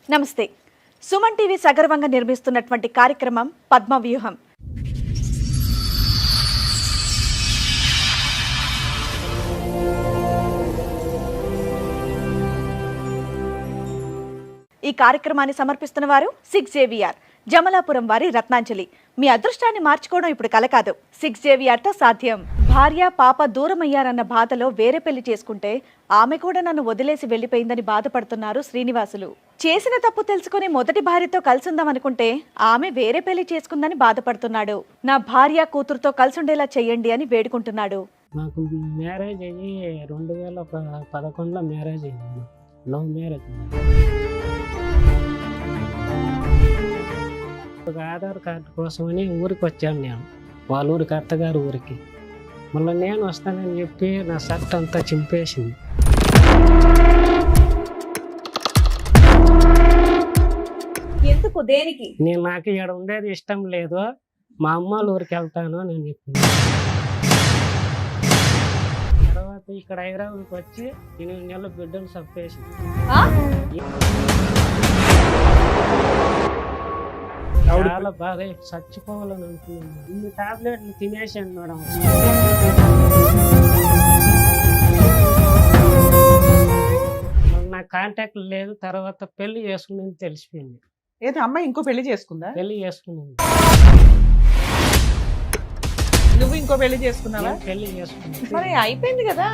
నమస్తే. సుమన్ టీవీ సగర్వంగా నిర్మిస్తున్నటువంటి కార్యక్రమం పద్మవ్యూహం. ఈ కార్యక్రమాన్ని సమర్పిస్తున్న వారు 6JVR జమలాపురం వారి రత్నాంజలి. మీ అదృష్టాన్ని మార్చుకోవడం ఇప్పుడు కల కాదు, 6JVRతో సాధ్యం. భార్య పాప దూరమయ్యారన్న బాధలో వేరే పెళ్లి చేసుకుంటే ఆమె కూడా నన్ను వదిలేసి వెళ్లిపోయిందని బాధపడుతున్నారు శ్రీనివాసులు. చేసిన తప్పు తెలుసుకుని మొదటి భార్యతో కలిసుందామనుకుంటే ఆమె వేరే పెళ్లి చేసుకుందని బాధపడుతున్నాడు. నా భార్య కూతురుతో కలిసుండేలా చెయ్యండి అని వేడుకుంటున్నాడు. నాకు మ్యారేజ్ అయ్యి 2011లో మ్యారేజ్ అయింది. Love marriage. ఒక ఆధార్ కార్డు కోసమని ఊరికి వచ్చాను నేను, వాళ్ళ ఊరికి, అత్తగారు ఊరికి. మళ్ళీ నేను వస్తానని చెప్పి నా షర్ట్ అంతా చింపేసింది. ఎందుకు, దేనికి? నాకు ఇక్కడ ఉండేది ఇష్టం లేదు, మా అమ్మాళ్ళ ఊరికి వెళ్తాను అని చెప్పింది. తర్వాత ఇక్కడ హైదరాబాద్కి వచ్చి 8 నెలల బిడ్డలు చంపేసింది. చాలా బాగా చచ్చిపోవాలని అనుకున్నాను. ఇన్ని టాబ్లెట్లు తినేసాను మేడం. నాకు కాంటాక్ట్ లేదు. తర్వాత పెళ్లి చేసుకుని తెలిసిపోయింది. ఏదో అమ్మాయి ఇంకో పెళ్లి చేసుకుందా? పెళ్లి చేసుకున్నాను. నువ్వు ఇంకో పెళ్లి చేసుకున్నావా? పెళ్లి చేసుకున్నాను. మరి అయిపోయింది కదా.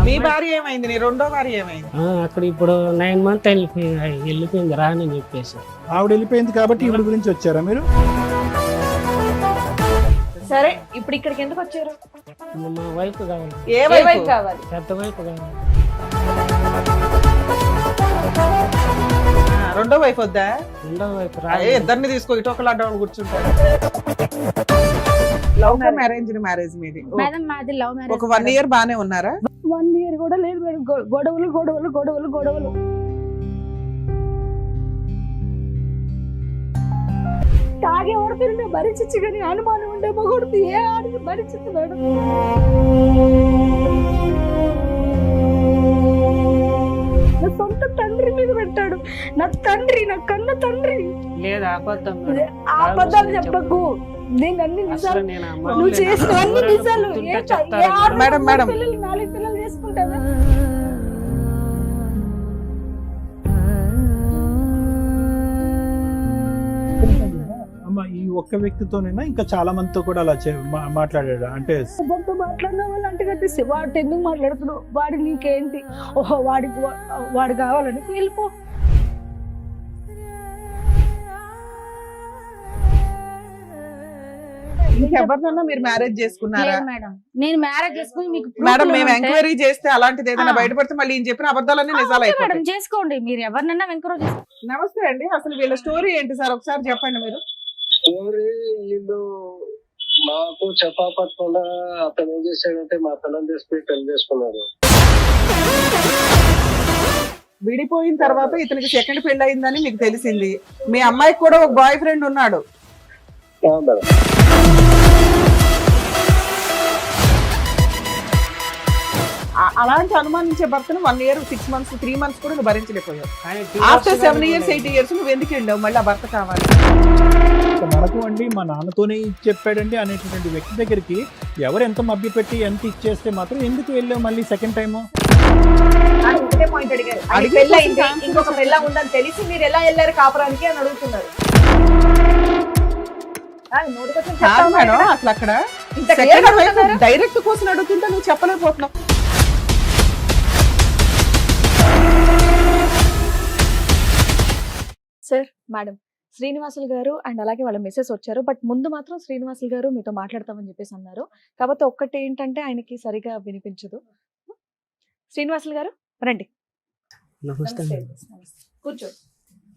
మీ భార్య ఏమైంది? నీ రెండో భార్య ఏమైంది? అక్కడ ఇప్పుడు 9 months వెళ్ళిపోయింది రాని చెప్పేసి. ఆవిడ వెళ్ళిపోయింది కాబట్టి ఈవిడ గురించి వచ్చారా మీరు? సరే, ఇప్పుడు ఇక్కడికి ఎందుకు వచ్చారు? మా వైఫ్ కావాలి. ఏ వైపు కావాలి? పెద్ద వైఫ్ కావాలి. రెండో వైపు వద్దా? రెండో వైఫ్ ఇద్దరిని తీసుకో, ఇటు ఒకళ్ళు అడ్డ కూర్చుంటారు. లవ్ మ్యారేజ్ మీది? మేడం మాది లవ్ మ్యారేజ్. ఒక 1 year బానే ఉన్నారా? 1 year కూడా లేదు మేడం. గొడవలు గొడవలు గొడవలు గొడవలు. తాగే వరకు భరించచ్చు కానీ అనుమానం ఉండే మొగొడుతూ ఏ ఆడికి భరించదు మేడం. నా సొంత తండ్రి మీద పెట్టాడు. నా తండ్రి, నా కన్న తండ్రి. లేదు, అబద్ధం. అబద్ధాలు చెప్పకు. నేను అన్ని నిజాలు, నువ్వు చేసిన అన్ని నిజాలు. మేడం 4 పిల్లలు చేసుకుంటావా? అమ్మ, ఈ ఒక్క వ్యక్తితోనైనా ఇంకా చాలా మందితో కూడా అలా మాట్లాడాడు అంటే? ఎవరితో మాట్లాడిన వాళ్ళు అంటే కట్టేసి వాడు ఎందుకు మాట్లాడుతున్నావు, వాడి నీకేంటి, ఓహో వాడు కావాలని వెళ్ళిపో. ఎవరినన్నా మీరు మ్యారేజ్ చేసుకున్నారా? మేడం నేను మ్యారేజ్ చేసుకుని మీకు మేడం మేము ఎంక్వైరీ చేస్తే అలాంటిది ఏదైనా బయటపడితే మళ్ళీ ఈయన చెప్పిన అబద్ధాలన్నీ నిజాలు అయిపోతాయి. మేడం చేసుకోండి, మీరు ఎవరినన్నా ఎంకరేజ్ చేసుకోండి. నమస్తే అండి, అసలు వీళ్ళ స్టోరీ ఏంటి సార్ ఒకసారి చెప్పండి మీరు. స్టోరీ వీళ్ళు మాకు చెప్పకుండా అతను ఏం చేశాడంటే మా పిల్లలు తీసుకుని పెళ్లి చేసుకున్నారు. విడిపోయిన తర్వాత ఇతనికి సెకండ్ పెళ్లి అయిందని మీకు తెలిసింది. మీ అమ్మాయికి కూడా ఒక బాయ్ ఫ్రెండ్ ఉన్నాడు. అలాంటి అనుమానించే భర్తను 1 year 6 months 3 months కూడా నువ్వు భరించలేకపోయావు. ఆఫ్టర్ 7 years 8 years నువ్వు ఎందుకు వెళ్ళావు? మళ్ళీ ఆ భర్త కావాలి. మనకు అండి మా నాన్నతోనే చెప్పాడండి అనేటువంటి వ్యక్తి దగ్గరికి ఎవరు ఎంత మభ్య పెట్టి ఎంత ఇచ్చేస్తే మాత్రం ఎందుకు వెళ్ళావు మళ్ళీ సెకండ్ టైము? ఒకటే పాయింట్ అడిగారు. ఇంకొక పిల్ల ఉందని తెలిసి మీరు ఎలా వెళ్ళారు కాపురానికి అని అడుగుతున్నారు. మేడం అసలు అక్కడ డైరెక్ట్ కోసం అడుగుతుంటే నువ్వు చెప్పలేకపోతున్నావు. సార్, మేడం శ్రీనివాసులు గారు అండ్ అలాగే వాళ్ళ మెసేజ్ వచ్చారు. బట్ ముందు మాత్రం శ్రీనివాసులు గారు మీతో మాట్లాడతామని చెప్పేసి అన్నారు. కాబట్టి ఒక్కటి ఏంటంటే ఆయనకి సరిగా వినిపించదు. శ్రీనివాసులు గారు రండి. నమస్తే. కూర్చో.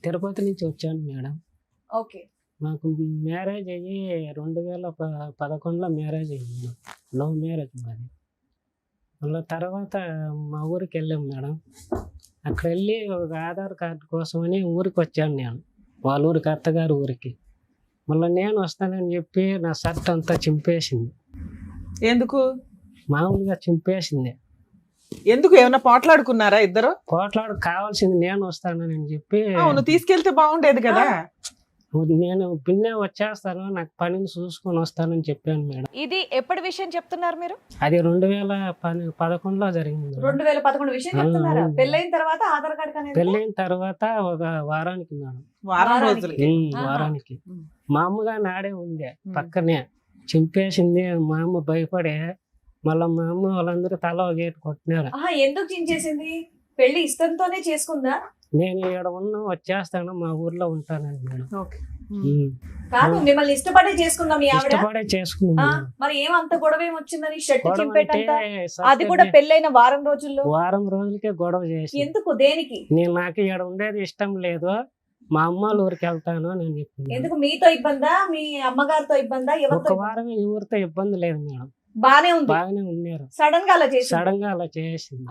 తిరుపతి నుంచి వచ్చాను మేడం. ఓకే. నాకు మ్యారేజ్ అయ్యి 2011లో మ్యారేజ్ అయ్యింది. లవ్ మ్యారేజ్ మాది. మళ్ళీ తర్వాత మా ఊరికి వెళ్ళాం మేడం. అక్కడ వెళ్ళి ఒక ఆధార్ కార్డు కోసమని ఊరికి వచ్చాను నేను, వాళ్ళ ఊరికి, అత్తగారు ఊరికి. మళ్ళీ నేను వస్తానని చెప్పి నా షర్ట్ అంతా చింపేసింది. ఎందుకు? మామూలుగా చింపేసింది. ఎందుకు ఏమైనా పోట్లాడుకున్నారా ఇద్దరు? పోట్లాడు కావాల్సింది నేను వస్తానని చెప్పి అవును, తీసుకెళ్తే బాగుండేది కదా. నేను పిన్నే వచ్చేస్తాను, నాకు పనిని చూసుకొని వస్తానని చెప్పాను మేడం. ఇది ఎప్పటి విషయం చెప్తున్నారు మీరు? అది 2011లో జరిగింది మేడం. 2011 విషయం చెప్తున్నారా? అవును. పెళ్ళైన తర్వాత ఆధార్ కార్డ్ అనేది పెళ్ళైన తర్వాత ఒక వారానికి మేడం. వారం వారానికి. రోజులకి. ఆహా. వారానికి ఉమ్. మా అమ్మగా నాడే ఉంది పక్కనే, చింపేసింది. మా అమ్మ భయపడే, మళ్ళీ మా అమ్మ వాళ్ళందరూ తల ఒక గేటు కొట్టినారు. ఎందుకు చించేసింది? పెళ్లి ఇష్టంతోనే చేసుకుందా? నేను ఇక్కడ ఉన్నా వచ్చేస్తాను, మా ఊర్లో ఉంటానండి మేడం. ఓకే. ఉమ్. కాదు, మిమ్మల్ని ఇష్టపడే చేసుకుందాం మీ ఆవిడ. ఇష్టపడే చేసుకున్నాను మేడం. మరి ఏమంత గొడవ ఏమొచ్చిందని షర్ట్ గొడవ చింపేటంత? అంటే అది కూడా పెళ్ళైన వారం రోజుల్లో. వారం రోజులకే గొడవ చేసి, ఎందుకు? దేనికి? నేను నాకు ఇక్కడ ఉండేది ఇష్టం లేదు, మా అమ్మ వాళ్ళ ఊరికి వెళ్తాను అని నేను చెప్పాను. ఎందుకు? మీతో ఇబ్బందా? మీ అమ్మగారితో ఇబ్బందా? ఒక ఎవరితో? వారం ఎవరితో ఇబ్బంది లేదు మేడం, బానే ఉంది. బాగానే ఉన్నారు. సడన్ గా అలా చేసి సడన్ గా అలా చేసింది.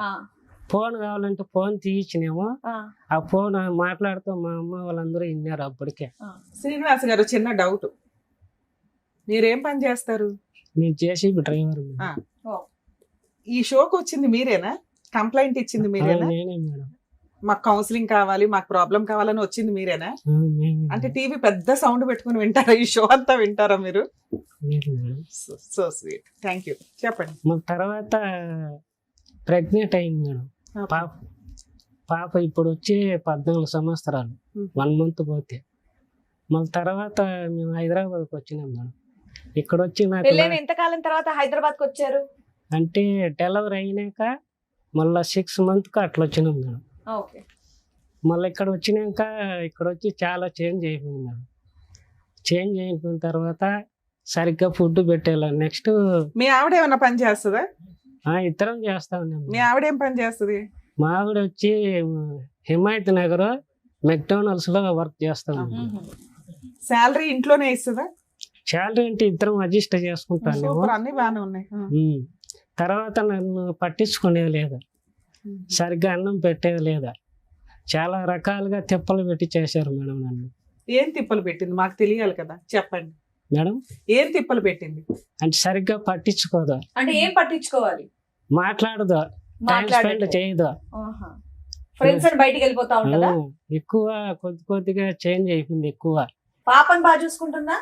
ఫోన్ కావాలంటే ఫోన్ తీయించినేమో, ఆ ఫోన్ మాట్లాడుతూ మా అమ్మ వాళ్ళందరూ విన్నారు అప్పటికే. శ్రీనివాస్ గారు, చిన్న డౌట్, మీరేం పని చేస్తారు? నేను జేసీబీ డ్రైవర్. ఈ షోకి వచ్చింది మీరేనా? కంప్లైంట్ ఇచ్చింది మీరేనా? నేనే మేడం. మాకు కౌన్సిలింగ్ కావాలి, మాకు ప్రాబ్లం కావాలని వచ్చింది మీరేనా? నేనే అంటే టీవీ పెద్ద సౌండ్ పెట్టుకుని వింటారా? ఈ షో అంతా వింటారా మీరు? Madam. So sweet, thank you. చెప్పండి. మళ్ళీ తర్వాత ప్రెగ్నెంట్ అయింది మేడం. పాప ఇప్పుడు వచ్చి 14 సంవత్సరాలు, 1 month పోతే. మళ్ళీ తర్వాత మేము హైదరాబాద్కి వచ్చినాం మేడం. ఇక్కడ వచ్చి నాకు పెళ్ళైన ఎంతకాలం తర్వాత హైదరాబాద్ కి వచ్చారు? అంటే డెలివరీ అయినాక మళ్ళీ 6 months అట్లా వచ్చినాం మేడం. ఓకే. మళ్ళీ ఇక్కడ వచ్చినాక ఇక్కడ వచ్చి చాలా చేంజ్ అయిపోయింది మేడం. చేంజ్ అయిపోయిన తర్వాత సరిగ్గా ఫుడ్ పెట్టేలా. నెక్స్ట్ మీ ఆవిడ ఏమైనా పని చేస్తుందా? ఇద్దరం చేస్తా ఉన్నాం. మీ ఆవిడ ఏం పని చేస్తుంది? మా ఆవిడ వచ్చి హిమాయత్ నగర్ మెక్డోనల్డ్స్ లో వర్క్ చేస్తా ఉన్నాం. శాలరీ ఇంట్లోనే ఇస్తుందా? శాలరీ అంటే ఇద్దరం అడ్జస్ట్ చేసుకుంటాను. సూపర్, అన్ని బాగానే ఉన్నాయి. తర్వాత నన్ను పట్టించుకునేది లేదా, సరిగ్గా అన్నం పెట్టేది లేదా, చాలా రకాలుగా తిప్పలు పెట్టి చేశారు మేడం నన్ను. ఏం తిప్పలు పెట్టింది మాకు తెలియాలి కదా, చెప్పండి మేడం. ఏం తిప్పలు పెట్టింది? అంటే సరిగ్గా పట్టించుకోదు, అంటే ఏం పట్టించుకోవాలి? మాట్లాడదు, టైం స్పెండ్ చేయదు. ఫ్రెండ్స్ అని బయటికి వెళ్ళిపోతా ఉంటుందా? ఎక్కువ కొద్దిగా చేంజ్ అయిపోయింది. ఎక్కువ పాపని బాగా చూసుకుంటుందా?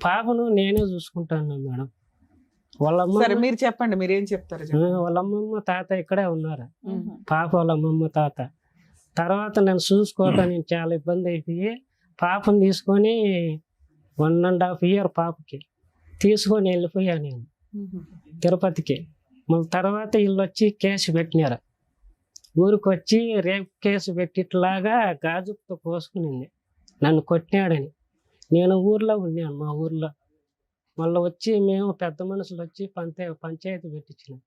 పాపను నేనే చూసుకుంటాను మేడం. వాళ్ళ సరే మీరు చెప్పండి, మీరేం చెప్తారు? వాళ్ళ అమ్మమ్మ తాత ఇక్కడే ఉన్నారు. పాప వాళ్ళ అమ్మమ్మ తాత. తర్వాత నన్ను చూసుకోవటానికి చాలా ఇబ్బంది అయిపోయి పాపను తీసుకొని 1.5 year పాపకి తీసుకొని వెళ్ళిపోయాను నేను తిరుపతికి. మళ్ళీ తర్వాత వీళ్ళు వచ్చి కేసు పెట్టినారు. ఊరికి వచ్చి రేపు కేసు పెట్టిట్లాగా గాజుతో పోసుకునింది, నన్ను కొట్టినాడని. నేను ఊర్లో ఉన్నాను, మా ఊర్లో. మళ్ళీ వచ్చి మేము పెద్ద మనుషులు వచ్చి పంచాయతీ పెట్టించినాం.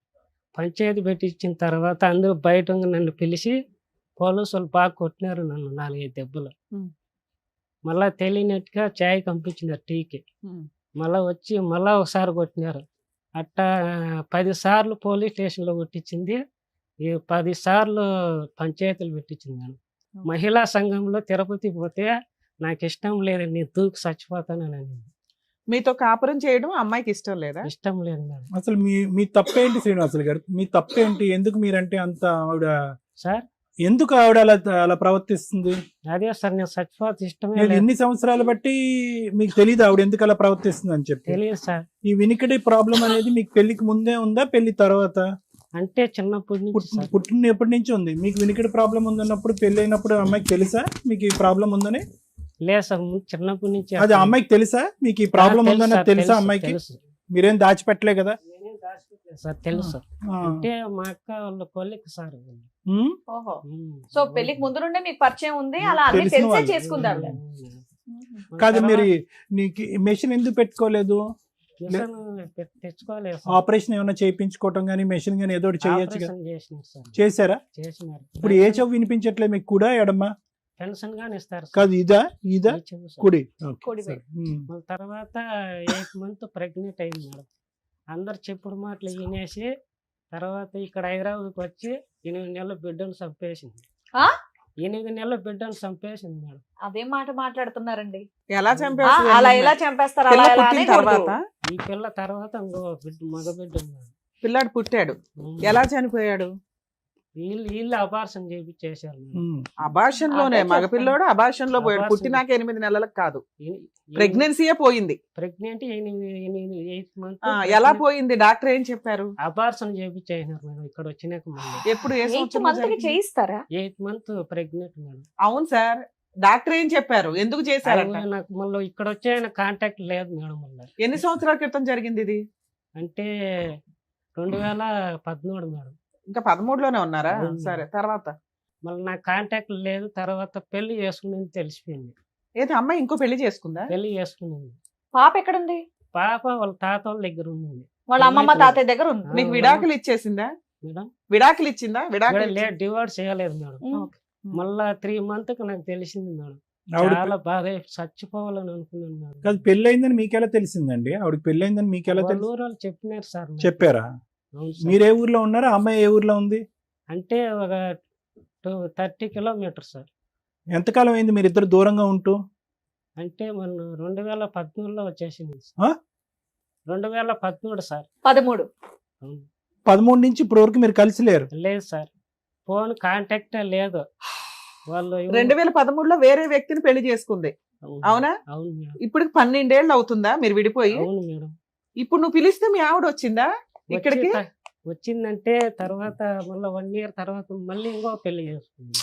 పంచాయతీ పెట్టించిన తర్వాత అందరూ బయట నన్ను పిలిచి పోలీసు వాళ్ళు బాగా కొట్టినారు నన్ను 4-5 దెబ్బలు. మళ్ళీ తెలియనట్టుగా చాయ్ పంపించినారు టీకి. మళ్ళీ వచ్చి మళ్ళీ ఒకసారి కొట్టినారు. అట్టా 10 సార్లు పోలీస్ స్టేషన్లో కొట్టించింది, 10 సార్లు పంచాయతీలు పెట్టించింది నేను. మహిళా సంఘంలో తిరుపతి పోతే నాకు ఇష్టం లేదండి, నేను దూకి చచ్చిపోతానని అనింది. మీతో కాపురం చేయడం అమ్మాయికి ఇష్టం లేదా? ఇష్టం లేదు మేడం. అసలు మీ తప్పేంటి శ్రీనివాసులు గారు? మీ తప్పేంటి? ఎందుకు మీరంటే అంత ఆవిడ సార్, ఎందుకు ఆవిడ అలా ప్రవర్తిస్తుంది? అదే సార్, నేను చచ్చిపోతే ఇష్టమే నేను లేదు. ఎన్ని సంవత్సరాలు బట్టి మీకు తెలియదు ఆవిడ ఎందుకు అలా ప్రవర్తిస్తుంది అని చెప్పి? తెలియదు సార్. ఈ వినికిడి ప్రాబ్లం అనేది మీకు పెళ్లికి ముందే ఉందా, పెళ్లి తర్వాత? అంటే చిన్నప్పటి నుంచి సార్. పుట్టినప్పటి నుంచి ఉంది. మీకు వినికిడి ప్రాబ్లం ఉందన్నప్పుడు పెళ్లి అయినప్పుడు అమ్మాయికి తెలుసా మీకు ఈ ప్రాబ్లం ఉందని? లేదు సార్, చిన్నప్పటి నుంచి. అది అమ్మాయికి తెలుసా మీకు ఈ ప్రాబ్లం ఉందని? తెలుసా అమ్మాయికి? మీరేం దాచిపెట్టలే కదా? సార్ తెలుసు. అంటే మా అక్క వాళ్ళ కొలిక్ సార్. ఓహో. సో పెళ్లికి ముందు నుండే మీకు పరిచయం ఉంది, అలా అన్ని తెలిసే చేసుకుంది ఆవిడ. కాదు, మీరు నీకు మెషిన్ ఎందుకు పెట్టుకోలేదు? తెచ్చుకోలేదు. ఆపరేషన్ ఏమైనా చేయించుకోవటం కానీ మెషిన్ కానీ ఏదో చేయొచ్చు కదా? చేశారు. ఇప్పుడు ఏ చెవు వినిపించట్లే మీకు? కూడా ఎడమ్మా? పెన్షన్ గాని ఇస్తారు కాదు, ఇదా కుడి. తర్వాత 8 months ప్రెగ్నెంట్ అయింది మేడం. అందరు చెప్పుడు మాటలు వినేసి తర్వాత ఇక్కడ హైదరాబాద్కి వచ్చి 8 నెలల బిడ్డను చంపేసింది. 8 నెలల బిడ్డను చంపేసింది మేడం. అదే మాట మాట్లాడుతున్నారండి. ఎలా చంపేస్తారు? అలా ఎలా చంపేస్తారు? తర్వాత ఈ పిల్ల తర్వాత ఇంకో మగ బిడ్డ ఉన్నాడు. పిల్లాడు పుట్టాడు, ఎలా చనిపోయాడు? వీళ్ళు అబార్షన్ చేపించేశారు మేడం. అబార్షన్ లోనే అదే మగపిల్లోడు అబార్షన్ లో పోయాడు. అబార్షన్. పుట్టినాక 8 నెలలకు కాదు, ప్రెగ్నెన్సీయే పోయింది. ప్రెగ్నెంట్ 8 మంత్ ఎలా పోయింది? డాక్టర్ ఏం చెప్పారు? అబార్షన్ చేపించేసినారు మేడం. ఇక్కడ వచ్చినాక మళ్ళీ ఎప్పుడు ఏ 8 సంవత్సరంలో మంత్కి జరిగింది? చేయిస్తారా? 8 మంత్ ప్రెగ్నెంట్ మేడం. అవును సార్, డాక్టర్ ఏం చెప్పారు? ఎందుకు చేశారంట? అది నాకు మళ్ళీ ఇక్కడ వచ్చే కాంటాక్ట్ లేదు మేడం. మళ్ళీ ఎన్ని సంవత్సరాల క్రితం జరిగింది ఇది? అంటే 2013 మేడం. ఇంకా 13లోనే ఉన్నారా? అవును. సరే, తర్వాత మళ్ళీ నాకు కాంటాక్ట్ లేదు. తర్వాత పెళ్లి చేసుకునేది తెలిసిపోయింది. ఏది అమ్మాయి ఇంకో పెళ్లి చేసుకుందా? పెళ్లి చేసుకునేది పాప ఎక్కడుంది? పాప వాళ్ళ తాత వాళ్ళ దగ్గర ఉంది వాళ్ళ అమ్మమ్మ తాతయ్య దగ్గర ఉంది. నీకు విడాకులు ఇచ్చేసిందా? మేడం. విడాకులు ఇచ్చిందా? విడాకులు లేదు, డివోర్స్ చేయలేదు మేడం. ఉమ్. మళ్ళా 3 మంత్ నాకు తెలిసింది మేడం. ఆవిడ చాలా బాధ, చచ్చిపోవాలని అనుకున్నాను మేడం. కాదు, పెళ్ళయిందని మీకెలా తెలిసిందండి? ఆవిడకి పెళ్ళయిందని మీకెలా వాళ్ళ తెలుసు? ఊరు వాళ్ళు చెప్పినారు సార్ నాకు. చెప్పారా? అవును సార్. మీరు ఏ ఊర్లో ఉన్నారా? అమ్మాయి ఏ ఊర్లో ఉంది? అంటే ఒక 30 కిలోమీటర్ సార్. ఎంతకాలం అయింది మీరు ఇద్దరు దూరంగా ఉంటూ? అంటే మనం 2013లో వచ్చేసింది ఆ? 2013 సార్. 13. అవును. 13 నుంచి ఇప్పటి వరకు మీరు కలిసి లేరు? లేదు సార్, ఫోన్ కాంటాక్ట్ లేదు. వాళ్ళు 2013లో వేరే వ్యక్తిని పెళ్లి చేసుకుంది, అవును. అవునా? అవును మేడం. ఇప్పుడు 12 ఏళ్ళు అవుతుందా మీరు విడిపోయి? అవును మేడం. ఇప్పుడు నువ్వు పిలిస్తే మీ ఆవిడ వచ్చిందా ఇక్కడికి? వచ్చిందంటే తర్వాత మళ్ళీ 1 ఇయర్ తర్వాత మళ్ళీ ఇంకో పెళ్లి చేసుకుంది.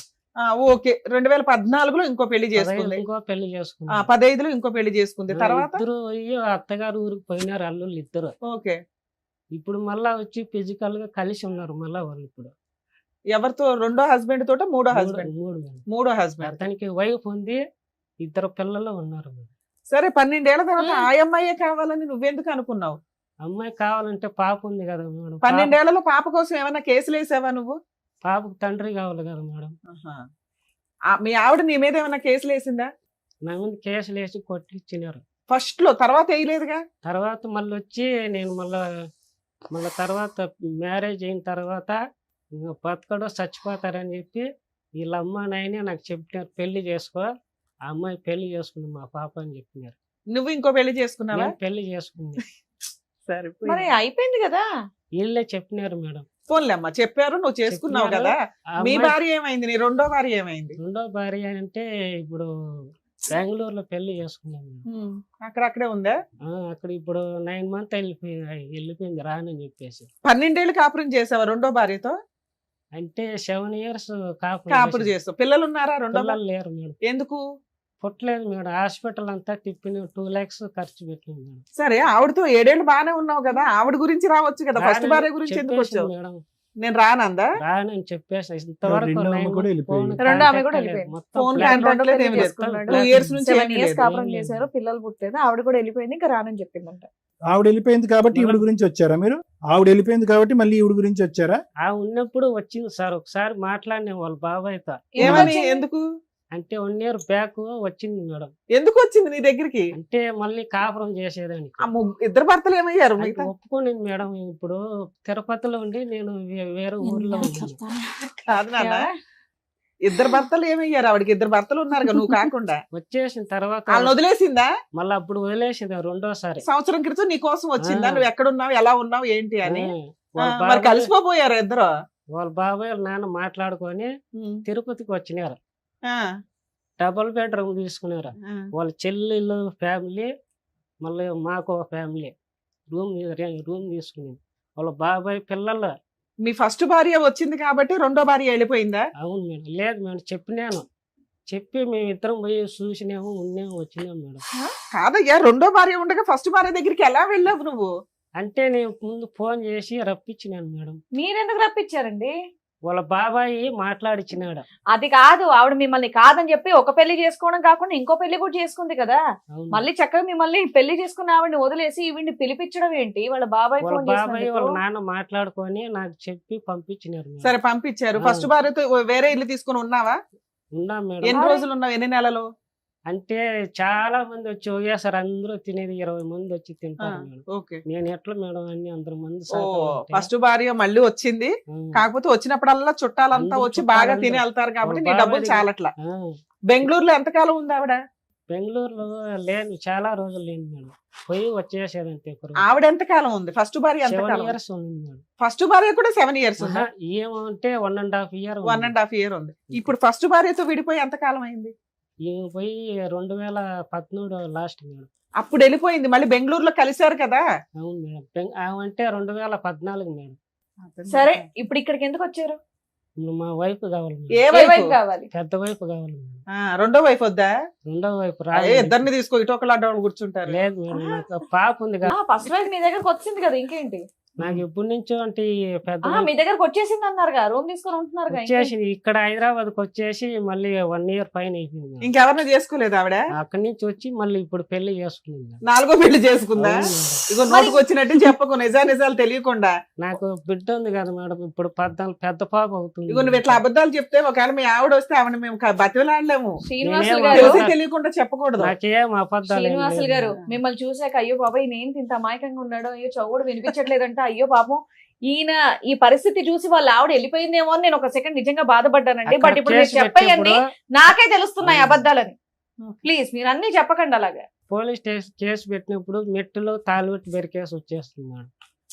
ఓకే, 2014లో ఇంకో పెళ్లి చేసుకుంది, ఇంకో పెళ్లి చేసుకుంది. 15లో ఇంకో పెళ్లి చేసుకుంది. తర్వాత ఇద్దరు అయ్యో అత్తగారు ఊరికి పోయినారు అల్లుళ్ళు ఇద్దరు. ఓకే, ఇప్పుడు మళ్ళా వచ్చి ఫిజికల్ గా కలిసి ఉన్నారు మళ్ళా వాళ్ళు. ఇప్పుడు ఎవరితో? రెండో హస్బెండ్ తోట? మూడో హస్బెండ్? మూడు మేడం. మూడో హస్బెండ్. అతనికి వైఫ్ ఉంది, 2 పిల్లలు ఉన్నారు మేడం. సరే, 12 ఏళ్ల తర్వాత ఆ అమ్మాయే కావాలని నువ్వెందుకు అనుకున్నావు? అమ్మాయి కావాలంటే పాప ఉంది కదా మేడం. 12 ఏళ్లలో పాప కోసం ఏమైనా కేసులు వేసావా నువ్వు? పాపకు తండ్రి కావాలి కదా మేడం. మీ ఆవిడ నీ మీద ఏమైనా కేసులు వేసిందా? నా మీద కేసులు వేసి కొట్టిచ్చినారు ఫస్ట్ లో, తర్వాత వేయలేదుగా? తర్వాత మళ్ళీ వచ్చి నేను మళ్ళీ తర్వాత మ్యారేజ్ అయిన తర్వాత ఇంకా బతకడో చచ్చిపోతారని చెప్పి వీళ్ళ అమ్మ నాయనే నాకు చెప్పినారు, పెళ్లి చేసుకో, ఆ అమ్మాయి పెళ్లి చేసుకుంది మా పాప అని చెప్పినారు. నువ్వు ఇంకో పెళ్లి చేసుకున్నావా? నేను పెళ్లి చేసుకుంది. సరే, మరి అయిపోయింది కదా. వీళ్ళే చెప్పినారు మేడం. ఫోన్లే అమ్మా, చెప్పారు, నువ్వు చేసుకున్నావు కదా. ఆ మీ అమ్మాయి భార్య ఏమైంది? నీ రెండో భార్య ఏమైంది? రెండో భార్య అంటే ఇప్పుడు బెంగళూరులో పెళ్లి చేసుకున్నాను మేడం. అక్కడక్కడే ఉందా? అక్కడ ఇప్పుడు 9 మంత్ వెళ్ళిపోయింది రానని చెప్పేసి. 12 ఏళ్ళు కాపురం చేసావా రెండో భార్యతో? అంటే 7 ఇయర్స్ కాపురం చేస్తావు. పిల్లలు ఉన్నారా రెండో భార్య? పిల్లలు లేరు మేడం. ఎందుకు పుట్టలేదు మేడం. హాస్పిటల్ అంతా తిప్పిన 2 lakhs ఖర్చు పెట్టింది మేడం. సరే, ఆవిడతో 7 ఏళ్ళు బాగానే ఉన్నావు కదా, ఆవిడ గురించి రావచ్చు కదా. ఫస్ట్ రానని భార్య గురించి ఎందుకు చెప్పేసింది వచ్చావు? మేడం. నేను రానందా? రానని చెప్పేసి ఇంతవరకు రెండో ఆమె 9 కూడా months వెళ్ళిపోయింది. phone రెండో ఆమె కూడా contact లేదు. వెళ్ళిపోయింది. మొత్తం ఫోన్ black కాంటాక్ట్ లేదు, ఏమి లేదు. చేసుకున్నాడు. 2 years నుంచి 7 ఏమీ years లేదు. కాపురం ఏం లేదు. చేశారు, పిల్లలు పుట్టలేదు, ఆవిడ కూడా వెళ్ళిపోయింది, ఇంకా రానని చెప్పిందంట. ఆవిడ వెళ్ళిపోయింది కాబట్టి ఈవిడ గురించి వచ్చారా మీరు? ఆవిడ వెళ్ళిపోయింది కాబట్టి మళ్ళీ ఈవిడ గురించి వచ్చారా? ఉన్నప్పుడు వచ్చింది సార్, ఒకసారి మాట్లాడిన వాళ్ళ బాబాయ్తో. ఏమని? ఎందుకు? అంటే 1 year బ్యాక్ వచ్చింది మేడం. ఎందుకు వచ్చింది నీ దగ్గరికి? అంటే మళ్ళీ కాపురం చేసేదానికి. ఇద్దరు భర్తలు ఏమయ్యారు? అంటే మిగతా ఒప్పుకునింది మేడం. ఇప్పుడు తిరుపతిలో ఉండి నేను వేరే ఊర్లో ఉన్నాను. కాదు నాన్న, ఇద్దరు భర్తలు ఏమయ్యారు? ఆవిడకి 2 భర్తలు ఉన్నారు కదా, నువ్వు కాకుండా. వచ్చేసిన తర్వాత వాళ్ళని వదిలేసిందా? మళ్ళీ అప్పుడు వదిలేసింది రెండోసారి. సంవత్సరం క్రితం నీ కోసం వచ్చిందా? నువ్వు ఎక్కడున్నావు, ఎలా ఉన్నావు, ఏంటి అని? వాళ్ళ మరి బాబాయ్ కలిసిపోయారు ఇద్దరు? వాళ్ళ బాబాయ్ వాళ్ళ నాన్న మాట్లాడుకొని తిరుపతికి వచ్చినారు. ఆ, 2 bedroom తీసుకున్నారు. ఆ. వాళ్ళ చెల్లెలు ఫ్యామిలీ, మళ్ళీ మాకు ఒక ఫ్యామిలీ రూమ్ తీసుకుని వాళ్ళ బాబాయ్ పిల్లలు. మీ ఫస్ట్ భార్య వచ్చింది కాబట్టి రెండో భార్య వెళ్ళిపోయిందా? అవును మేడం. లేదు మేడం, చెప్పినాను. చెప్పి మేమిద్దరం పోయి చూసినాము, ఉన్నాము, వచ్చినాము మేడం. కాదయ్యా, రెండో భార్య ఉండగా ఫస్ట్ భార్య దగ్గరికి ఎలా వెళ్ళావు నువ్వు? అంటే నేను ముందు ఫోన్ చేసి రప్పించినాను మేడం. మీరెందుకు రప్పించారండి? వాళ్ళ బాబాయ్ మాట్లాడిచ్చినాడు. అది కాదు, ఆవిడ మిమ్మల్ని కాదని చెప్పి ఒక పెళ్లి చేసుకోవడం కాకుండా ఇంకో పెళ్లి కూడా చేసుకుంది కదా. అవును. మళ్ళీ చక్కగా మిమ్మల్ని పెళ్లి చేసుకున్న ఆవిడని వదిలేసి ఈవిడ్ని పిలిపించడం ఏంటి? వాళ్ళ బాబాయ్ వాళ్ళ ఫోన్ బాబాయ్ వాళ్ళ చేసినందుకు. నాన్న మాట్లాడుకొని నాకు చెప్పి పంపించినారు మేడం. సరే, పంపించారు. ఆ. ఫస్ట్ భార్యతో వేరే ఇల్లు తీసుకుని ఉన్నావా? ఉన్నాం మేడం. ఎన్ని రోజులు ఉన్నావు? ఎన్ని నెలలు? అంటే చాలా మంది వచ్చి ఒకేసారి అందరూ తినేది 20 మంది వచ్చి తింటారు మేడం. ఓకే. నేను ఎట్లా మేడం అన్ని అందరు మంది ఓ, ఫస్ట్ భార్య మళ్ళీ వచ్చింది, కాకపోతే వచ్చినప్పుడల్లా చుట్టాలంతా అందరూ వచ్చి బాగా చుట్టాలందరూ. తిని వెళ్తారు కాబట్టి నీ వాళ్ళ డబ్బులు బాబాయ్ చాలట్లా. బెంగళూరులో ఎంతకాలం ఉంది ఆవిడ? బెంగళూరులో లేను, చాలా రోజులు లేను మేడం. పోయి వచ్చేసేదంతే. ఆవిడ ఎంత కాలం ఉంది? ఫస్ట్ భార్య ఎంత 7 కాలం? years ఉంది మేడం. ఫస్ట్ భార్య కూడా 7 years ఉంది. ఏమంటే 1.5 year 1.5 year ఉంది. ఇప్పుడు ఫస్ట్ భార్యతో విడిపోయి ఎంత కాలం అయింది? ఈమె పోయి 2013 లాస్ట్ మేడం. అప్పుడు వెళ్ళిపోయింది, మళ్ళీ బెంగళూరులో కలిశారు కదా. అవును మేడం. ఆమె అంటే 2014 మేడం. సరే ఇప్పుడు ఇక్కడికి ఎందుకు వచ్చారు? మా వైఫ్ కావాలి మేడం. ఏ ఏ వైపు? వైపు కావాలి? పెద్ద వైఫ్ కావాలి మేడం. రెండో వైపు వద్దా? రెండో వైపు ఏ, రాదు. ఇద్దరిని తీసుకో, ఇటు ఒకళ్ళు అడ్డవాళ్ళు కూర్చుంటారు. లేదు మేడం, నాకు పాప ఉంది కదా. ఫస్ట్ వైఫ్ మీ దగ్గరకు వచ్చింది కదా, ఇంకేంటి? నాకు ఎప్పటి నుంచో అంటే ఈ పెద్ద మీ దగ్గరకు వచ్చేసింది అన్నారుగా, రూమ్ తీసుకొని ఉంటున్నారు వచ్చేసి ఇక్కడ హైదరాబాద్ కి వచ్చేసి మళ్ళీ 1 year పైన అయిపోయింది మేడం. ఇంకెవరిని చేసుకోలేదు ఆవిడ? అక్కడి నుంచి వచ్చి మళ్ళీ ఇప్పుడు పెళ్లి చేసుకుంది మేడం. 4వ పెళ్లి చేసుకుందా? అవును మేడం. ఇగో నోటికి వచ్చినట్టు చెప్పకు, నిజాలు తెలియకుండా. నాకు బిడ్డ ఉంది కదా మేడం, ఇప్పుడు 14 పెద్ద పాప అవుతుంది. ఇగో నువ్వు ఇట్లా అబద్ధాలు చెప్తే ఒకవేళ మీ ఆవిడ వస్తే ఆవిడ మేము బతిలాడలేము. శ్రీనివాసులు నేనేం గారు, తెలిసి తెలియకుండా చెప్పకూడదు. నాకేం అబద్ధాలు ఏం శ్రీనివాసులు లేవు గారు మేడం. మిమ్మల్ని చూసాక అయ్యో బాబాయ్ నేను ఇంత అమాయకంగా ఉన్నాడు, అయ్యో చౌడు వినిపించట్లేదంట, అయ్యో పాపం ఈయన ఈ పరిస్థితి చూసి వాళ్ళ ఆవిడ వెళ్ళిపోయిందేమో అని నేను ఒక సెకండ్ నిజంగా బాధపడ్డానండి. బట్ అక్కడ ఇప్పుడు మీరు కేసు చెప్పేయండి, పెట్టినప్పుడు నాకే తెలుస్తున్నాయి అబద్ధాలని. ప్లీజ్ మీరు అన్ని చెప్పకండి అలాగా. పోలీస్ స్టేషన్ కేసు పెట్టినప్పుడు మెట్టులో తాళుబెట్టి బెరికేసి వచ్చేస్తుంది మేడం.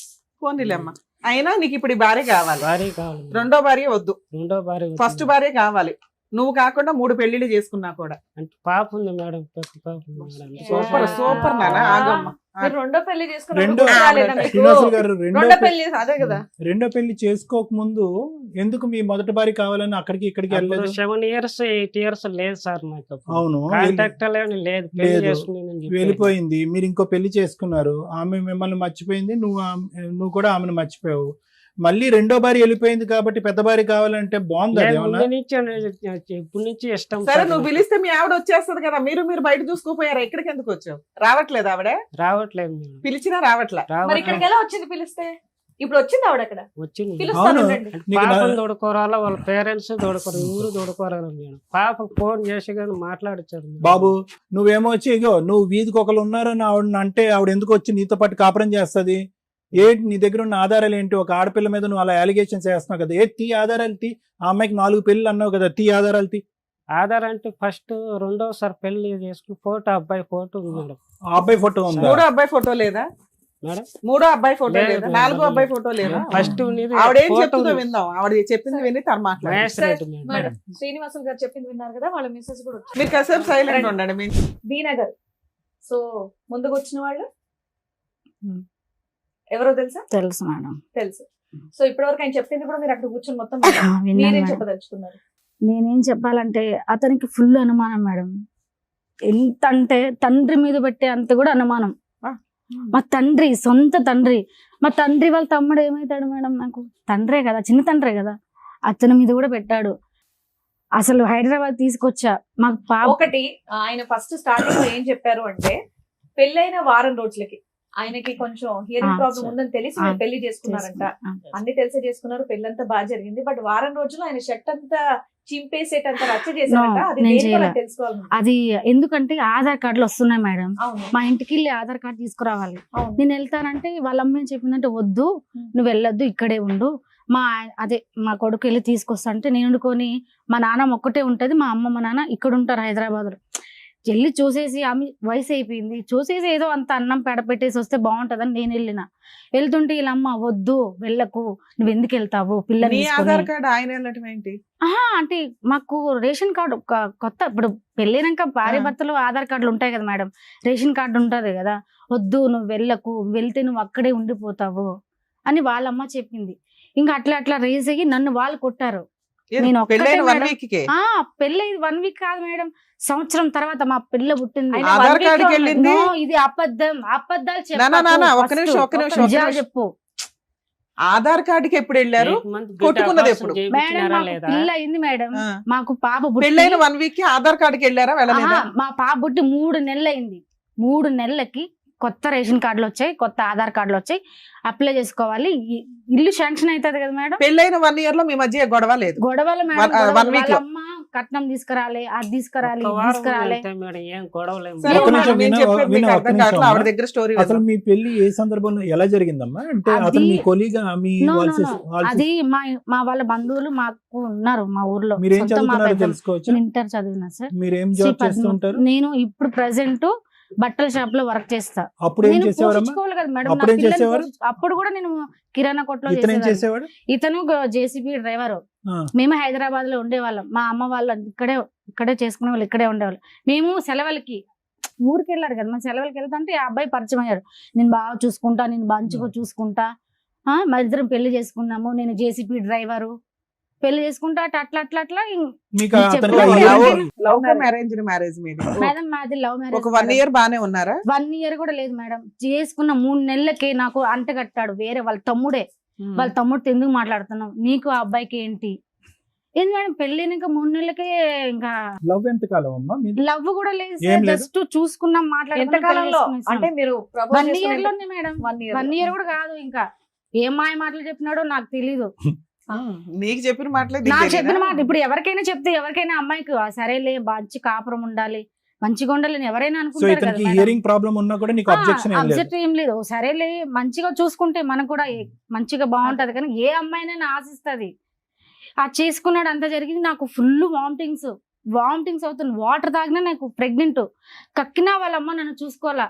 పోనీలేమ్మా. అయినా నీకు ఇప్పుడు ఈ భార్య కావాలి, భార్య కావాలి మేడం. రెండో భార్య వద్దు, రెండో భార్య ఫస్ట్ వచ్చింది. భార్య కావాలి. నువ్వు కాకుండా 3 పెళ్లిళ్ళు చేసుకున్నా కూడా. అంటే పాప ఉంది మేడం, పెద్ద పాప ఉంది మేడం. సూపర్ సూపర్ నాన్న, ఆగమ్మ. మీరు రెండో పెళ్లి రెండో చేసుకున్నారు శ్రీనివాసులు గారు రెండో పెళ్లి అదే కదా. రెండో పెళ్లి చేసుకోక ముందు ఎందుకు మీ మొదటి భార్య కావాలని అక్కడికి ఇక్కడికి వెళ్ళలేదు? 7 years 8 years లేదు సార్ నాకు అప్పుడు. అవును, కాంటాక్ట్ లేదు, పెళ్లి లేదు. చేసుకునేదని చెప్పి. వెళ్ళిపోయింది. మీరు ఇంకో పెళ్లి చేసుకున్నారు, ఆమె మిమ్మల్ని మర్చిపోయింది, నువ్వు కూడా ఆమెను మర్చిపోయావు. మళ్ళీ రెండో భార్య వెళ్ళిపోయింది కాబట్టి పెద్ద భార్య కావాలంటే బాగుంది. లేదు, అదేమన్నా ముందు నుంచి ఇప్పటి నుంచి ఇష్టం సరే సార్ నువ్వు నాకు. పిలిస్తే మీ ఆవిడ వచ్చేస్తది కదా, మీరు బయట చూసుకోపోయారా? ఇక్కడికి ఎందుకు వచ్చావు? రావట్లేదు ఆవిడ? రావట్లేదు మేడం. పిలిచినా రావట్లే. మరి రావట్లేదు. ఇక్కడికి ఎలా వచ్చింది పిలిస్తే? ఇప్పుడు వచ్చింది ఆవిడ అక్కడ, వచ్చింది మేడం. పిలుస్తాను అవును. రండి. నీకు పాపను నా- తోడుకోరాలా, వాళ్ళ పేరెంట్స్ తోడుకోరు, ఊరు తోడుకోరాలి మేడం. పాపకు ఫోన్ చేసి కానీ మాట్లాడించారు మేడం. బాబు నువ్వేమో వచ్చి ఇగో నువ్వు వీధికి ఒకరు ఉన్నారని ఆవిడ అంటే ఆవిడ ఎందుకు వచ్చి నీతో పాటు కాపురం చేస్తుంది? ఏంటి నీ దగ్గర ఉన్న ఆధారాలు ఏంటి? ఒక ఆడపిల్ల మీద నువ్వు అలా అలిగేషన్స్ వేస్తున్నావు కదా, తీ ఆధారాలు తీ. ఆ అమ్మాయికి 4 పెళ్లి అన్నావు కదా, తీ ఆధారాలు తీ. ఆధార్ అంటే ఫస్ట్ రెండోసారి పెళ్లి చేసుకుని ఫోటో, అబ్బాయి ఫోటో ఉంది మేడం. ఆ అబ్బాయి ఫోటో ఉందా? మూడో అబ్బాయి ఫోటో లేదా? మేడం మూడో అబ్బాయి ఫోటో లేదు, లేదా? లేదు, 4వ లేదు. అబ్బాయి ఫోటో లేదా? ఫస్ట్ ఉన్నది ఆవిడ ఏం ఫోటో చెప్తుందో ఉంది. విందాం. ఆవిడ చెప్పింది విని తను మాట్లాడు. Magistrate madam. మేడం శ్రీనివాసులు గారు చెప్పింది విన్నారు కదా, వాళ్ళ మిస్సెస్ కూడా వచ్చారు. మీరు కాసేపు సైలెంట్ ఉండండి. బీనగర్. సో ముందుకు వచ్చిన వాళ్ళు ఎవరో తెలుసా? తెలుసు మేడం. తెలుసు. సో ఇప్పటివరకు ఆయన చెప్పింది కూడా మీరు అక్కడ కూర్చొని మొత్తం విన్నాను మీరేం మేడం. చెప్పదలుచుకున్నారు? నేనేం చెప్పాలంటే అతనికి ఫుల్ అనుమానం మేడం. ఎంత అంటే తండ్రి మీద పెట్టే అంత కూడా అనుమానం. మా తండ్రి, సొంత తండ్రి, మా తండ్రి వాళ్ళ తమ్ముడు ఏమవుతాడు మేడం? నాకు తండ్రే కదా, చిన్న తండ్రే కదా, అతని మీద కూడా పెట్టాడు. అసలు హైదరాబాద్ తీసుకొచ్చా మాకు పాప. ఒకటి ఆయన ఫస్ట్ స్టార్టింగ్ లో ఏం చెప్పారు అంటే, పెళ్ళైన వారం రోజులకి ఆయనకి కొంచెం హియరింగ్ ప్రాబ్లం ఉందని తెలిసి మీరు పెళ్లి చేసుకున్నారంట. అన్ని తెలిసే చేసుకున్నారు, పెళ్ళంతా బాగా జరిగింది. బట్ వారం రోజులు ఆయన షర్ట్ అంతా చింపేసేటంత రచ్చ చేశారంట. అది నేను దేనికో చేయలే. నాకు తెలుసుకోవాలి. అది ఎందుకంటే ఆధార్ కార్డులు వస్తున్నాయి మేడం, అవును మా ఇంటికి వెళ్ళి ఆధార్ కార్డు తీసుకురావాలి. అవును. నేను వెళ్తానంటే వాళ్ళ అమ్మ ఏం చెప్పిందంటే, వద్దు నువ్వు వెళ్ళొద్దు, ఇక్కడే ఉండు. మా కొడుకు వెళ్ళి తీసుకొస్తా అంటే నేను వండుకొని, మా నాన్న ఒక్కటే ఉంటది, మా అమ్మ మా నాన్న ఇక్కడ ఉంటారు హైదరాబాద్ లో. వెళ్ళి చూసేసి ఆమె వయసు అయిపోయింది, చూసేసి ఏదో అంత అన్నం పెడ పెట్టేసి వస్తే బాగుంటదని నేను వెళ్ళిన. వెళ్తుంటే వీళ్ళమ్మ వద్దు వెళ్ళకు, నువ్వు ఎందుకు వెళ్తావు పిల్లల్ని నీ తీసుకొని. ఆధార్ కార్డు ఆయన వెళ్ళటం ఏంటి? అంటే మాకు రేషన్ కార్డు కొత్త, ఇప్పుడు పెళ్ళైనాక భార్య భర్తలు ఆధార్ కార్డులు ఉంటాయి కదా మేడం, రేషన్ కార్డు ఉంటది కదా. వద్దు నువ్వు వెళ్ళకు, వెళ్తే నువ్వు అక్కడే ఉండిపోతావు అని వాళ్ళమ్మ చెప్పింది. ఇంకా అట్లా రేస్ అయ్యి నన్ను వాళ్ళు కొట్టారు. నేను ఒక్కటే పెళ్ళైన 1 మేడం. week కే పెళ్ళి 1 week కాదు మేడం, సంవత్సరం తర్వాత మా పిల్ల పుట్టింది. ఆయన ఆధార్ 1 week కార్డుకి లో వెళ్ళింది. నో, ఇది అబద్ధాలు నానా, ఒక్క నిమిషం. చెప్పు. ఆధార్ కార్డుకి ఎప్పుడు వెళ్ళారు? 8 month కొట్టుకున్నది బిడ్డ ఎప్పుడు? కోసం మేడం చేయించినారా మాకు లేదా? పిల్ల అయింది మేడం, ఆ. మాకు పాప పెళ్ళైన పుట్టి 1 week కి ఆధార్ కార్డుకి వెళ్ళారా? వెళ్ళలేదా? మా పాప పుట్టి 3 నెలలు అయింది. 3 నెలలకి కొత్త రేషన్ కార్డులు వచ్చాయి, కొత్త ఆధార్ కార్డులు వచ్చాయి, అప్లై చేసుకోవాలి. ఇల్లు శాంక్షన్ అవుతుంది కదా మేడం. పెళ్ళైన 1 year లో మీ మధ్య గొడవ లేదు? గొడవలు మేడం, 1 week వాళ్ళ లో. అమ్మ కట్నం తీసుకురాలే, అది తీసుకురాలి, ఒక్క ఇది వారం తీసుకురాలే. అంతే మేడం, ఏం గొడవలేం సరే ఒక్క మేడం, నిమిషం నేను విను, చెప్పేది విను, మీకు ఒక్క అర్థం నిమిషం కావట్లేదు. ఆవిడ అమ్మా. దగ్గర స్టోరీ అసలు మీ పెళ్లి ఏ సందర్భంలో ఎలా జరిగిందమ్మా? అంటే అది- అతను మీ కొలీగా మీ No, no, వాళ్ళ no. అది మా వాళ్ళ బంధువులు మాకు ఉన్నారు మా ఊర్లో. మీరేం సొంత మా చదువుతున్నారో పెద్దమ్మ. తెలుసుకోవచ్చు. నేను ఇంటర్ చదివినా సార్. మీరేం శ్రీ జాబ్ చేస్తూ పద్మ. ఉంటారు? నేను ఇప్పుడు ప్రెసెంట్ బట్టల షాప్ లో వర్క్ చేస్తా. అప్పుడు ఏం నేను చేసేవారమ్మా? పోషించుకోవాలి కదా మేడం, అప్పుడు ఏం చేసేవారు? అప్పుడు కూడా నేను కిరాణా కొట్లో ఇతను ఏం చేసేదాన్ని. చేసేవాడు? ఇతను జేసీబీ డ్రైవర్. ఆ. మేము హైదరాబాద్ లో ఉండేవాళ్ళం. మా అమ్మ వాళ్ళు ఇక్కడే చేసుకునే వాళ్ళు, ఇక్కడే ఉండేవాళ్ళు. మేము సెలవులకి ఊరికి వెళ్ళారు కదా, మేము సెలవులకి వెళ్తుంటే ఆ అబ్బాయి పరిచయం అయ్యారు. నేను బాగా చూసుకుంటా, నేను మంచిగా చూసుకుంటా, మా ఇద్దరం పెళ్లి చేసుకున్నాము, నేను జేసీబీ డ్రైవరు, పెళ్లి చేసుకుంటా అట్లా అట్లా అట్లా. మీకు మీరు అతనికి చెప్పండి. ఆ love area- love come arrange marriage మీది? మేడం మాది లవ్ మ్యారేజ్. ఒక 1 year బానే ఉన్నారా? 1 year కూడా లేదు మేడం. చేసుకున్న 3 నెలలకే నాకు అంట కట్టాడు వేరే వాళ్ళ తమ్ముడే. వాళ్ళ తమ్ముడితో ఎందుకు మాట్లాడుతున్నావు, నీకు ఆ అబ్బాయికి ఏంటి? ఏంది మేడం, పెళ్ళైనాక 3 నెలలకే ఇంకా లవ్ ఎంత కాలం అమ్మా మీది? లవ్ కూడా లేదు ఏం సార్. లేదు. జస్ట్ చూసుకున్నాం, ఎంత మాట్లాడుకున్నాం, కాలంలో పెళ్లి చేసుకునేసాం. అంటే మీరు 1 year లోనే మేడం. 1 year 1 year కూడా కాదు. ఇంకా ఏం మాయ మాటలు చెప్పినాడో నాకు తెలీదు. నీకు చెప్పిన మాటలే నాకు చెప్పిన మాట ఇప్పుడు ఎవరికైనా చెప్తే, ఎవరికైనా అమ్మాయికి సరేలే మంచి కాపురం ఉండాలి, మంచిగా ఉండాలి అని ఎవరైనా సో అనుకుంటారు కదా ఇతనికి మేడం. హియరింగ్ ప్రాబ్లం ఉన్నా కూడా నీకు అబ్జెక్షన్ ఏం లేదు? అబ్జెక్ట్ ఏం లేదు. సరేలే మంచిగా చూసుకుంటే మనకు కూడా మంచిగా బాగుంటది. కానీ ఏ అమ్మాయినైనా ఆశిస్తది. ఆ చేసుకున్నాడు, అంత జరిగింది. నాకు ఫుల్ వామిటింగ్స్ అవుతుంది. వాటర్ తాగినా నాకు ప్రెగ్నెంట్. కక్కినా వాళ్ళమ్మ నన్ను చూసుకోవాలా,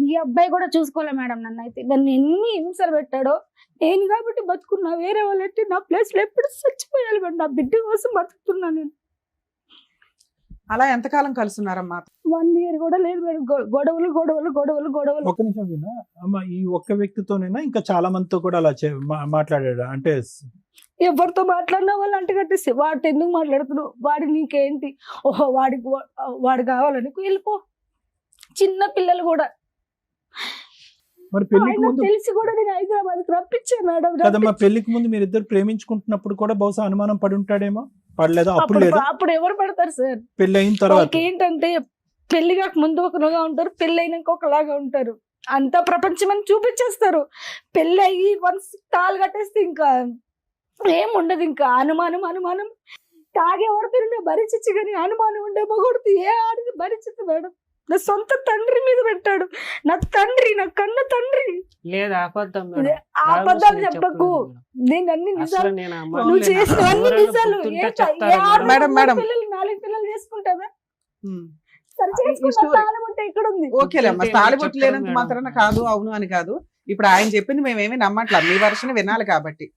ఈ అబ్బాయి కూడా చూసుకోలే మేడం. నన్ను ఎన్ని హింసలు పెట్టాడో. నేను కాబట్టి బతుకున్నా, వేరే వాళ్ళంటే నా ప్లేస్ లో ఎప్పుడు చచ్చిపోయాలి మేడం. నా బిడ్డ కోసం బతుకుతున్నా నేను. అలా ఎంతకాలం కలుసున్నారమ్మా? 1 year కూడా లేదు మేడం. గొడవలు. ఒక్క నిమిషం వినా అమ్మ, ఈ ఒక్క వ్యక్తితోనైనా ఇంకా చాలా మందితో కూడా అలా మాట్లాడాడు అంటే? ఎవరితో మాట్లాడినా వాళ్ళు అంటే కట్టేసి, వాడితో ఎందుకు మాట్లాడుతున్నావు, వాడి నీకేంటి, ఓహో వాడు కావాలని వెళ్ళిపో. చిన్న పిల్లలు కూడా మరి పెళ్లికి ఆయన ముందు తెలిసి కూడా నేను హైదరాబాద్ రప్పించాను మేడం. కదమ్మా, పెళ్లికి ముందు మీరిద్దరు ప్రేమించుకుంటున్నప్పుడు కూడా బహుశా అనుమానం పడి ఉంటాడేమో. పడలేదా? అప్పుడు లేదు, అప్పుడు ఎవరు పడతారు సార్? పెళ్లి అయిన తర్వాత. వాళ్ళకి ఏంటంటే పెళ్లి కాక ముందు ఒకలాగా ఉంటారు, పెళ్లి అయినాక ఒకలాగా ఉంటారు. అంతా ప్రపంచం అని చూపించేస్తారు. పెళ్లి అయ్యి వన్స్ తాళి కట్టేస్తే ఇంకా ఏముండదు. ఇంకా అనుమానం తాగేవాడు తిరిగి భరించచ్చు, కానీ అనుమానం ఉండే మొగొడుతూ ఏ ఆడిది భరించదు మేడం. నా సొంత తండ్రి మీద పెట్టాడు. నా తండ్రి, నా కన్న తండ్రి. లేదు, అబద్ధం మేడం. ఆ అబద్ధాలు చెప్పకు. నేను అన్ని నిజాలు, అసలు నేను అమ్మాయి నువ్వు చేసిన అన్ని ఎవరైనా నిజాలు. గుర్తుంటే ఏంటో, చెప్తారా ఏ ఆరు మేడం, మేడం. పిల్లలు 4 పిల్లలు చేసుకుంటావా? ఉమ్. సరే ఈ చేసుకుంటా, story- తాళం ఉంటే ఇక్కడ ఉంది. ఓకేలేమ్మా, చెప్తే తాళిబొట్టు చెప్తారు లేనంత మేడం. మాత్రాన కాదు, అవును అని కాదు. ఇప్పుడు ఆయన చెప్పింది మేమేమి నమ్మట్లా, మీ వర్షన్ వినాలి కాబట్టి.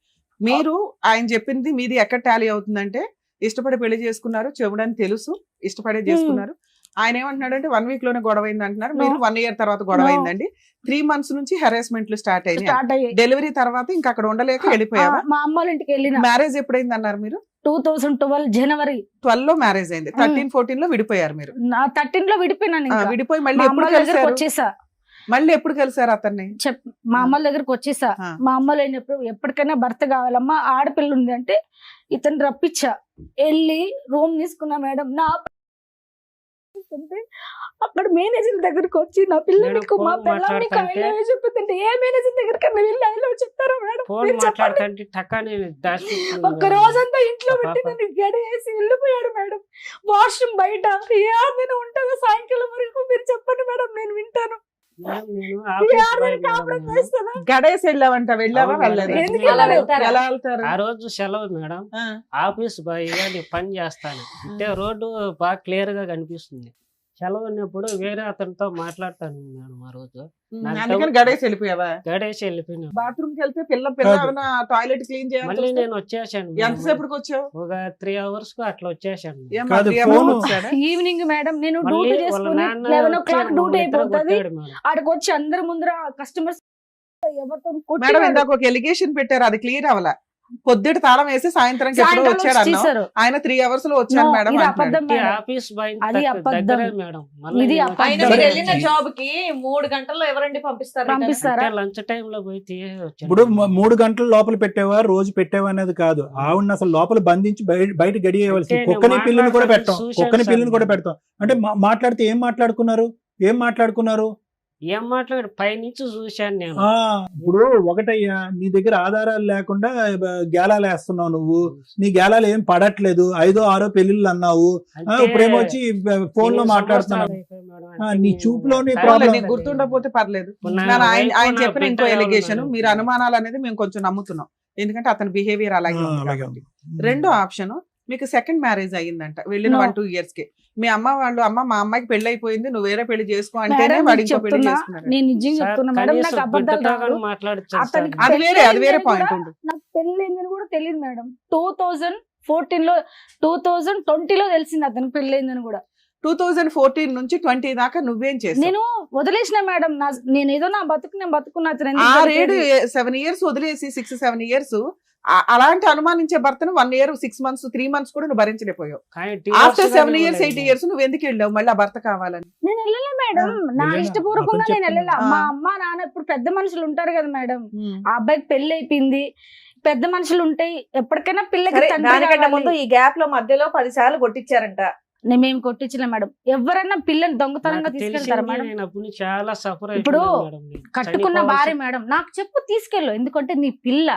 మీరు ఆయన చెప్పింది మీది ఎక్కడ టాలీ అవుతుందంటే, ఇష్టపడి పెళ్లి చేసుకున్నారు, చెవుడని తెలుసు, ఇష్టపడే చేసుకున్నారు. ఆయన ఏమంటున్నాడంటే 1 week లోనే గొడవ అయింది అంటున్నారు. మీరు 1 year తర్వాత గొడవ No. అయిందండి. 3 months నుంచి హెరాస్మెంట్లు స్టార్ట్ అయినాయి. స్టార్ట్ అయ్యాయి. డెలివరీ తర్వాత ఇంకా అక్కడ ఉండలేక వెళ్ళిపోయావా? మా అమ్మ వాళ్ళ ఇంటికి వెళ్ళిన మ్యారేజ్ ఎప్పుడైంది అన్నారు మీరు? 2012 జనవరి 12 లో మ్యారేజ్ అయింది. 13-14 లో విడిపోయారు మీరు. నా 13 లో విడిపోయినాను. ఇంకా విడిపోయి మళ్ళీ మా ఎప్పుడు అమ్మ దగ్గరకు కలిసారు? వచ్చేసా. మళ్ళీ ఎప్పుడు కలిసారు అతన్ని? మా అమ్మల దగ్గరకు వచ్చేసా. ఆ. మా అమ్మలు ఎప్పటికైనా భర్త కావాలమ్మా, ఆడపిల్ల ఉంది అంటే ఇతను రప్పించా. వెళ్ళి రూమ్ తీసుకున్నా మేడం. నా అక్కడ మేనేజర్ దగ్గరకు వచ్చి నా పిల్ల మేడం, నీకు, మా ఫోన్ పిల్ల నీకు మాట్లాడుతుంటే- ఐ లవ్ యూ చెప్పిందంటే, ఏ మేనేజర్ దగ్గరికి వెళ్ళి ఐ లవ్ చెప్తారా మేడం? ఫోన్ మీరు చెప్పండి. మాట్లాడుతుంటే టక్కని ఒక్క రోజంతా ఇంట్లో ఆ పెట్టి పాప. నన్ను గడియేసి వెళ్ళిపోయాడు మేడం. వాష్రూమ్ బయట ఏ ఆడదైనా ఉంటుందో సాయంకాలం వరకు? మీరు చెప్పండి మేడం, నేను వింటాను. మేడం, నేను ఏ ఆఫీస్ ఆడదాన్ని బాయ్ మేడం కాపురం నేను. చేస్తుందా? గడేసి వెళ్ళావంట, వెళ్ళావా అవును వెళ్ళలేదా? మేడం. ఎందుకు అలా వెళ్ళాలి? వెళ్తారా? ఎలా వెళ్తారు? ఆ రోజు సెలవు మేడం. ఆ. ఆఫీస్ బాయ్ గా నేను పని చేస్తాను. అంటే రోడ్డు బాగా క్లియర్ గా కనిపిస్తుంది. సెలవు ఉన్నప్పుడు వేరే అతనితో మాట్లాడతాను మేడం. ఆ రోజు నాకు అందుకని గడేసి వెళ్ళిపోయావా? గడేసి వెళ్ళిపోయినా. బాత్రూమ్ కి వెళ్తే పిల్ల ఏమైనా టాయిలెట్ క్లీన్ మళ్ళీ చేయాలి. నేను వచ్చేసాను మేడం. ఎంతసేపటికి వచ్చావు? ఒక 3 hours కు అట్లా వచ్చేసాను. ఏమ్మా, కాదు, 3 hours ఫోను. వచ్చాడా? ఈవినింగ్ మేడం నేను మళ్ళీ డ్యూటీ వాళ్ళ చేసుకుని నాన్న 11 వచ్చి o'clock డ్యూటీ మమ్మల్ని ఇద్దరు అయిపోతుంది. కొట్టాడు మేడం. ఆడికి వచ్చి అందరి ముందర కస్టమర్స్ ఎవరితో మేడం కొట్టినాడు. ఇందాక ఒక ఎలిగేషన్ పెట్టారు, అది క్లియర్ అవ్వాల. పొద్దుట తాళం వేసి సాయంత్రంకి ఎప్పుడో సాయంకాలం వచ్చాడు అన్నావు. వచ్చేసారు. ఆయన 3 hours లో వచ్చాను No, మేడం ఇది అంటున్నాడు. అబద్ధం మేడం. ఆఫీస్ బాయ్ అది అబద్ధం. దగ్గరే మేడం. మళ్ళీ ఇది నేను అబద్ధం. ఆయన వచ్చి- మీరు సరే. వెళ్ళిన జాబ్ కి 3 గంటల్లో ఎవరండి పంపిస్తారు? పంపిస్తారా? అంటే లంచ్ టైం లో పోయి తీసేసి వచ్చాను. ఇప్పుడు 3 గంటలు లోపల పెట్టేవా, రోజు పెట్టేవా అనేది కాదు. ఆవిడని అసలు లోపల బంధించి బయట గడియేయవలసి. అంటే కుక్కని నేను పిల్లని కూడా మాట్లాడుతుంటే పెట్టాం, చూశాను కుక్కని సార్ పిల్లని కూడా నేను. పెడతాం. అంటే మాట్లాడితే ఏం మాట్లాడుకున్నారు? ఏం మాట్లాడు పైనుంచి చూశాను నేను. ఆ, ఇప్పుడు ఒకటయ్యా, నీ దగ్గర ఆధారాలు లేకుండా గేలాలు వేస్తున్నావు నువ్వు. నీ గేలాలు ఏం పడట్లేదు, 5, 6 పెళ్లిళ్ళు అన్నావు. అంటే ఇప్పుడేమో వచ్చి ఫోన్ లో ఎన్ని మాట్లాడుతున్నావు. సంవత్సరాలు అయిపోయి మేడం, అంటే నీ నేను చూపులోనే టైం problem. నీకు గుర్తుండకపోతే పర్లేదు. ఇప్పుడు నా నేను ఆయన వైఫ్, నా చెప్పిన బిడ్డ ఇంకో ఎవరు ఎలిగేషన్, ఉన్నారు? మీరు అనుమానాలు అనేది మేము కొంచెం నమ్ముతున్నాం, ఎందుకంటే అతని బిహేవియర్ అలాగే ఉంది అలాగే కాబట్టి. ఉంది. రెండో ఆప్షన్, మీకు సెకండ్ మ్యారేజ్ అయ్యిందంట వెళ్ళిన No. 1-2 years కి. మీ అమ్మ వాళ్ళు, అమ్మ మా అమ్మాయికి పెళ్లి అయిపోయింది, నువ్వు వేరే పెళ్లి చేసుకో అంటేనే మేడం, వాడు నీకు ఇంకో పెళ్లి చెప్తున్నా, చేసుకున్నాడు. నేను నిజంగా సార్, చెప్తున్నా మేడం, కనీసం నాకు అబద్ధాలు బిడ్డతో రావు. కానీ మాట్లాడచ్చు సార్. అతనికి అది వేరే పెళ్ళయిందని పాయింట్ కూడా ఉండు. నాకు పెళ్ళైందని కూడా తెలియదు మేడం. 2014లో 2020లో తెలిసింది అతనికి పెళ్ళైందని కూడా. 2014 నుంచి 20 దాకా నువ్వేం చేసావు? నేను వదిలేసిన మేడం, నేను ఏదో నా బతుకు నేను బతుకున్నా, అతను ఎందుకు 6-7 దొరికాడు? 7 years వదిలేసి 6-7 years అలాంటి అనుమానించే భర్తను 1 year 6 months 3 months కూడా నువ్వు భరించలేకపోయావు. కానీ ఆఫ్టర్ divorce 7 కానీ years 8 ఇవ్వలేదు. years నువ్వు ఎందుకు వెళ్ళావు మళ్ళీ ఆ భర్త కావాలని? నేను వెళ్ళలే మేడం, నా నిజంగా ఇష్టపూర్వకంగా అతను నేను వెళ్ళలే. చెప్తున్నాడు. మా అమ్మ నాన్న ఇప్పుడు పెద్ద మనుషులు ఉంటారు కదా మేడం, ఆ అబ్బాయికి పెళ్లి అయిపోయింది, పెద్ద మనుషులు ఉంటాయి, ఎప్పటికైనా పిల్లకి సరే, తండ్రి దానికంటే కావాలి. ముందు ఈ గ్యాప్ లో మధ్యలో 10 సార్లు కొట్టించారంట. మేము కొట్టించలే మేడం. ఎవరన్నా పిల్లని దొంగతనంగా నాకు తీసుకెళ్తారా తెలిసింది, మేడం? నేను అప్పుడు నుంచి చాలా సఫర్ ఇప్పుడు అయిపోయాను మేడం. నేను కట్టుకున్న చనిపోవాల్సి- భార్య మేడం, నాకు చెప్పు తీసుకెళ్ళు, ఎందుకంటే నీ పిల్ల,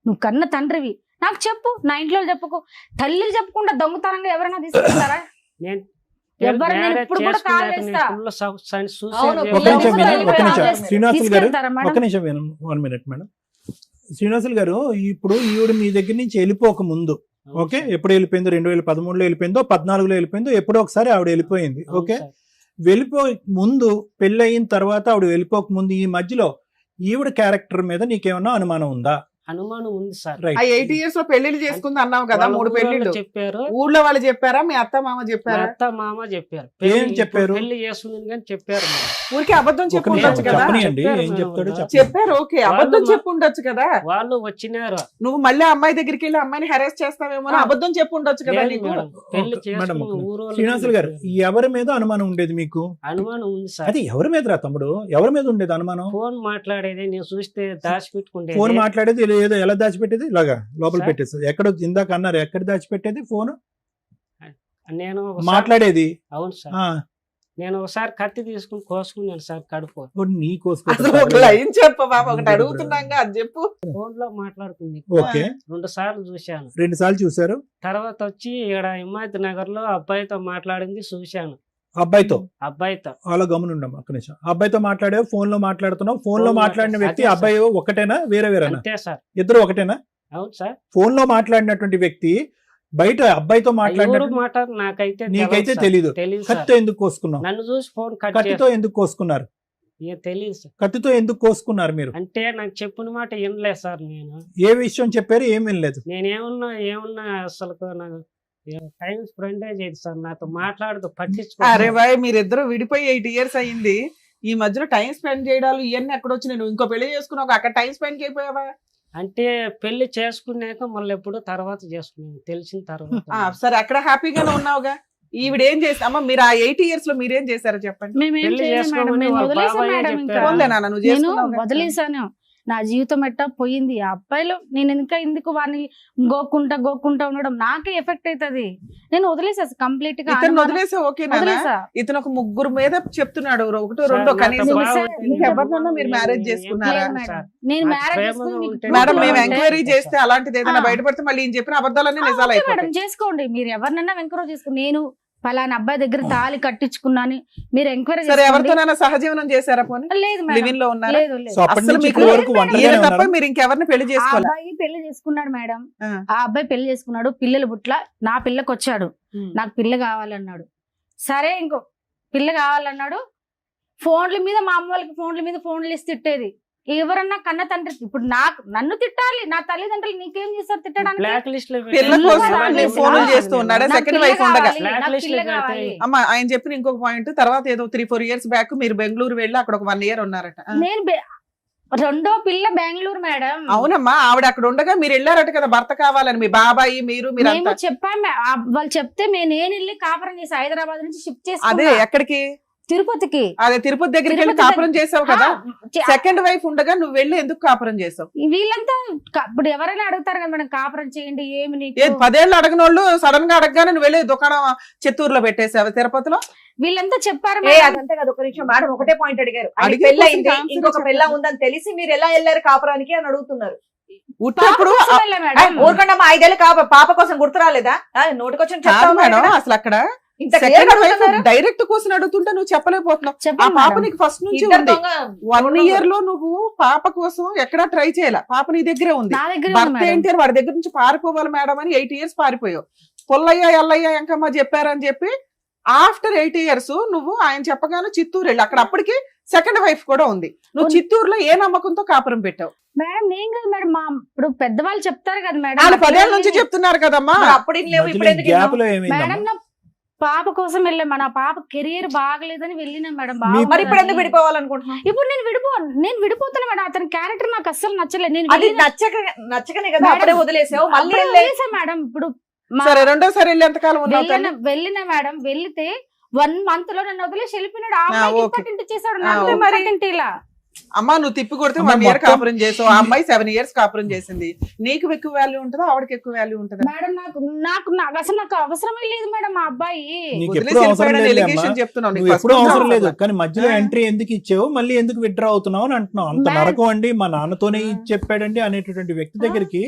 నువ్వు కన్న తండ్రివి, నాకు చెప్పు, నా ఇంట్లో చెప్పుకో. తల్లికి చెప్పకుండా దొంగతనంగా ఎవరైనా తీసుకెళ్తారా? నేను ఎవరు, నేను marriage ఇప్పుడు కూడా కాల్ చేసుకున్నాక వేస్తా. నేను full suicide అవును, ఒక పిల్లలు నిమిషం కూడా వినండి, ఒక నిమిషం. వెళ్ళిపోయారు. శ్రీనివాసులు గారు, తీసుకెళ్తారా మేడం? ఒక నిమిషం వినండి, 1 minute మేడం. శ్రీనివాసులు గారు, ఇప్పుడు ఈవిడ మీ దగ్గర నుంచి వెళ్ళిపోక ముందు, అవును ఓకే, సార్. ఎప్పుడు వెళ్ళిపోయిందో, 2013లో వెళ్ళిపోయిందో, 14లో వెళ్ళిపోయిందో, ఎప్పుడో ఒకసారి ఆవిడ వెళ్ళిపోయింది. అవును ఓకే, సార్. వెళ్ళిపోక ముందు, పెళ్ళి అయిన తర్వాత ఆవిడ వెళ్ళిపోక ముందు, ఈ మధ్యలో ఈవిడ క్యారెక్టర్ మీద నీకేమన్నా అనుమానం ఉందా? అనుమానం ఉంది సార్. రైట్. ఆ 8 years లో పెళ్లిళ్ళు చేసుకుంది అన్నావు కదా, వాళ్ళ 3 ఊరోళ్ళు పెళ్లిళ్ళు. చెప్పారు, ఊర్లో వాళ్ళు చెప్పారా, మీ అత్త మామ మా చెప్పారా? అత్త మామ చెప్పారు. ఏం పెళ్లి- చెప్పారు? ఇప్పుడు పెళ్లి చేస్తుంది కానీ చెప్పారు మేడం. ఊరికి అబద్ధం ఒక చెప్పు నిమిషం ఉండొచ్చు కదా. చెప్పనియండి, చెప్పారు ఏం మేడం చెప్తాడో వాళ్ళు. చెప్పండి. చెప్పారు, ఓకే, అబద్ధం వాళ్ళు చెప్పు ఉండొచ్చు కదా. వాళ్ళు వచ్చినారు. నువ్వు మళ్ళీ ఆ అమ్మాయి దగ్గరికి వెళ్ళి అమ్మాయిని హెరాస్ చేస్తావేమో అని అబద్ధం చెప్పు ఉండొచ్చు కదా లేదు నీకు. మేడం, పెళ్లి ఒక- మేడం, చేసుకున్న ఒక నిమిషం. ఊరోళ్ళు శ్రీనివాసులు గారు, ఎవరి మీద అనుమానం ఉండేది మీకు? అనుమానం ఉంది సార్. అది ఎవరి మీద రా తమ్ముడు, ఎవరి మీద ఉండేది అనుమానం? ఫోన్ మాట్లాడేది నేను చూస్తే దాచిపెట్టుకుంటే ఫోన్ మాట్లాడేది ఏదో ఎలా దాచిపెట్టేది, ఇలాగా లోపల సార్. పెట్టేది. ఎక్కడ ఇందాక అన్నారు, ఎక్కడ దాచిపెట్టేది ఫోన్ నేను ఒకసారి- మాట్లాడేది? అవును సార్, ఆ, నేను ఒకసారి కత్తి తీసుకుని కోసుకున్నాను సార్ కడుపు. ఓ, నీ అసలు ఒక లైన్ చెప్పు బాబు, ఒకటి అడుగుతున్నాగా అది చెప్పు. ఫోన్ లో మాట్లాడుతుంది. ఓకే, 2 సార్లు చూశాను. 2 సార్లు చూసారు. తర్వాత వచ్చి ఇక్కడ హిమాయత్ నగర్ లో అబ్బాయితో మాట్లాడింది చూశాను. అబ్బాయితో అబ్బాయితో అలా గమనుండం ఒక్క నిమిషం. అబ్బాయితో మాట్లాడావు, ఫోన్ లో మాట్లాడుతున్నావు. ఫోన్ లో ఫోన్ మాట్లాడిన వ్యక్తి అదే సార్. అబ్బాయి ఒకటేనా, వేరే వేరేనా? అంతే సార్. ఇద్దరు ఒకటేనా? అవును సార్. ఫోన్ లో మాట్లాడినటువంటి వ్యక్తి బయట అబ్బాయితో ఎవరు మాట్లాడిన మాట నాకైతే నీకైతే సార్. తెలీదు. తెలీదు సార్. కత్తితో ఎందుకు కోసుకున్నావు? నన్ను చూసి ఫోన్ కట్ కత్తితో ఎందుకు కోసుకున్నారు? తెలియదు సార్. కత్తితో ఎందుకు కోసుకున్నారు మీరు? అంటే నాకు చెప్పిన మాట వినలేదు సార్. నేను ఏ విషయం చెప్పారు, ఏం వినలేదు? ఏమున్నా అసలు నాకు టైం స్పెండ్ చేయదు సార్, నాతో మాట్లాడుతూ అరే పట్టించుకో. బాయ్, మీరిద్దరు విడిపోయి 8 years అయింది. ఈ మధ్యలో టైం స్పెండ్ చేయడాలు ఇవన్నీ ఎక్కడ వచ్చినాయి? నువ్వు ఇంకో పెళ్లి చేసుకున్నావు, అక్కడ టైం స్పెండ్ చేయపోయావా? అంటే పెళ్లి చేసుకున్నాక మళ్ళీ ఎప్పుడు తర్వాత చేసుకున్నాను తెలిసిన తర్వాత. సరే, అక్కడ హ్యాపీగానే ఉన్నావుగా. ఈవిడ ఏం చేసి అమ్మ, మీరు ఆ 8 years లో మీరేం చేశారో చెప్పండి. మేమేం పెళ్లి చేయలేదు మేడం, చేసుకోమని నేను వాళ్ళ వదిలేసాను బాబాయే మేడం. ఇంకా చెప్పారు. పోన్లే నాన్న, నువ్వు నేను చేసుకున్నావుగా. వదిలేసాను. నా జీవితం ఎట్టా పోయింది. ఆ అబ్బాయిలో నేను ఇంకా ఎందుకు వాడిని గోక్కుంటా ఉండడం నాకే ఎఫెక్ట్ అవుతుంది. నేను వదిలేసా కంప్లీట్ గా. ఇతను వదిలేసా, ఓకే నాన్న. వదిలేసా. ఇతను ఒక 3 మీద చెప్తున్నాడు, 1 సార్, 2 నాతో కనీసం. బాగుంటుంది. ఇంకెవరినన్నా మీరు మ్యారేజ్ ఏం చేసుకున్నారా? లేదు సార్. మేడం, నేను నాకు మ్యారేజ్ ప్రేమగా చేసుకుని మీకు ఉంటే మేడం, proof మేము ఉంటే- ఎంక్వైరీ చేస్తే అలాంటిది ఏదైనా ఆ. బయటపడితే మళ్ళీ ఈయన చెప్పిన అబద్ధాలన్నీ నిజాలు ఓకే మేడం, అయిపోతాయి. చేసుకోండి. మీరు ఎవరినైనా ఎంక్వైరీ చేసుకోండి. నేను పలానా అబ్బాయి దగ్గర తాళి కట్టించుకున్నాను, మీరు ఎంక్వైరీ సరే, ఎవరితోనైనా సహజీవనం చేశారా పోనీ? లేదు మేడం, లివింగ్ లో ఉన్నారా? లేదు లేదు. సో అప్పటి అసలు నుంచి మీకు ఇప్పటి వరకు ఈయన ఈయన ఒంటరిగానే తప్ప ఉన్నారు. మీరు ఇంకెవరిని పెళ్లి ఆ చేసుకోవాలి? అబ్బాయి పెళ్లి చేసుకున్నాడు మేడం. ఆ. ఆ అబ్బాయి పెళ్లి చేసుకున్నాడు, పిల్లలు పుట్ల, నా పిల్లకి వచ్చాడు, నాకు పిల్ల కావాలన్నాడు. సరే, ఇంకో పిల్ల కావాలన్నాడు. ఫోన్ల మీద మా అమ్మ వాళ్ళకి ఫోన్లు ఇస్తే తిట్టేది. ఎవరన్నా కన్న తండ్రి ఇప్పుడు నన్ను తిట్టాలి, నా తల్లిదండ్రులు నీకేం చేస్తారు తిట్టడానికి? బ్లాక్ లిస్ట్ లో పిల్ల పెళ్లి కోసం కూడా మీరు లేదు. ఫోన్లు ఆ. చేస్తూ ఉన్నాడా? నాకు సెకండ్ పిల్ల వైఫ్ ఉండగా. కావాలి, నాకు Blacklist పిల్ల లో పెడతాయి. కావాలి. అమ్మ, ఆయన చెప్పిన ఇంకొక పాయింట్, తర్వాత ఏదో 3-4 years బ్యాక్ మీరు బెంగళూరు వెళ్ళి అక్కడ ఒక 1 year ఉన్నారట. నేను రెండో పిల్ల బెంగళూరు మేడం. అవునమ్మా, ఆవిడ అక్కడ ఉండగా మీరు వెళ్ళారట కదా భర్త కావాలని, మీ బాబాయి మీరు మేము మీరంతా. చెప్పాము, వాళ్ళు చెప్తే నేను వెళ్ళి కాపురం చేసి హైదరాబాద్ నుంచి షిఫ్ట్ అదే చేసి ఎక్కడికి? తిరుపతికి. అదే తిరుపతి దగ్గరికి వెళ్ళి తిరుపతి కాపురం చేసావు కదా. చే- సెకండ్ వైఫ్ ఉండగా నువ్వు వెళ్ళి ఎందుకు కాపురం చేసావు? వీళ్ళంతా ఇప్పుడు ఎవరైనా అడుగుతారు కదా మేడం, కాపురం చేయండి ఏమి నీకు? 10 ఏళ్ళు అడగనోళ్ళు సడన్ గా అడగగానే నువ్వు వెళ్ళి దుకాణం చిత్తూరులో పెట్టేసావు తిరుపతిలో. వీళ్ళంతా చెప్పారు ఏ మేడం. అదంతే కదా, ఒక నిమిషం మేడం ఒకటే పాయింట్ అడిగారు. ఆయన అడిగే పెళ్ళి అయింది, question answer ఇంకొక చెప్పండి. పెళ్ళ ఉందని తెలిసి మీరు ఎలా వెళ్ళారు కాపురానికి అని అడుగుతున్నారు. ఉట్టప్పుడు పాప కోసం వెళ్ళా మేడం. ఊరుకుండా మా 5 ఏళ్ళు పాప కోసం గుర్తు రాలేదా? నోటికొచ్చిన కాదు చెప్తావు మేడం, మేడం. అసలు అక్కడ ఇంత clear గా అడుగుతున్నారు. డైరెక్ట్ క్వశ్చన్ అడుగుతుంటే నువ్వు చెప్పలేకపోతున్నావు. ఆ చెప్పండి పాప మేడం. నీకు ఫస్ట్ నుంచి ఇద్దరు ఉంది. దొంగ 1 ఇయర్ లో నువ్వు పాప కోసం ఎక్కడా ట్రై చేయాల, పాప నీ దగ్గరే ఉంది. నా దగ్గర భర్త ఏంటి అని వాడి దగ్గర నుంచి పారిపోవాలి మేడం అని 8 ఇయర్స్ పారిపోయావు. పుల్లయ్య ఎల్లయ్య ఎంకమ్మ చెప్పారని చెప్పి ఆఫ్టర్ 8 ఇయర్స్ నువ్వు ఆయన చెప్పగానే చిత్తూరు వెళ్ళి అక్కడ అప్పటికి సెకండ్ వైఫ్ కూడా ఉంది. నువ్వు చిత్తూరులో ఏ నమ్మకంతో కాపురం పెట్టావు? మేడం నేను కదా మేడం, మా ఇప్పుడు పెద్దవాళ్ళు చెప్తారు కదా మేడం. వాళ్ళు 10 ఏళ్ళ నుంచి చెప్తున్నారు కదమ్మా. మరి అప్పుడు ఇన్ని లేవు, ఇప్పుడు ఎందుకు గ్యాప్ ఇన్నావు? లో మేడం ఏమైందమ్మా? నా పాప కోసం వెళ్ళాం. నా పాప కెరియర్ బాగలేదని వెళ్ళినా మేడం. మీ- మరి ఇప్పుడు ఎందుకు బాగుందని. విడిపోవాలనుకుంటున్నావు? ఇప్పుడు నేను విడిపోతున్నా మేడం. అతని క్యారెక్టర్ నాకు అస్సలు నచ్చలేదు. నేను అది వెళ్ళిన- నచ్చకనే కదా మేడం, అప్పుడే వదిలేసావు. మళ్ళీ అప్పుడే వెళ్ళే- వదిలేసా మేడం. ఇప్పుడు మా- సరే రెండోసారి వెళ్ళి ఎంతకాలం ఉన్నావు తల్లి? వెళ్ళిన మేడం, వెళ్తే 1 month లో నన్ను వదిలేసి వెళ్ళిపోయినాడు. ఆ ఆ, అమ్మాయికి ఓకే. ఇంపార్టెంట్ చేశాడు. ఆ, నాకు ఓకే. ఇంపార్టెంట్ ఇలా. అమ్మా నువ్వు తిప్పి కొడితే అమ్మా, 1 ఇయర్ మొత్తం- కాపురం చేసావు, ఆ అమ్మాయి 7 ఇయర్స్ కాపురం చేసింది. నీకు ఎక్కువ వాల్యూ ఉంటుందా ఆవిడకి ఎక్కువ వాల్యూ ఉంటుందా? మేడం నాకు అసలు నాకు అవసరమే లేదు మేడం మా అబ్బాయి. నీకు వదిలేసి ఎప్పుడు అవసరం వెళ్ళిపోయాడని లేదు allegation అమ్మా. చెప్తున్నావు. నీకు నువ్వు first ఎప్పుడు నుంచి అవసరం లేదు, అవసరం. కానీ మధ్యలో ఆ. ఎంట్రీ ఎందుకు ఇచ్చావు, మళ్ళీ ఎందుకు విత్డ్రా అవుతున్నావు అని అంటున్నావు. అంత మేడం. నరకం అండి, మా నాన్నతోనే ఆ. ఇచ్చి చెప్పాడండి అనేటటువంటి వ్యక్తి దగ్గరికి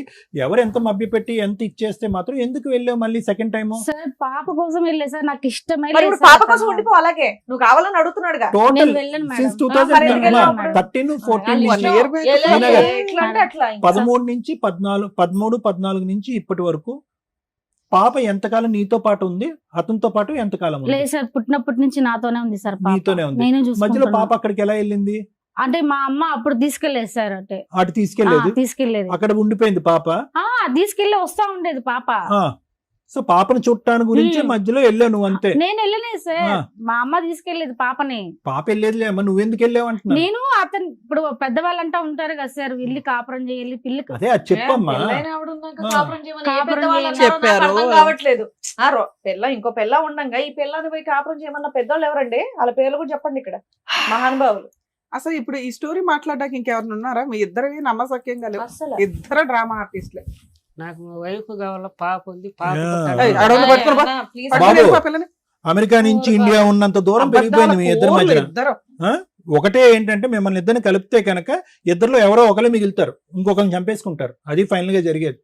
ఎవరు ఎంత మభ్యపెట్టి ఎంత ఇచ్చేస్తే మాత్రం ఎందుకు వెళ్ళావు మళ్ళీ సెకండ్ టైం? సార్ పాప కోసం వెళ్ళే సార్, నాకు ఇష్టమే మరి లేదు ఇప్పుడు సార్ పాప కోసం అతను. ఉండిపో, అలాగే నువ్వు కావాలని అడుగుతున్నాడుగా. టోటల్ నేను వెళ్ళను మేడం. సిన్స్ మరి ఎందుకు వెళ్ళావు? 2013 14 1 నుంచి year back ఎలా- ఈయన ఎట్లా అంటే అట్లా ఇంకా. 13 నుంచి 14 నుంచి ఇప్పటి వరకు పాప ఎంతకాలం నీతో పాటు ఉంది, అతనితో పాటు ఎంతకాలం ఉంది? లేదు సార్, పుట్టినప్పటి నుంచి నాతోనే ఉంది సార్ పాప. నీతోనే ఉంది. నేనే మధ్యలో చూసుకుంటున్నా. పాప అక్కడికి ఎలా వెళ్ళింది? అంటే మా అమ్మ అప్పుడు తీసుకెళ్లేదు సార్. అంటే అటు తీసుకెళ్లేదు, తీసుకెళ్లేదు. అక్కడ ఉండిపోయింది పాప. తీసుకెళ్లి వస్తా ఉండేది పాప. ఆ సో పాపను చూడటానికి గురించి మ్మ్. మధ్యలో వెళ్ళావు నువ్వు అంతే. నేను వెళ్ళలేదు సార్, ఆ. మా అమ్మ తీసుకెళ్లేదు పాపని. పాప వెళ్ళేదిలే అమ్మా, నువ్వెందుకు వెళ్ళావు అంటున్నా. నేను అతను ఇప్పుడు పెద్దవాళ్ళంటా ఉంటారు కదా సార్, వెళ్ళి కాపురం చేయాలి పిల్లకి. అదే అది చెప్పమ్మా. పెళ్ళైన ఆవిడ ఉన్నాక ఆ. కాపురం చేయమని ఏ కాపురం పెద్దవాళ్ళు చేయమని అన్నారో నాకు చెప్పారు. అర్థం కావట్లేదు. ఇంకో పెళ్ళ ఉండంగా ఈ పిల్లని పోయి కాపురం చేయమన్న పెద్దోళ్ళు ఎవరండి? వాళ్ళ పేర్లు కూడా చెప్పండి ఇక్కడ, మహానుభావులు. అసలు ఇప్పుడు ఈ స్టోరీ మాట్లాడడానికి ఇంకెవరైనా ఉన్నారా? మీ ఇద్దరు నమ్మసక్యంగా లేవు, అసలు ఇద్దరు డ్రామా ఆర్టిస్ట్లే. నాకు మా వైఫ్ కావాలా, పాప ఉంది, పాప యా. ఏయ్, అడవులు పట్టుకుని పో. ప్లీజ్ బాబు. పట్టుకుని వెళ్ళిపో పిల్లని. అమెరికా నుంచి ఇండియా ఉన్నంత దూరం పెరిగిపోయింది మీ ఇద్దరి అబద్ధాల మధ్య. కోర్లు ఇద్దరు. ఒకటే ఏంటంటే మిమ్మల్ని ఇద్దరిని కలిపితే కనుక ఇద్దరిలో ఎవరో ఒకరు మిగులుతారు, ఇంకొకరిని చంపేసుకుంటారు. అది ఫైనల్ గా జరిగేది.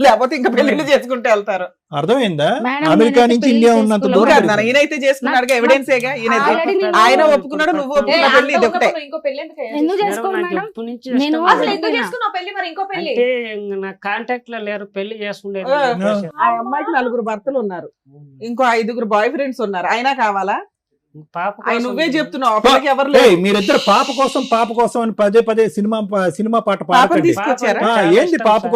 లేకపోతే ఇంకా పెళ్లిళ్ళు చేసుకుంటే వెళ్తారు. అర్థమైందా? మేడం, అమెరికా నేనైతే నుంచి పెళ్లి ఇండియా ఉన్నంత చేసుకోలేదు. దూరం కాదు పెరిగిపోయింది. నాన్న, ఈయనైతే చేసుకున్నాడుగా, ఎవిడెన్స్ ఏగా ఈయన. Already నేను- ఆయన ఒప్పుకున్నాడు, నువ్వు ఒప్పుకున్నా, పెళ్లి ఇది ఒకటే. ఇంకో పెళ్లి ఎందుకు అయ్యా? ఎందుకు మేడం, చేసుకోను నాకు మేడం? ఎప్పటి నుంచి నేను ఇష్టం అసలు లేదు. ఎందుకు చేసుకున్నావు పెళ్లి, మరి ఇంకో పెళ్లి? అంటే ఇంక నా కాంటాక్ట్ లో లేరు, పెళ్లి చేసుకుండేది. ఆ. చెప్పేసి. ఆ అమ్మాయికి 4 భర్తలు ఉన్నారు, ఇంకో 5 బాయ్ ఫ్రెండ్స్ ఉన్నారు, అయినా కావాలా? పాప ఆయన కోసం నువ్వే చెప్తున్నావు, ఆ పిల్లకి ఎవరు ఏయ్, లేరు. మీరిద్దరు పాప కోసం అని పదే సినిమా పాట పాపని పాడకండి. తీసుకొచ్చారా? ఆ, చాలా ఏంది ఇష్టం పాప సార్.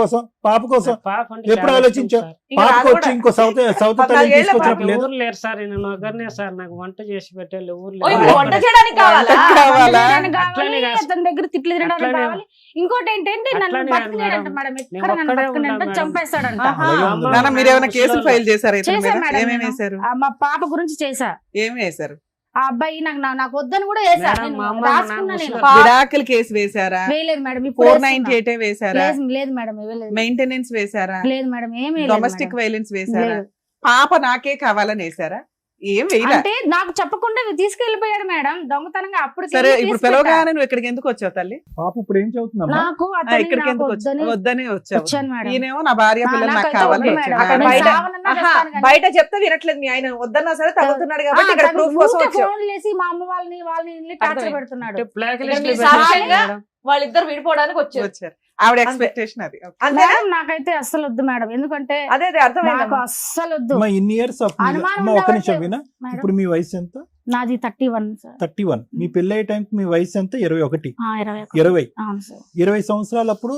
కోసం పాప అంటే ఎప్పుడు చాలా ఆలోచించావు? ఇష్టం సార్. ఇంకా పాపకు రాదు వచ్చి కూడా. ఇంకో సౌత్ 14 తల్లి ఏళ్ళ తీసుకొచ్చినప్పుడు నాకు లేదు. ఎవరు లేరు సార్, నేను ఒకరినే సార్, నాకు వంట చేసి పెట్టాలి, ఎవరు ఓ, ఇప్పుడు లేరు. వంట చేయడానికి కావాలా? వంట కావాలా? తినడానికి కావాలి, అట్లనే కాదు. అతని దగ్గర తిట్లు తినడానికి అట్లనే. కావాలి. ఇంకోటి ఏంటంటే నన్ను అట్లనే బతకలేడంట మేడం. మేడం, నేను ఎక్కడ నన్ను ఒక్కడే బతకలేడంట, ఉన్నా చంపేస్తాడంట. ఆహా. అలాగే ఉంది. నాన్న మీరు ఏమైనా కేసులు ఫైల్ చేశారా ఇతని చేశా మీద? మేడం ఏమేమి నేను. వేశారు? మా పాప గురించి చేశా. ఏమి వేశారు? ఆ అబ్బాయి నాకు వద్దని కూడా వేసా. మేడం, నేను మా అమ్మ, రాసుకున్నా మా నేను. నాన్న విడాకుల కేసు వేశారా? వేయలేదు మేడం, ఇప్పుడు 498 వేశారా? లేదు మేడం, ఇవ్వలేదు. మెయింటెనెన్స్ వేశారా? లేదు మేడం, ఏమీ లేదు డొమెస్టిక్ మేడం. వైలెన్స్ వేశారా? లేదు. పాప నాకే కావాలని వేశారా? ఏం వేయలే. అంటే నాకు చెప్పకుండా తీసుకెళ్లిపోయాడు మేడం దొంగతనంగా. అప్పుడు సరే ఇప్పుడు పిలవగానే నువ్వు ఇక్కడికి ఎందుకు వచ్చావు తల్లి? పాప ఇప్పుడు ఏం చదువుతుందమ్మా? నాకు ఆ, అతన్ని ఇక్కడికి నాకు ఎందుకు వద్దని వద్దని వచ్చావు? వచ్చాను మేడం. ఈయనేమో నా భార్య పిల్లలు నాకు నాకైతే కావాలని వద్దు మేడం. వచ్చాడు. అక్కడ నేను బయట- సావనన్నా ఆహా, చేస్తాను కానీ. బయట చెప్తే వినట్లేదు మీ ఆయన, వద్దన్నా సరే తగ్గుతున్నాడు కాబట్టి ఇక్కడ తను ప్రూఫ్ కోసం ఊరికే వచ్చావు. ఫోన్లు చేసి మా అమ్మ వాళ్ళని టార్చర్ అర్థమైంది. పెడుతున్నాడు. అంటే బ్లాక్ ఇక్కడ లిస్ట్ మీ లో పెట్టేసి సాక్ష్యంగా మేడం. వాళ్ళిద్దరు విడిపోవడానికి వచ్చారు. వచ్చారు. ఆవిడ ఎక్స్పెక్టేషన్ అది. అంతేనా? మేడం నాకైతే అస్సలు వద్దు మేడం, ఎందుకంటే అదే నాకు అర్థమైంది. అస్సలు వద్దు అమ్మా, ఇన్ని ఇయర్స్ ఆఫ్ అనుమానం అమ్మా, ఒక నిమిషం ఉండవట్లేదు. వినా. మేడం ఇప్పుడు మీ వయసు ఎంత? నాది 31 సార్. 31. మీ పెళ్ళి అయ్యే టైంకి మీ వయసు ఎంత? 21. 21. 20. అవును సార్. 20 సంవత్సరాలప్పుడు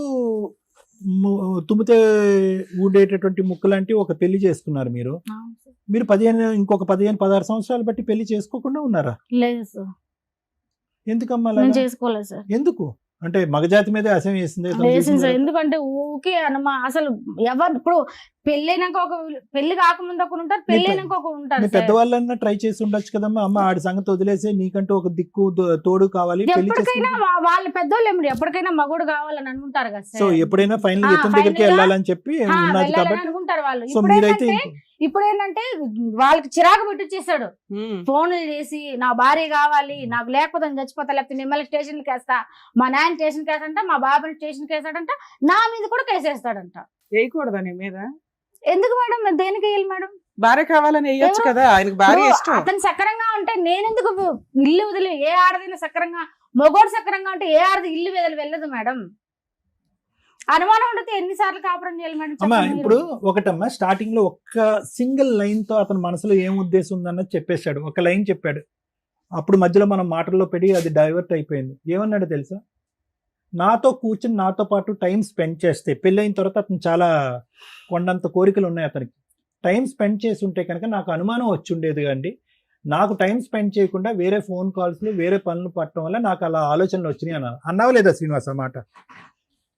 తుమ్మితే ఊడేటటువంటి ముక్క లాంటి ఒక పెళ్లి చేసుకున్నారు మీరు. అవును సార్. మీరు ఇంకొక 15-16 సంవత్సరాలు బట్టి పెళ్లి చేసుకోకుండా ఉన్నారా? లేదు సార్, ఎందుకమ్మా నేను అలాగా? చేసుకోలేదు సార్. ఎందుకు అంటే మగజాతి మీదే అసహ్యం వేసింది వేసింది సార్, ఎందుకంటే ఊకే అసలు ఎవరు ఇప్పుడు పెళ్ళైనాక పెళ్లి కాకముందు ఒకరు ఉంటారు, పెళ్ళైనాక ఒకరు ఉంటారు మీ సార్. పెద్దవాళ్ళన్నా ట్రై చేసి ఉండొచ్చు కదమ్మా. అమ్మ ఆడి సంగతి వదిలేసి నీకంటూ ఒక దిక్కు తోడు కావాలి, పెళ్లి ఎప్పటికైనా చేసుకుంటే వాళ్ళ పెద్దోళ్ళు ఏమిటి ఎప్పటికైనా మగోడు కావాలని అనుకుంటారు కదా సో సార్. ఎప్పుడైనా ఫైనల్ ఆ, ఇతని దగ్గరికి final గా, వెళ్ళాలని చెప్పి ఉన్నది వెళ్ళాలని కాబట్టి అనుకుంటారు వాళ్ళు. సో మీరైతే ఇప్పుడు ఏంటంటే వాళ్ళకి చిరాకు పెట్టిచ్చేసాడు. ఉమ్. ఫోన్లు చేసి నా భార్య కావాలి, నాకు లేకపోతే నేను చచ్చిపోతా, లేకపోతే మిమ్మల్ని స్టేషన్కి వేస్తా, మా నాయన స్టేషన్కి వేస్తాడంట, మా బాబాని స్టేషన్కి వేస్తాడంట, నా మీద కూడా కేసేస్తాడంట. వేయకూడదా నీ మీద? ఎందుకు మేడం, నేను దేనికి వేయాలి మేడం? భార్య కావాలని వేయొచ్చు కదా, ఆయనకు భార్య ఇప్పుడు ఇష్టం. అతను సక్రంగా ఉంటే నేనెందుకు ఇల్లు వదిలి, ఏ ఆడదైనా సక్రంగా, మగోడు సక్రంగా ఉంటే ఏ ఆడది ఇల్లు వదిలి వెళ్ళదు మేడం. అనుమానం ఉండితే ఎన్నిసార్లు కాపురం చేయాలి మేడం అమ్మా చెప్పండి ఇప్పుడు మీరు. ఒకటమ్మా స్టార్టింగ్ లో ఒక్క సింగిల్ లైన్ తో అతని మనసులో ఏం ఉద్దేశం ఉందన్నది చెప్పేశాడు. ఒక లైన్ చెప్పాడు, అప్పుడు మధ్యలో మనం మాటల్లో పెట్టి అది డైవర్ట్ అయిపోయింది. ఏమన్నాడు తెలుసా? నాతో కూర్చుని నాతో పాటు టైం స్పెండ్ చేస్తే, పెళ్ళైన తర్వాత అతను చాలా కొండంత కోరికలు ఉన్నాయి అతనికి, టైం స్పెండ్ చేసి ఉంటే కనుక నాకు అనుమానం వచ్చి ఉండేది కండి. నాకు టైం స్పెండ్ చేయకుండా వేరే ఫోన్ కాల్స్లు వేరే పనులు పట్టడం వల్ల నాకు అలా ఆలోచనలు వచ్చినాయి అన్నావు లేదా శ్రీనివాస్ ఆ మాట?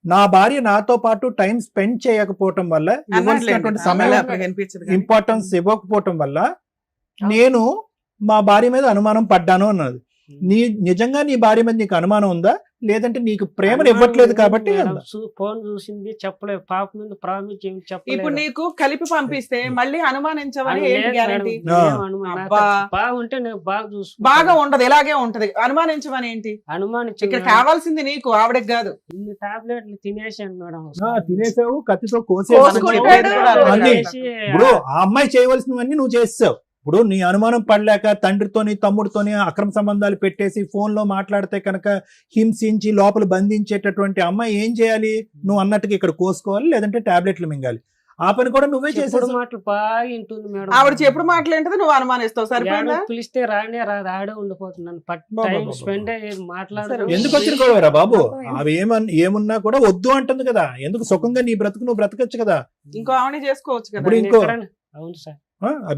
నా భార్య నాతో పాటు టైం స్పెండ్ చేయకపోవటం వల్ల, ఇవ్వాల్సినటువంటి సమయం ఇంపార్టెన్స్ ఇవ్వకపోవటం వల్ల నేను మా భార్య మీద అనుమానం పడ్డాను అన్నది. నిజంగా నీ భార్య మీద నీకు అనుమానం ఉందా, లేదంటే నీకు ప్రేమను ఇవ్వట్లేదు కాబట్టి ఉందా? ఫోన్ చూసింది చెప్పలేదు, పాప మీద ప్రామిస్ ఏమి ఇప్పుడు చెప్పలేదు. నీకు కలిపి పంపిస్తే మళ్ళీ అనుమానించవని అది ఏంటి లేదు గ్యారంటీ? మేడం, నేనేం అనుమానం- నాకు అబ్బా. బాగుంటే నేను బాగా చూసుకుంటాను. బాగా ఉండదు, ఇలాగే ఉంటది. అనుమానించమని ఏంటి? అనుమానించి ఇక్కడ కావాల్సింది నీకు, ఆవిడకి కాదు. ఇన్ని టాబ్లెట్లు తినేసాను మేడం. తినేసావు, కత్తితో కోసుకుంటాడు కూడా అన్నీ. చేసి, ఇప్పుడు ఆ అమ్మాయి చేయవలసినవన్నీ నువ్వు చేస్తావు. ఇప్పుడు నీ అనుమానం పడలేక తండ్రితోని తమ్ముడితోని అక్రమ సంబంధాలు పెట్టేసి ఫోన్ లో మాట్లాడితే కనుక హింసించి లోపల బంధించేటటువంటి అమ్మాయి ఏం చేయాలి? నువ్వు అన్నట్టుగా ఇక్కడ కోసుకోవాలి, లేదంటే టాబ్లెట్లు మింగాలి. ఆ పని కూడా నువ్వే చెప్పుడు చేసేసావు. మాటలు బాగా వింటుంది మేడం. ఆవిడ చెప్పుడు మాట్లాడితే నువ్వు అనుమానిస్తావు, సరిపోయిందా? ఏడో పిలిస్తే రానే రాదు, ఆడే ఉండిపోతున్నాను. బాబా టైం బాబా స్పెండ్ సరే. మాట్లాడదు. ఎందుకు వచ్చిన గొడవరా బాబు? అవి ఏమున్నా కూడా వద్దు అంటుంది కదా. ఎందుకు సుఖంగా నీ బ్రతుకు నువ్వు బ్రతకచ్చు కదా. ఇంకో ఆవిడ చేసుకోవచ్చు కదా. ఇప్పుడు ఇంకో అవును సార్.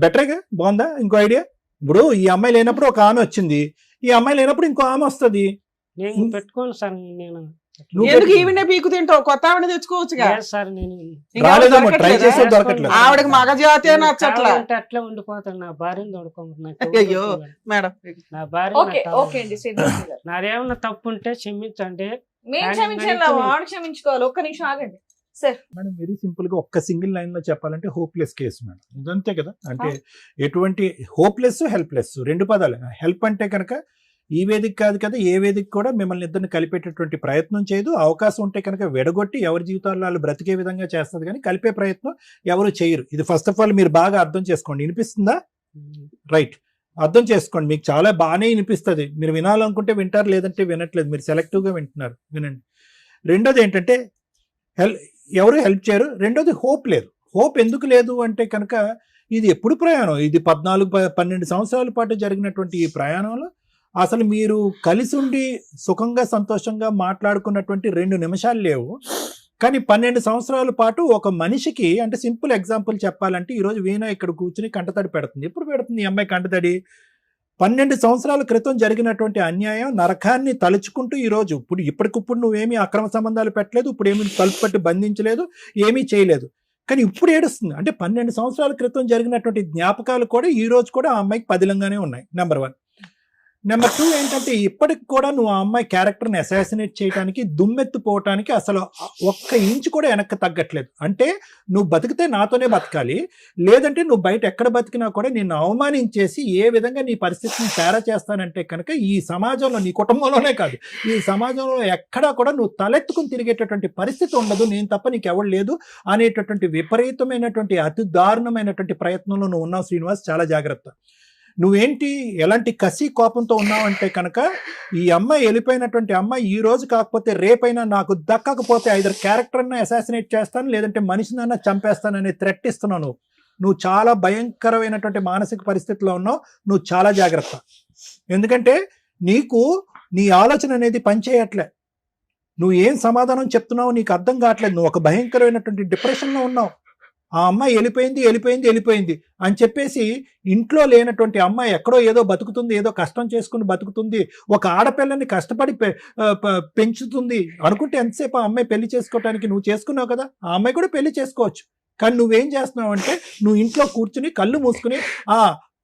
బెటర్గా బాగుందా ఇంకో ఐడియా? ఇప్పుడు ఈ అమ్మాయి లేనప్పుడు ఒక ఆమె వచ్చింది, ఈ అమ్మాయి లేనప్పుడు ఇంకో ఆమె వస్తుంది. నేను పెట్టుకోను సార్. నేను నువ్వు ఎందుకు పెట్టుకో. ఈవిడే పీకు తింటావు? కొత్త ఆవిడ తెచ్చుకోవచ్చుగా. లేదు సార్, నేను ఇంకా రాలేదేమో, ఆవిడ ట్రై దొరకట్లేదా? చేసే దొరకట్లేదు. ఆవిడకి మగజాతే నచ్చట్లా. కావాలంటే అట్లా ఉండిపోతాను. నా భార్యను తోడుకోమంటున్నా. అయ్యో మేడం, నా భార్య ఓకే ఓకే అండి శ్రీనివాస్ గారు, నాదేమన్నా తప్పు ఉంటే క్షమించండి. మేము కానీ క్షమించాలి, మరి ఆవిడ క్షమించుకోవాలి. ఒక్క నిమిషం ఆగండి సార్. మేడం వెరీ సింపుల్ గా ఒక్క సింగిల్ లైన్ లో చెప్పాలంటే హోప్లెస్ కేసు మేడం. ఇదంతే కదా. అంటే ఎటువంటి హోప్లెస్ హెల్ప్లెస్ రెండు పదాలు. హెల్ప్ అంటే కనుక ఈ వేదిక కాదు కదా, ఏ వేదిక కూడా మిమ్మల్ని ఇద్దరిని కలిపేటటువంటి ప్రయత్నం చేయదు. అవకాశం ఉంటే కనుక విడగొట్టి ఎవరి జీవితాల్లో వాళ్ళు బ్రతికే విధంగా చేస్తుంది, కానీ కలిపే ప్రయత్నం ఎవరు చేయరు. ఇది ఫస్ట్ ఆఫ్ ఆల్ మీరు బాగా అర్థం చేసుకోండి. వినిపిస్తుందా? రైట్, అర్థం చేసుకోండి. మీకు చాలా బాగానే వినిపిస్తుంది. మీరు వినాలనుకుంటే వింటారు, లేదంటే వినట్లేదు. మీరు సెలెక్టివ్గా వింటున్నారు, వినండి. రెండోది ఏంటంటే ఎవరు హెల్ప్ చేయరు. రెండోది హోప్ లేదు. హోప్ ఎందుకు లేదు అంటే కనుక ఇది ఎప్పుడు ప్రయాణం, ఇది 14-12 సంవత్సరాల పాటు జరిగినటువంటి ఈ ప్రయాణంలో అసలు మీరు కలిసి ఉండి సుఖంగా సంతోషంగా మాట్లాడుకున్నటువంటి 2 నిమిషాలు లేవు. కానీ 12 సంవత్సరాల పాటు ఒక మనిషికి, అంటే సింపుల్ ఎగ్జాంపుల్ చెప్పాలంటే ఈరోజు వీణ ఇక్కడ కూర్చుని కంటతడి పెడుతుంది. ఎప్పుడు పెడుతుంది ఈ అమ్మాయి కంటతడి? 12 సంవత్సరాల క్రితం జరిగినటువంటి అన్యాయం నరకాన్ని తలుచుకుంటూ ఈరోజు ఇప్పటికిప్పుడు నువ్వేమీ అక్రమ సంబంధాలు పెట్టలేదు, ఇప్పుడు ఏమీ తలుపు పట్టి బంధించలేదు, ఏమీ చేయలేదు, కానీ ఇప్పుడు ఏడుస్తుంది. అంటే 12 సంవత్సరాల క్రితం జరిగినటువంటి జ్ఞాపకాలు కూడా ఈ రోజు కూడా ఆ అమ్మాయికి పదిలంగానే ఉన్నాయి. నెంబర్ 1. నెంబర్ 2 ఏంటంటే ఇప్పటికి కూడా నువ్వు ఆ అమ్మాయి క్యారెక్టర్ని అసాసినేట్ చేయడానికి, దుమ్మెత్తిపోవటానికి అసలు ఒక్క ఇంచు కూడా వెనక్కి తగ్గట్లేదు. అంటే నువ్వు బతికితే నాతోనే బతకాలి, లేదంటే నువ్వు బయట ఎక్కడ బతికినా కూడా నిన్ను అవమానించేసి ఏ విధంగా నీ పరిస్థితిని తేడా చేస్తానంటే కనుక ఈ సమాజంలో, నీ కుటుంబంలోనే కాదు, ఈ సమాజంలో ఎక్కడా కూడా నువ్వు తలెత్తుకుని తిరిగేటటువంటి పరిస్థితి ఉండదు, నేను తప్ప నీకు ఎవరు లేదు అనేటటువంటి విపరీతమైనటువంటి అతి దారుణమైనటువంటి ప్రయత్నంలో నువ్వు ఉన్నావు శ్రీనివాస్. చాలా జాగ్రత్త. నువ్వేంటి ఎలాంటి కసి కోపంతో ఉన్నావంటే కనుక ఈ అమ్మాయి వెళ్ళిపోయినటువంటి అమ్మాయి ఈ రోజు కాకపోతే రేపైనా నాకు దక్కకపోతే ఐదర్ క్యారెక్టర్ని అసాసినేట్ చేస్తాను, లేదంటే మనిషినన్నా చంపేస్తానని థ్రెట్ ఇస్తున్నావు. నువ్వు చాలా భయంకరమైనటువంటి మానసిక పరిస్థితిలో ఉన్నావు. నువ్వు చాలా జాగ్రత్త. ఎందుకంటే నీకు నీ ఆలోచన అనేది పనిచేయట్లే. నువ్వు ఏం సమాధానం చెప్తున్నావు నీకు అర్థం కావట్లేదు. నువ్వు ఒక భయంకరమైనటువంటి డిప్రెషన్లో ఉన్నావు. ఆ అమ్మాయి వెళ్ళిపోయింది అని చెప్పేసి ఇంట్లో లేనటువంటి అమ్మాయి ఎక్కడో ఏదో బతుకుతుంది, ఏదో కష్టం చేసుకుని బతుకుతుంది, ఒక ఆడపిల్లని కష్టపడి పెంచుతుంది అనుకుంటే ఎంతసేపు ఆ అమ్మాయి పెళ్లి చేసుకోవటానికి? నువ్వు చేసుకున్నావు కదా, ఆ అమ్మాయి కూడా పెళ్లి చేసుకోవచ్చు. కానీ నువ్వేం చేస్తున్నావు అంటే నువ్వు ఇంట్లో కూర్చుని కళ్ళు మూసుకుని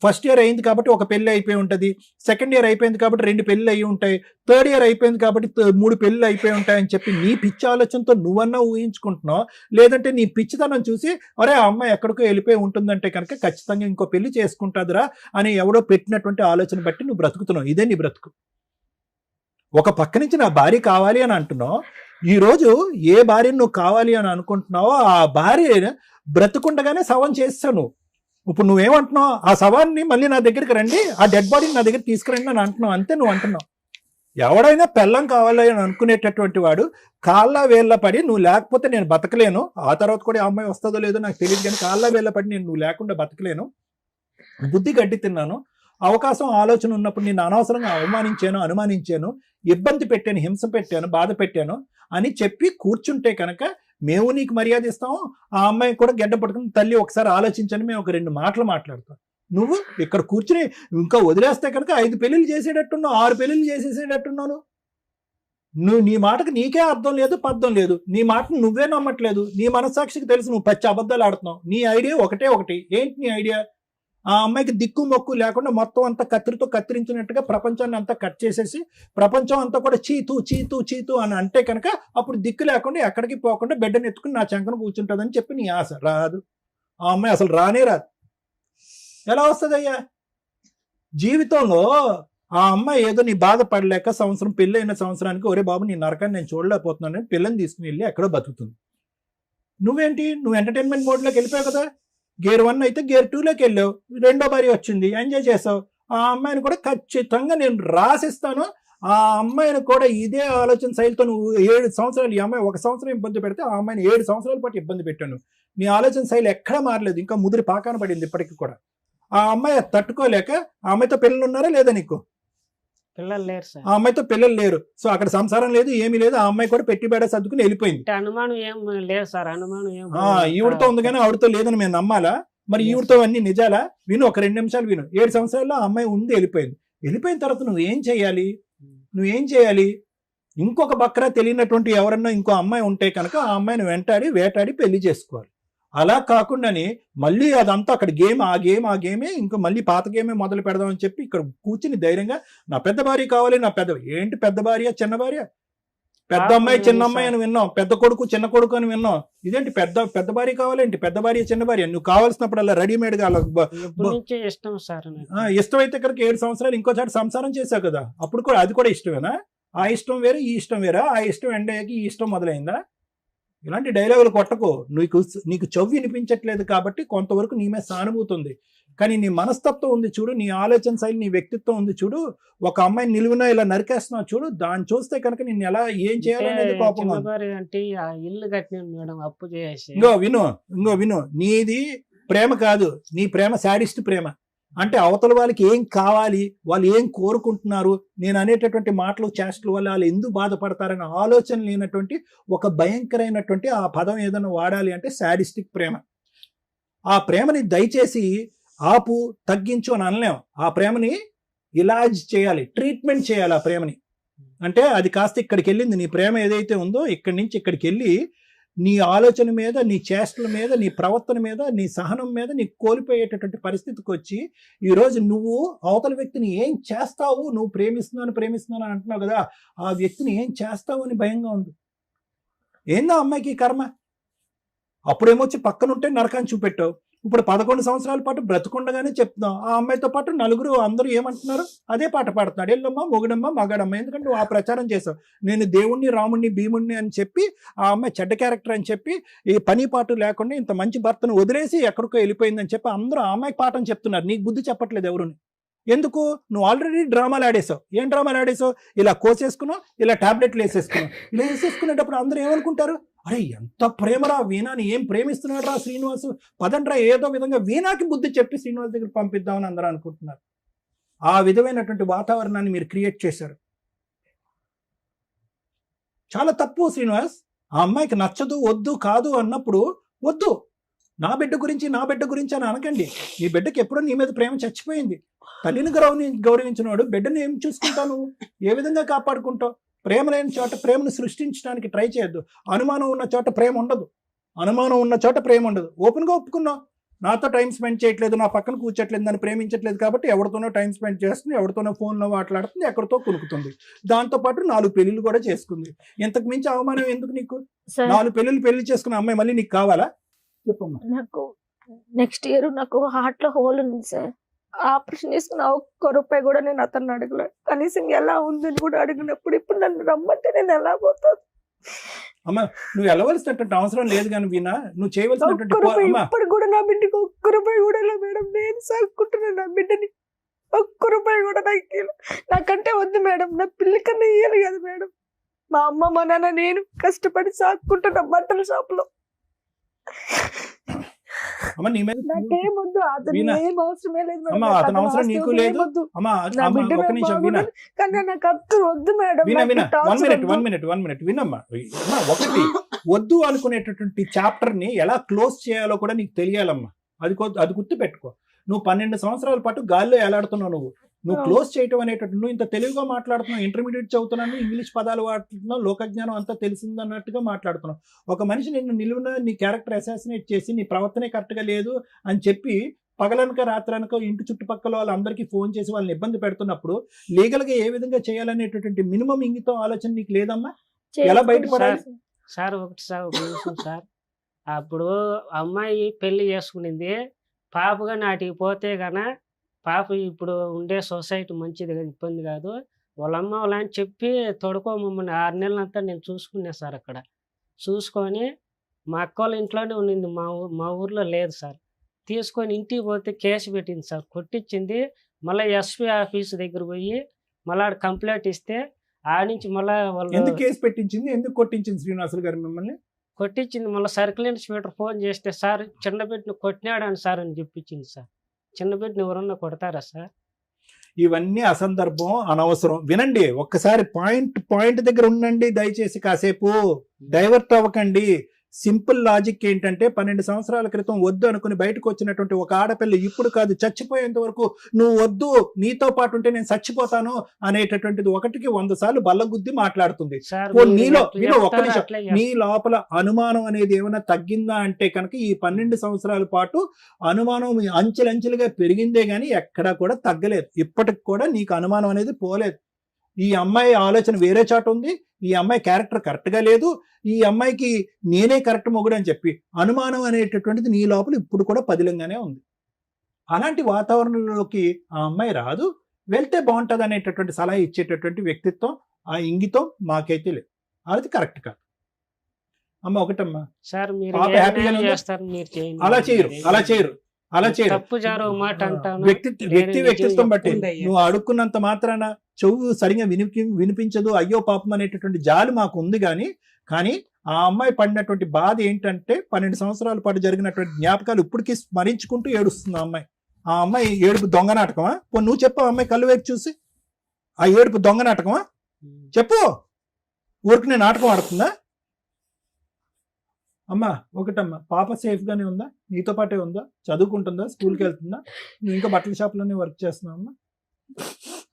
ఫస్ట్ ఇయర్ అయింది కాబట్టి ఒక పెళ్లి అయిపోయి ఉంటుంది, సెకండ్ ఇయర్ అయిపోయింది కాబట్టి 2 పెళ్లి అయ్యి ఉంటాయి, థర్డ్ ఇయర్ అయిపోయింది కాబట్టి 3 పెళ్లి అయిపోయి ఉంటాయని చెప్పి నీ పిచ్చి ఆలోచనతో నువ్వన్నా ఊహించుకుంటున్నావు. లేదంటే నీ పిచ్చితనం చూసి అరే ఆ అమ్మాయి ఎక్కడికో వెళ్ళిపోయి ఉంటుందంటే కనుక ఖచ్చితంగా ఇంకో పెళ్లి చేసుకుంటుందిరా అని ఎవడో పెట్టినటువంటి ఆలోచన బట్టి నువ్వు బ్రతుకుతున్నావు. ఇదే నీ బ్రతుకు. ఒక పక్క నుంచి నా భార్య కావాలి అని అంటున్నావు, ఈరోజు ఏ భార్యను నువ్వు కావాలి అని అనుకుంటున్నావో ఆ భార్య బ్రతుకుండగానే శవం చేస్తావు నువ్వు. ఇప్పుడు నువ్వేమంటున్నావు, ఆ శవాన్ని మళ్ళీ నా దగ్గరికి రండి, ఆ డెడ్ బాడీని నా దగ్గర తీసుకురండి అని అంటున్నావు, అంతే నువ్వు అంటున్నావు. ఎవడైనా పెళ్ళం కావాలి అని అనుకునేటటువంటి వాడు కాళ్ళ వేళ్ళ పడి నువ్వు లేకపోతే నేను బతకలేను, ఆ తర్వాత కూడా ఆ అమ్మాయి వస్తుందో లేదో నాకు తెలియదు కానీ కాళ్ళ వేళ్ళ పడి నేను నువ్వు లేకుండా బతకలేను, బుద్ధి గడ్డి తిన్నాను, అవకాశం ఆలోచన ఉన్నప్పుడు నేను అనవసరంగా అనుమానించాను, ఇబ్బంది పెట్టాను, హింస పెట్టాను, బాధ పెట్టాను అని చెప్పి కూర్చుంటే కనుక మేము నీకు మర్యాద ఇస్తాము. ఆ అమ్మాయి కూడా గడ్డ పట్టుకుని తల్లి ఒకసారి ఆలోచించని మేము ఒక 2 మాటలు మాట్లాడతాం. నువ్వు ఇక్కడ కూర్చుని ఇంకా వదిలేస్తే కనుక 5 పెళ్లిళ్ళు చేసేటట్టున్నావు, 6 పెళ్లిళ్ళు చేసేసేటట్టున్నాను. నువ్వు నీ మాటకు నీకే అర్థం లేదు, పద్ధం లేదు, నీ మాటను నువ్వే నమ్మట్లేదు, నీ మనస్సాక్షికి తెలుసు నువ్వు పచ్చి అబద్ధాలు ఆడుతున్నావు. నీ ఐడియా ఒకటి. ఏంటి నీ ఐడియా? ఆ అమ్మాయికి దిక్కు మొక్కు లేకుండా మొత్తం అంతా కత్తిరితో కత్తిరించినట్టుగా ప్రపంచాన్ని అంతా కట్ చేసేసి ప్రపంచం అంతా కూడా చీతూ అని అంటే కనుక అప్పుడు దిక్కు లేకుండా ఎక్కడికి పోకుండా బిడ్డను ఎత్తుకుని నా చంకను కూర్చుంటుందని చెప్పి నీ ఆశ. రాదు. ఆ అమ్మాయి అసలు రానే రాదు. ఎలా వస్తుందయ్యా? జీవితంలో ఆ అమ్మాయి ఏదో నీ బాధపడలేక సంవత్సరం పెళ్ళైన సంవత్సరానికి ఒరే బాబు నీ నరకాన్ని నేను చూడలేకపోతున్నాను పిల్లని తీసుకుని వెళ్ళి ఎక్కడో బతుకుతుంది. నువ్వేంటి, నువ్వు ఎంటర్టైన్మెంట్ మోడ్లోకి వెళ్ళిపోయావు కదా. గేర్ 1 అయితే గేర్ 2లోకి వెళ్ళావు, రెండో భార్య వచ్చింది, ఎంజాయ్ చేసావు. ఆ అమ్మాయిని కూడా ఖచ్చితంగా నేను రాసిస్తాను. ఆ అమ్మాయిని కూడా ఇదే ఆలోచన శైలితో నువ్వు 7 సంవత్సరాలు, ఈ అమ్మాయి 1 సంవత్సరం ఇబ్బంది పెడితే ఆ అమ్మాయిని 7 సంవత్సరాల పాటు ఇబ్బంది పెట్టాను. నీ ఆలోచన శైలి ఎక్కడా మారలేదు, ఇంకా ముదిరి పాకాన పడింది ఇప్పటికి కూడా. ఆ అమ్మాయి తట్టుకోలేక ఆ అమ్మాయితో పిల్లలు ఉన్నారా లేదా నీకు? పిల్లలు లేరు సార్. ఆ అమ్మాయితో పిల్లలు లేరు, సో అక్కడ సంసారం లేదు, ఏమీ లేదు. ఆ అమ్మాయి కూడా పెట్టి బేడ సర్దుకుని వెళ్ళిపోయింది. అనుమానం ఏం లేదు సార్, అనుమానం ఏం ఈవిడతో ఉంది కానీ ఆవిడతో లేదని మేము నమ్మాలా? మరి ఈవిడతో అన్ని నిజాలా? విను, ఒక 2 నిమిషాలు విను. 7 సంవత్సరాల్లో ఆ అమ్మాయి ఉంది, వెళ్ళిపోయిన తర్వాత నువ్వేం చేయాలి? ఇంకొక బక్రా తెలియనటువంటి ఎవరన్నా ఇంకో అమ్మాయి ఉంటే కనుక ఆ అమ్మాయిని వేటాడి పెళ్లి చేసుకోవాలి. అలా కాకుండానే మళ్ళీ అదంతా అక్కడ ఆ గేమే ఇంకా మళ్ళీ పాత గేమే మొదలు పెడదామని చెప్పి ఇక్కడ కూర్చుని ధైర్యంగా నా పెద్ద భార్య కావాలి, ఏంటి పెద్ద భార్య చిన్న భార్య? పెద్ద అమ్మాయి చిన్న అమ్మాయి అని విన్నాం, పెద్ద కొడుకు చిన్న కొడుకు అని విన్నాం. ఇదేంటి పెద్ద భార్య కావాలేంటి? పెద్ద భార్య చిన్న భార్య నువ్వు కావాల్సినప్పుడు అలా రెడీమేడ్ గా ఇష్టం సార్. ఇష్టమైతే కనుక 7 సంవత్సరాలు ఇంకోసారి సంసారం చేశావు కదా, అప్పుడు కూడా అది కూడా ఇష్టమేనా? ఆ ఇష్టం వేరే ఈ ఇష్టం వేరా? ఆ ఇష్టం ఎండయ్యాకి ఈ ఇష్టం మొదలైందా? ఇలాంటి డైలాగులు కొట్టకు. నీకు చెవి వినిపించట్లేదు కాబట్టి కొంతవరకు నీ మీద సానుభూతి ఉంది, కానీ నీ మనస్తత్వం ఉంది చూడు, నీ ఆలోచన శైలి, నీ వ్యక్తిత్వం ఉంది చూడు. ఒక అమ్మాయిని నిలువునా ఇలా నరికేస్తున్నావు చూడు, దాన్ని చూస్తే కనుక నిన్ను ఎలా ఏం చేయాలనేది కోపం. అంటే ఇల్లు కట్టిన మేడం అప్పు చేసి. ఇంకో విను, నీది ప్రేమ కాదు, నీ ప్రేమ శాడిస్ట్ ప్రేమ. అంటే అవతల వాళ్ళకి ఏం కావాలి, వాళ్ళు ఏం కోరుకుంటున్నారు, నేను అనేటటువంటి మాటలు చేష్టల వల్ల వాళ్ళు ఎందుకు బాధపడతారనే ఆలోచన లేనటువంటి ఒక భయంకరమైనటువంటి ఆ పదం ఏదైనా వాడాలి అంటే శాడిస్టిక్ ప్రేమ. ఆ ప్రేమని దయచేసి ఆపు, తగ్గించు అని అనలేం. ఆ ప్రేమని ఇలాజ్ చేయాలి, ట్రీట్మెంట్ చేయాలి ఆ ప్రేమని. అంటే అది కాస్త ఇక్కడికి వెళ్ళింది, నీ ప్రేమ ఏదైతే ఉందో ఇక్కడి నుంచి ఇక్కడికి వెళ్ళి నీ ఆలోచన మీద, నీ చేష్టల మీద, నీ ప్రవర్తన మీద, నీ సహనం మీద నీకు కోల్పోయేటటువంటి పరిస్థితికి వచ్చి ఈరోజు నువ్వు అవతల వ్యక్తిని ఏం చేస్తావు, నువ్వు ప్రేమిస్తున్నాను అంటున్నావు కదా, ఆ వ్యక్తిని ఏం చేస్తావు అని భయంగా ఉంది. ఏందో అమ్మాయికి కర్మ. అప్పుడేమొచ్చి పక్కనుంటే నరకాన్ని చూపెట్టావు, ఇప్పుడు 11 సంవత్సరాల పాటు బ్రతుకుండగానే చెప్తున్నావు. ఆ అమ్మాయితో పాటు నలుగురు అందరూ ఏమంటున్నారు, అదే పాట పాడుతున్నాడు, ఎల్లమ్మ మొగుడమ్మ మగాడమ్మ. ఎందుకంటే నువ్వు ఆ ప్రచారం చేసావు, నేను దేవుణ్ణి రాముణ్ణి భీముణ్ణి అని చెప్పి ఆ అమ్మాయి చెడ్డ క్యారెక్టర్ అని చెప్పి ఈ పని పాటు లేకుండా ఇంత మంచి భర్తను వదిలేసి ఎక్కడికో వెళ్ళిపోయిందని చెప్పి అందరూ ఆ అమ్మాయికి పాఠం చెప్తున్నారు. నీకు బుద్ధి చెప్పట్లేదు ఎవరుని. ఎందుకు? నువ్వు ఆల్రెడీ డ్రామాలు ఆడేసావు. ఏం డ్రామాలు ఆడేసావు? ఇలా కోసేసుకున్నావు, ఇలా టాబ్లెట్లు వేసేసుకున్నావు. ఇలా వేసేసుకునేటప్పుడు అందరూ ఏమనుకుంటారు, అరే ఎంత ప్రేమరా వీణాని, ఏం ప్రేమిస్తున్నాడు రా శ్రీనివాసు, పదండ్రా ఏదో విధంగా వీణాకి బుద్ధి చెప్పి శ్రీనివాస్ దగ్గర పంపిద్దామని అందరూ అనుకుంటున్నారు. ఆ విధమైనటువంటి వాతావరణాన్ని మీరు క్రియేట్ చేశారు. చాలా తప్పు శ్రీనివాస్. ఆ అమ్మాయికి నచ్చదు, వద్దు, కాదు అన్నప్పుడు వద్దు. నా బిడ్డ గురించి అని అనకండి. నీ బిడ్డకి ఎప్పుడో నీ మీద ప్రేమ చచ్చిపోయింది. తల్లిని గౌరవించినవాడు బిడ్డను ఏం చూసుకుంటావు, ఏ విధంగా కాపాడుకుంటావు? ప్రేమ లేని చోట ప్రేమను సృష్టించడానికి ట్రై చేయొద్దు. అనుమానం ఉన్న చోట ప్రేమ ఉండదు. అనుమానం ఉన్న చోట ప్రేమ ఉండదు. ఓపెన్గా ఒప్పుకున్నావు, నాతో టైం స్పెండ్ చేయట్లేదు, నా పక్కన కూర్చోట్లేదు, నన్ను ప్రేమించట్లేదు కాబట్టి ఎవరితోనో టైం స్పెండ్ చేస్తుంది, ఎవరితోనో ఫోన్లో మాట్లాడుతుంది, ఎక్కడితో కులుకుతుంది. దాంతోపాటు 4 పెళ్ళిళ్ళు కూడా చేసుకుంది. ఇంతకు మించి అవమానం ఎందుకు నీకు? సార్ 4 పెళ్లి చేసుకున్న అమ్మాయి మళ్ళీ నీకు కావాలా? చెప్పమ్మా. నాకు నెక్స్ట్ ఇయర్ నాకు హార్ట్ లో హోల్ ఉంది సార్. ఆపరేషన్ చేసుకున్న ఒక్క రూపాయి కూడా నేను అతన్ని అడగలేదు. కనీసం ఎలా ఉందని కూడా అడిగినప్పుడు ఇప్పుడు నన్ను రమ్మంటే నేను ఎలా పోతాను? అమ్మా నువ్వు వెళ్ళవలసినటువంటి అవసరం లేదు కానీ వీణా, నువ్వు చేయవలసినటువంటి ఒక్క రూపాయి అమ్మా ఇప్పుడు కూడా నా బిడ్డకి ఒక్క రూపాయి కూడా లేదు మేడం. నేను సాగుకుంటున్నాను నా బిడ్డని. ఒక్క రూపాయి కూడా నాకు ఇయ్యలేదు. నాకంటే వద్దు మేడం, నా పిల్లి కన్నా ఇయ్యాలి కదా మేడం. మా అమ్మ మా నాన్న నేను కష్టపడి సాగుకుంటున్నా బట్టల షాప్ లో. అమ్మ నీ మీద నాకేం వద్దు, అతను వీణా, ఏం అవసరమే లేదు మేడం. అమ్మా నాకు అతని అతని అవసరం ఆస్తి నీకు వద్దు, లేదు. ఏం వద్దు. అమ్మా నా అమ్మా బిడ్డ ఒక్క నాకు నిమిషం వీణా, బాగుండాలి. కానీ నాకు అత్తు వద్దు మేడం. వినా నాకు వినా టార్చర్ వన్ వద్దు. మినిట్ వినమ్మా. అమ్మా ఒకటి, వద్దు అనుకునేటటువంటి చాప్టర్ ని ఎలా క్లోజ్ చేయాలో కూడా నీకు తెలియాలమ్మా. అది గుర్తు పెట్టుకో. నువ్వు 12 సంవత్సరాల పాటు గాల్లో ఎలాడుతున్నావు. నువ్వు క్లోజ్ చేయటం అనేటట్టు, నువ్వు ఇంత తెలుగుగా మాట్లాడుతున్నావు, ఇంటర్మీడియట్ చదువుతున్నాను, ఇంగ్లీష్ పదాలు వాడుతున్నావు, లోకజ్ఞానం అంతా తెలిసిందన్నట్టుగా మాట్లాడుతున్నావు. ఒక మనిషి నిన్ను నిలువున నీ క్యారెక్టర్ అసాసినేట్ చేసి నీ ప్రవర్తనే కరెక్ట్గా లేదు అని చెప్పి పగలనక రాత్రనక ఇంటి చుట్టుపక్కల వాళ్ళందరికీ ఫోన్ చేసి వాళ్ళని ఇబ్బంది పెడుతున్నప్పుడు లీగల్గా ఏ విధంగా చేయాలనేటటువంటి మినిమం ఇంగితం ఆలోచన నీకు లేదమ్మా? ఎలా బయటపడాలి? సార్ ఒక నిమిషం సార్. అప్పుడు అమ్మాయి పెళ్లి చేసుకునింది, పాపగా నాటికి పోతే గన పాప ఇప్పుడు ఉండే సొసైటీ మంచిది కదా, ఇబ్బంది కాదు. వాళ్ళ అమ్మ వాళ్ళ అని చెప్పి తొడుకోమమ్మని 6 నెలలంతా నేను చూసుకున్నా సార్. అక్కడ చూసుకొని మా అక్క వాళ్ళ ఇంట్లోనే ఉన్నింది, మా ఊర్లో లేదు సార్. తీసుకొని ఇంటికి పోతే కేసు పెట్టింది సార్, కొట్టించింది. మళ్ళీ ఎస్పీ ఆఫీస్ దగ్గర పోయి మళ్ళీ ఆడ కంప్లైంట్ ఇస్తే ఆడ నుంచి మళ్ళీ వాళ్ళు ఎందుకు కేసు పెట్టించింది, ఎందుకు కొట్టించింది శ్రీనివాసులు గారు మిమ్మల్ని? కొట్టించింది. మళ్ళీ సర్కిల్ ఇన్స్పెక్టర్ ఫోన్ చేస్తే సార్ చిన్న బిడ్డను కొట్టినాడని సార్ అని చెప్పించింది సార్. చిన్న బిడ్డను ఎవరన్నా కొడతారా సార్? ఇవన్నీ అసందర్భం, అనవసరం. వినండి ఒక్కసారి, పాయింట్ దగ్గర ఉండండి దయచేసి. కాసేపు డైవర్ట్ అవ్వకండి. సింపుల్ లాజిక్ ఏంటంటే 12 సంవత్సరాల క్రితం వద్దు అనుకుని బయటకు వచ్చినటువంటి ఒక ఆడపిల్ల ఇప్పుడు కాదు చచ్చిపోయేంత వరకు నువ్వు వద్దు, నీతో పాటు ఉంటే నేను చచ్చిపోతాను అనేటటువంటిది 1కి 100 సార్లు బల్లగుద్ది మాట్లాడుతుంది. సార్ నీలో ఒక్క నిమిషం, నీ లోపల అనుమానం అనేది ఏమైనా తగ్గిందా అంటే కనుక ఈ 12 సంవత్సరాల పాటు అనుమానం అంచెలంచెలుగా పెరిగిందే గానీ ఎక్కడా కూడా తగ్గలేదు. ఇప్పటికి కూడా నీకు అనుమానం అనేది పోలేదు. ఈ అమ్మాయి ఆలోచన వేరే చాటు ఉంది, ఈ అమ్మాయి క్యారెక్టర్ కరెక్ట్గా లేదు, ఈ అమ్మాయికి నేనే కరెక్ట్ మొగుడు అని చెప్పి అనుమానం అనేటటువంటిది నీ లోపల ఇప్పుడు కూడా పదిలంగానే ఉంది. అలాంటి వాతావరణంలోకి ఆ అమ్మాయి రాదు, వెళ్తే బాగుంటుంది అనేటటువంటి సలహా ఇచ్చేటటువంటి వ్యక్తిత్వం, ఆ ఇంగితం మాకైతే లేదు. అది కరెక్ట్ కాదు. అమ్మ ఒకటమ్మా, సార్ మీరు పాప ఏ హ్యాపీగానే న్యాయం ఉందా? చేస్తారు? మీరు చేయండి. అలా చేయరు. తప్పు జారు మాట అంటాను. వ్యక్తిత్వం బట్టి ఉందయ్యా. నువ్వు అడుక్కున్నంత మాత్రాన చెవు సరిగా వినిపించదు, అయ్యో పాపం అనేటటువంటి జాలి మాకు ఉంది. కానీ ఆ అమ్మాయి పడినటువంటి బాధ ఏంటంటే 12 సంవత్సరాల పాటు జరిగినటువంటి జ్ఞాపకాలు ఇప్పటికీ స్మరించుకుంటూ ఏడుస్తుంది ఆ అమ్మాయి. ఆ అమ్మాయి ఏడుపు దొంగ నాటకమా? నువ్వు చెప్పు, ఆ అమ్మాయి కళ్ళు వేసి చూసి ఆ ఏడుపు దొంగ నాటకమా చెప్పు. ఊరికి నేను నాటకం ఆడుతుందా? అమ్మా ఒకటమ్మా, పాప సేఫ్ గానే ఉందా? నీతో పాటే ఉందా? చదువుకుంటుందా? స్కూల్కి వెళ్తుందా? నువ్వు ఇంకా బట్టల షాప్లోనే వర్క్ చేస్తున్నావు అమ్మా?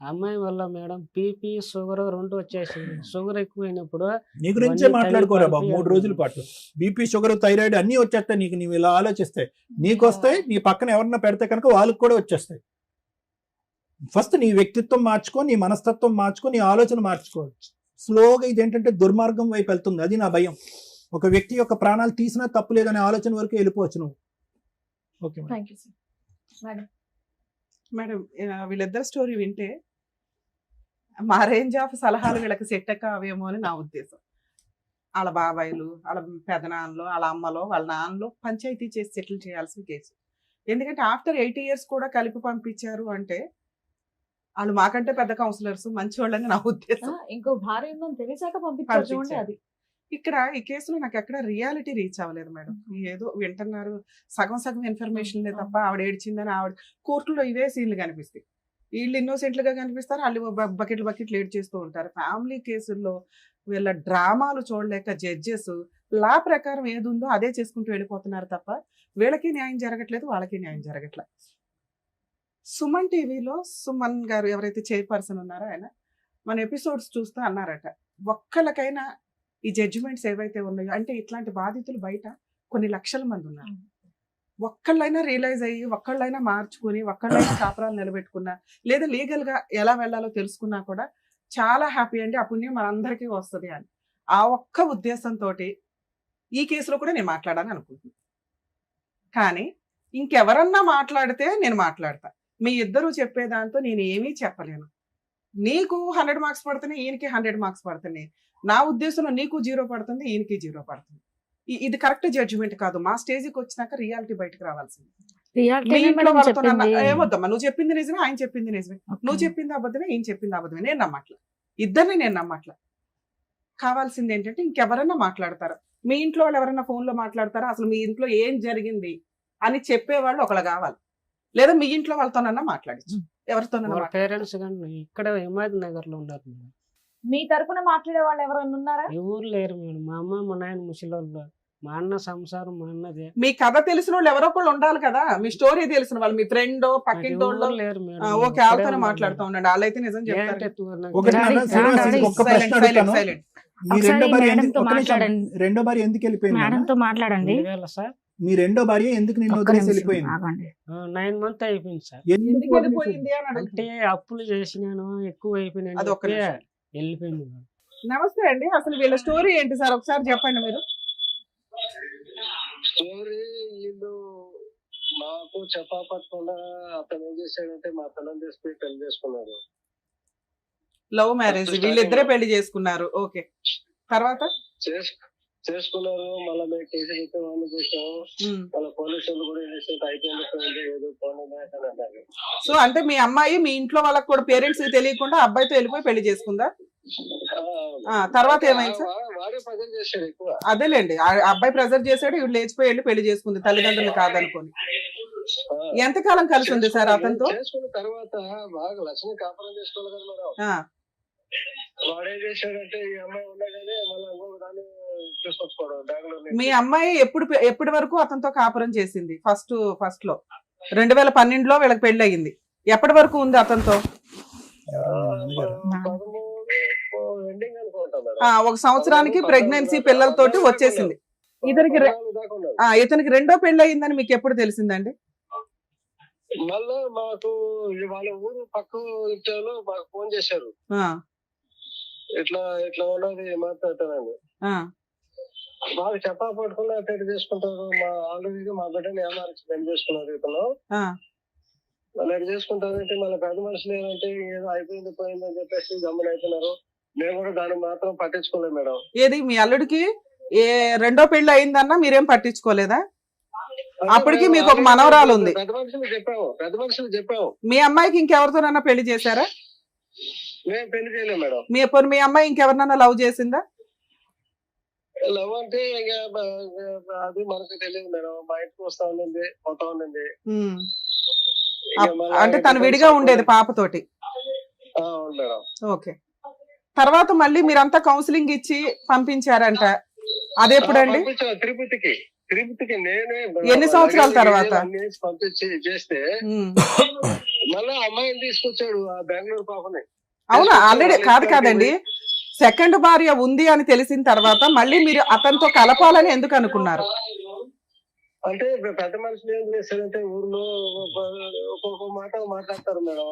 అమ్మాయి వల్ల మేడం బీపీ షుగర్ 2 వచ్చేసింది. షుగర్ ఎక్కువైనప్పుడు నీ గురించే మాట్లాడుకోరా బాబు 3 రోజుల పాటు. బీపీ షుగర్ థైరాయిడ్ అన్నీ వచ్చేస్తాయి నీకు. నీవు ఇలా ఆలోచిస్తే నీకు వస్తాయి, నీ పక్కన ఎవరన్నా పెడితే కనుక వాళ్ళకి కూడా వచ్చేస్తాయి. ఫస్ట్ నీ వ్యక్తిత్వం మార్చుకో, నీ మనస్తత్వం మార్చుకో, నీ ఆలోచన మార్చుకో. స్లోగా ఇదేంటంటే దుర్మార్గం వైపు వెళ్తుంది. అది నా భయం. ఒక వ్యక్తి యొక్క ప్రాణాలు తీసినా తప్పు లేదనే ఆలోచన వరకు వెళ్ళిపోవచ్చు నువ్వు. Okay thank you sir. Madam వీళ్ళిద్దరు స్టోరీ వింటే మా రేంజ్ ఆఫ్ సలహాలు వీళ్ళకి సెట్ కావేమో అని నా ఉద్దేశం. వాళ్ళ బాబాయిలు, వాళ్ళ పెదనాన్నలు, వాళ్ళ అమ్మలో, వాళ్ళ నాన్నలో పంచాయతీ చేసి సెటిల్ చేయాల్సిన కేసు. ఎందుకంటే ఆఫ్టర్ 8 years కూడా కలిపి పంపించారు అంటే వాళ్ళు మాకంటే పెద్ద కౌన్సిలర్స్, మంచి వాళ్ళని నా ఉద్దేశం. ఇంకో భార్య ఉందని తెలిసాక పంపించారు చూడండి. అది ఇక్కడ ఈ కేసులో నాకు ఎక్కడ రియాలిటీ రీచ్ అవ్వలేదు మేడం. ఏదో వింటున్నారు, సగం ఇన్ఫర్మేషన్ తప్ప ఆవిడ ఏడ్చిందని ఆవిడ కోర్టులో ఇవే సీన్లు కనిపిస్తాయి. వీళ్ళు ఇన్నోసెంట్లుగా కనిపిస్తారు, వాళ్ళు బకెట్లు ఏడ్ చేస్తూ ఉంటారు. ఫ్యామిలీ కేసుల్లో వీళ్ళ డ్రామాలు చూడలేక జడ్జెస్ లా ప్రకారం ఏది ఉందో అదే చేసుకుంటూ వెళ్ళిపోతున్నారు తప్ప వీళ్ళకి న్యాయం జరగట్లేదు, వాళ్ళకి న్యాయం జరగట్లేదు. సుమన్ టీవీలో సుమన్ గారు ఎవరైతే చైర్పర్సన్ ఉన్నారో ఆయన మన ఎపిసోడ్స్ చూస్తూ అన్నారట, ఒక్కళ్ళకైనా ఈ జడ్జిమెంట్స్ ఏవైతే ఉన్నాయో అంటే ఇట్లాంటి బాధితులు బయట కొన్ని లక్షల మంది ఉన్నారు. ఒక్కళ్ళైనా రియలైజ్ అయ్యి ఒక్కళ్ళైనా మార్చుకుని ఒక్కళ్ళైనా కాపురాలు నిలబెట్టుకున్నా లేదా లీగల్ గా ఎలా వెళ్ళాలో తెలుసుకున్నా కూడా చాలా హ్యాపీ అండి. ఆ పుణ్యం మనందరికీ వస్తుంది అని ఆ ఒక్క ఉద్దేశంతో ఈ కేసులో కూడా నేను మాట్లాడాలని అనుకుంటున్నాను. కానీ ఇంకెవరన్నా మాట్లాడితే నేను మాట్లాడతా. మీ ఇద్దరు చెప్పేదాంతో నేను ఏమీ చెప్పలేను. నీకు 100 మార్క్స్ పడుతున్నాయి, ఈయనకి 100 మార్క్స్ పడుతున్నాయి. నా ఉద్దేశంలో నీకు 0 పడుతుంది, ఈయనకి 0 పడుతుంది. ఇది కరెక్ట్ జడ్జిమెంట్ కాదు. మా స్టేజ్కి వచ్చినాక రియాలిటీ బయటకు రావాల్సింది. మీ ఇంట్లో వాళ్ళతో ఏమొద్దమ్మా, నువ్వు చెప్పింది నిజమే, ఆయన చెప్పింది నిజమే, నువ్వు చెప్పింది అబద్ధమే, ఈయన చెప్పింది అబద్ధమే. నేను నమ్మట్లా, ఇద్దరిని నేను నమ్మట్లా. కావాల్సింది ఏంటంటే ఇంకెవరన్నా మాట్లాడతారా, మీ ఇంట్లో వాళ్ళు ఎవరైనా ఫోన్లో మాట్లాడతారా, అసలు మీ ఇంట్లో ఏం జరిగింది అని చెప్పేవాళ్ళు ఒకళ్ళు కావాలి. లేదా మీ ఇంట్లో వాళ్ళతోనన్నా మాట్లాడచ్చు, ఎవరితోనన్నా. పేరెంట్స్ కానీ ఇక్కడ హిమాయత్ నగర్ లో ఉన్నారు మేడం. మీ తరపున మాట్లాడే వాళ్ళు ఎవరైనా ఉన్నారా? ఎవరు లేరు మేడం. మా అమ్మ మా నాయన ముసలోళ్ళు, మా అన్న సంసారం మా అన్నదే. మీ కథ తెలిసిన వాళ్ళు ఎవరో ఒకళ్ళు ఉండాలి కదా, మీ స్టోరీ తెలిసిన వాళ్ళు, మీ ఫ్రెండ్ పక్కింటోళ్ళు. లేరు మేడం. ఓకే, వాళ్ళతోనే మాట్లాడుతూ ఉండండి, వాళ్ళైతే నిజం చెప్తారు. ఒకటి నాన్న, శ్రీనివాస్, ఒక్క ప్రశ్న అడుగుతాను. మీ రెండో భార్య మేడంతో ఒక్క నిమిషం, మాట్లాడండి. రెండో భార్య ఎందుకు వెళ్ళిపోయింది? మేడంతో మాట్లాడండి. సార్ మీ రెండో భార్య ఎందుకు నిన్ను ఒక్క వదిలేసి నిమిషం వెళ్ళిపోయింది? ఆగండి. 9 months అయిపోయింది సార్. ఎందుకు ఎందుకు వెళ్ళిపోయింది అని అంటే అడుగుతున్నా. అప్పులు చేసినాను, ఎక్కువ అయిపోయినాను, అది ఒక్క నిమిషం. వెళ్ళిపోయింది మేడం. నమస్తే అండి, అసలు వీళ్ళ స్టోరీ ఏంటి సార్ ఒకసారి చెప్పండి మీరు. స్టోరీ వీళ్ళు మాకు చెప్పకుండా అతను ఏం చేశాడంటే మా పిల్లలు తీసుకుని పెళ్లి చేసుకున్నారు. లవ్ మ్యారేజ్, వీళ్ళిద్దరే పెళ్లి చేసుకున్నారు. ఓకే, తర్వాత చేసుకున్నారు. మళ్ళీ మేము కేసు పెట్టి వాళ్ళు చేసాము. మళ్ళీ పోలీసులు కూడా అయిపోయింది ఏదో ఫోన్ అన్నారు. సో అంటే మీ అమ్మాయి మీ ఇంట్లో వాళ్ళకి కూడా పేరెంట్స్ తెలియకుండా అబ్బాయితో వెళ్ళిపోయి పెళ్లి చేసుకుందా? తర్వాత ఏమైంది సార్? వాడే ప్రెజర్ చేశాడు ఎక్కువ. అదేలేండి, ఆ అబ్బాయి ప్రెజర్ చేశాడు, ఇవి లేచిపోయి వెళ్ళి పెళ్లి చేసుకుంది తల్లిదండ్రులు కాదనుకోని. ఎంతకాలం కలిసి ఉంది సార్ అతనితో? చేసుకున్న తర్వాత బాగా లక్ష్మి కాపురం చేసుకోవాలి కదా మేడం. వాడేం చేశాడంటే ఈ అమ్మాయి ఉండగానే మళ్ళీ ఇంకొక దాన్ని తీసుకొచ్చుకోవడం బెంగళూరు. మీ అమ్మాయి ఎప్పటి వరకు అతనితో కాపురం చేసింది? ఫస్ట్ లో 2012లో వీళ్ళకి పెళ్లి అయ్యింది. ఎప్పటి వరకు ఉంది అతనితో? 13 ఎండింగ్ అనుకుంటాను. 1 సంవత్సరానికి ప్రెగ్నెన్సీ పిల్లలతోటి వచ్చేసింది. ఇతనికి రెండో పెళ్లి అయ్యిందని మీకు ఎప్పుడు తెలిసిందండి? మళ్ళా మాకు వాళ్ళ ఊరు పక్క ఇంట్లో మాకు ఫోన్ చేశారు. ఇట్లా ఇట్లా ఉన్నది మాట్లాడతానండి. మాకు చెప్పా పట్టుకున్నా అట్లా చేసుకుంటారు. మా ఆల్రెడీ మా బిడ్డని ఏమార్చి పెళ్లి చేసుకున్నారు. ఇతను మళ్ళీ ఎట్లా చేసుకుంటారంటే మళ్ళీ పెద్ద మనుషులు ఏంటంటే ఏదో అయిపోయింది పోయిందని చెప్పేసి గమ్మున అవుతున్నారు. మేము కూడా దాన్ని మాత్రం పట్టించుకోలేదు మేడం. ఏది మీ అల్లుడికి రెండో పెళ్లి అయిందన్నా మీరేం పట్టించుకోలేదా? అప్పటికి మీకు ఒక మనవరాలు ఉంది. పెద్ద మనుషులు చెప్పాము. మీ అమ్మాయికి ఇంకెవరితోనన్నా పెళ్లి చేశారా? మేము పెళ్లి చేయలేము మేడం. మీ అమ్మాయి ఇంకెవరినన్నా లవ్ చేసిందా? లవ్ అంటే అది మనకు తెలియదు మేడం. మా ఇంటికి వస్తా ఉండింది, పోతా ఉండింది. అంటే తను విడిగా ఉండేది పాపతోటి. మేడం. ఓకే, తర్వాత మళ్ళీ మీరంతా కౌన్సిలింగ్ ఇచ్చి పంపించారంట. అదెప్పుడండి? తిరుపతికి నేనే. ఎన్ని సంవత్సరాల తర్వాత పంపించి చేస్తే మళ్ళీ అమ్మాయిని తీసుకొచ్చాడు, ఆ బెంగళూరు పాపని. అవునా? ఆల్రెడీ కాదండి, సెకండ్ భార్య ఉంది అని తెలిసిన తర్వాత మళ్ళీ మీరు అతనితో కలపాలని ఎందుకు అనుకున్నారు? అంటే పెద్ద మనుషులు ఏం చేస్తారంటే ఊర్లో ఒక్కొక్క మాట మాట్లాడతారు మేడం.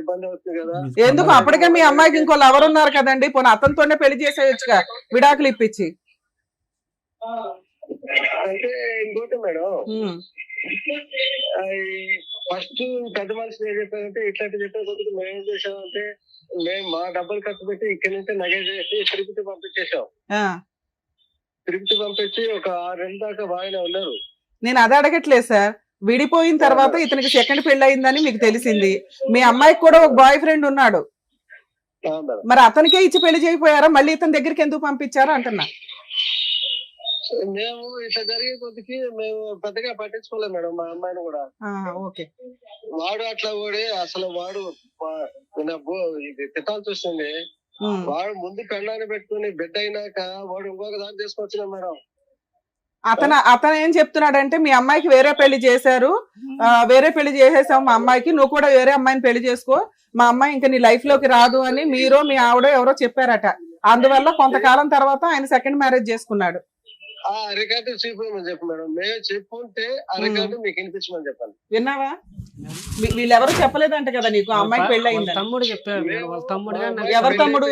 ఇబ్బంది అవుతుంది కదా. ఎందుకు? అప్పటికే మీ అమ్మాయికి ఇంకో లవర్ ఉన్నారు కదండి, పోనీ అతనితోనే పెళ్లి చేసేయచ్చుగా, విడాకులు ఇప్పించి. అంటే ఇంకోటి మేడం, ఫస్ట్ పెద్ద మనుషులు ఏం చెప్పారంటే ఇట్లాంటి చెప్పే కొద్దిగా మేము ఏం చేసామంటే మేము మా డబ్బులు ఖర్చు పెట్టి ఇక్కడి నుంచి నగ చేసి తిరుపతి పంపించేసాం. తిరుపతి పంపించి ఒక 6 నెలల దాకా బాగానే ఉన్నారు. నేను అది అడగట్లేదు సార్, విడిపోయిన తర్వాత ఇతనికి సెకండ్ పెళ్లి అయిందని మీకు తెలిసింది. మీ అమ్మాయికి కూడా ఒక బాయ్ ఫ్రెండ్ ఉన్నాడు, మరి అతనికే ఇచ్చి పెళ్లి చేయకపోయారా? మళ్ళీ ఇతని దగ్గరికి ఎందుకు పంపించారా అంటున్నా. మేము ఇట్లా జరిగే కొద్దికి మేము పెద్దగా పట్టించుకోలేదు మేడం మా అమ్మాయిని కూడా. ఓకే, వాడు అట్లా ఓడి అసలు వాడు ఇది తిట్టాల్సి వస్తుంది. వాడు ముందు పెళ్ళాన్ని పెట్టుకుని బిడ్డ అయినాక వాడు ఇంకొక దాన్ని తీసుకొచ్చిన మేడం. అతను ఏం చెప్తున్నాడంటే మీ అమ్మాయికి వేరే పెళ్లి చేశారు, వేరే పెళ్లి చేసేసావు మా అమ్మాయికి, నువ్వు కూడా వేరే అమ్మాయిని పెళ్లి చేసుకో, మా అమ్మాయి ఇంకా నీ లైఫ్ లోకి రాదు అని మీరు మీ ఆవిడ ఎవరో చెప్పారట. అందువల్ల కొంతకాలం తర్వాత ఆయన సెకండ్ మ్యారేజ్ చేసుకున్నాడు. ఆ రికార్డు చూపించమని చెప్పు మేడం. మేము చెప్పుంటే ఆ రికార్డు మీకు వినిపించమని చెప్పాలి. విన్నావా? వీళ్ళెవరు చెప్పలేదంట కదా నీకు ఆ అమ్మాయికి పెళ్లి వాళ్ళ అయిందని? తమ్ముడు చెప్పాడు మేడం. వాళ్ళ తమ్ముడు గారు నాకు ఎవరి తమ్ముడు?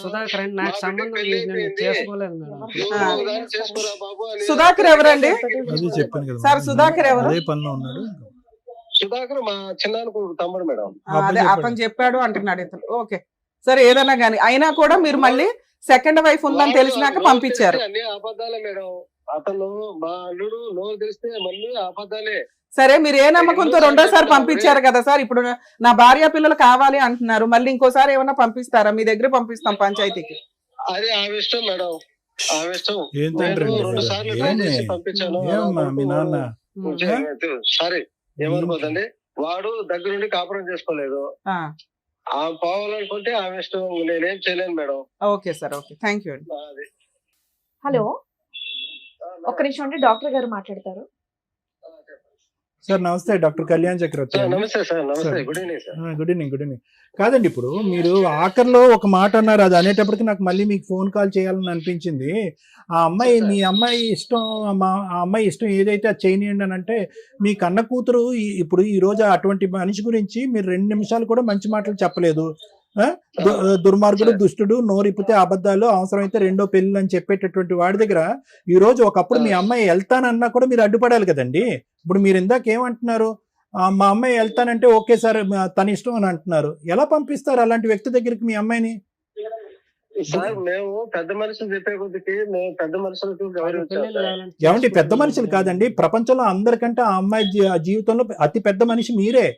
సుధాకర్ అని నాకు సంబంధం లేదు, నేను చేసుకోలేదు మేడం. చేసుకోరా బాబు అని. సుధాకర్ ఎవరండి? అది చెప్పాను కదా సార్ సుధాకర్ ఎవరు? అదే పనిలో ఉన్నాడు. సుధాకర్ మా చిన్నానికి తమ్ముడు మేడం. అదే అతను చెప్పాడు అంటున్నాడు ఇతను. ఓకే సరే ఏదన్నా గానీ అయినా కూడా మీరు మళ్ళీ సెకండ్ వైఫ్ ఉందని తెలిసినాక పంపించారు. అన్ని అబద్ధాలే మేడం. అతను మా అల్లుడు నోరు తెలిస్తే మళ్ళీ అబద్ధాలే. సరే మీరు ఏ నమ్మకంతో రెండోసారి పంపించారు కదా సార్, ఇప్పుడు నా భార్య పిల్లలు కావాలి అంటున్నారు, మళ్ళీ ఇంకోసారి ఏమన్నా పంపిస్తారా? మీ దగ్గర పంపిస్తాం పంచాయతీకి. అదే ఆ ఇష్టం మేడం, ఆ ఇష్టం. ఏం తండ్రి నేను 2 సార్లు ట్రై చేసి పంపించాను. ఏమమ్మా మీ నాన్న సారీ ఏమనుకోదండి, వాడు దగ్గరుండి కాపురం చేసుకోలేదు. ఆమె పోవాలనుకుంటే ఆమె ఇష్టం, నేనేం చేయలేను madam. Okay sir, okay, thank you అండి. అది హలో, ఒక్క నిమిషం అండి, డాక్టర్ గారు మాట్లాడతారు. సార్ నమస్తే, డాక్టర్ కళ్యాణ్ చక్రవర్తి. సార్ నమస్తే సార్. నమస్తే, good evening sir. Good evening, good evening. కాదండి, ఇప్పుడు మీరు ఆఖరిలో ఒక మాట అన్నారు, అది అనేటప్పటికి నాకు మళ్ళీ మీకు ఫోన్ కాల్ చేయాలని అనిపించింది. ఆ అమ్మాయి మీ అమ్మాయి ఇష్టం, ఆ అమ్మాయి ఇష్టం ఏదైతే అది చేయనియండి అని అంటే, మీ కన్న కూతురు ఇప్పుడు ఈ రోజు అటువంటి మనిషి గురించి మీరు 2 నిమిషాలు కూడా మంచి మాటలు చెప్పలేదు. దుర్మార్గుడు, దుష్టుడు, నోరిప్పితే అబద్ధాలు, అవసరమైతే 2వ పెళ్లి అని చెప్పేటటువంటి వాడి దగ్గర ఈ రోజు ఒకప్పుడు మీ అమ్మాయి వెళ్తానన్నా కూడా మీరు అడ్డుపడాలి కదండి. ఇప్పుడు మీరు ఇందాక ఏమంటున్నారు, మా అమ్మాయి వెళ్తానంటే ఓకే సార్ తన ఇష్టం అని అంటున్నారు. ఎలా పంపిస్తారు అలాంటి వ్యక్తి దగ్గరికి మీ అమ్మాయిని? సార్ మేము పెద్ద మనుషులు చెప్పే కొద్దికి మేము పెద్ద మనుషులకు గౌరవించాలి. ఏమండి పెద్ద మనుషులు కాదండి, ప్రపంచంలో అందరికంటే ఆ అమ్మాయి జీవితంలో అతి పెద్ద మనిషి మీరే.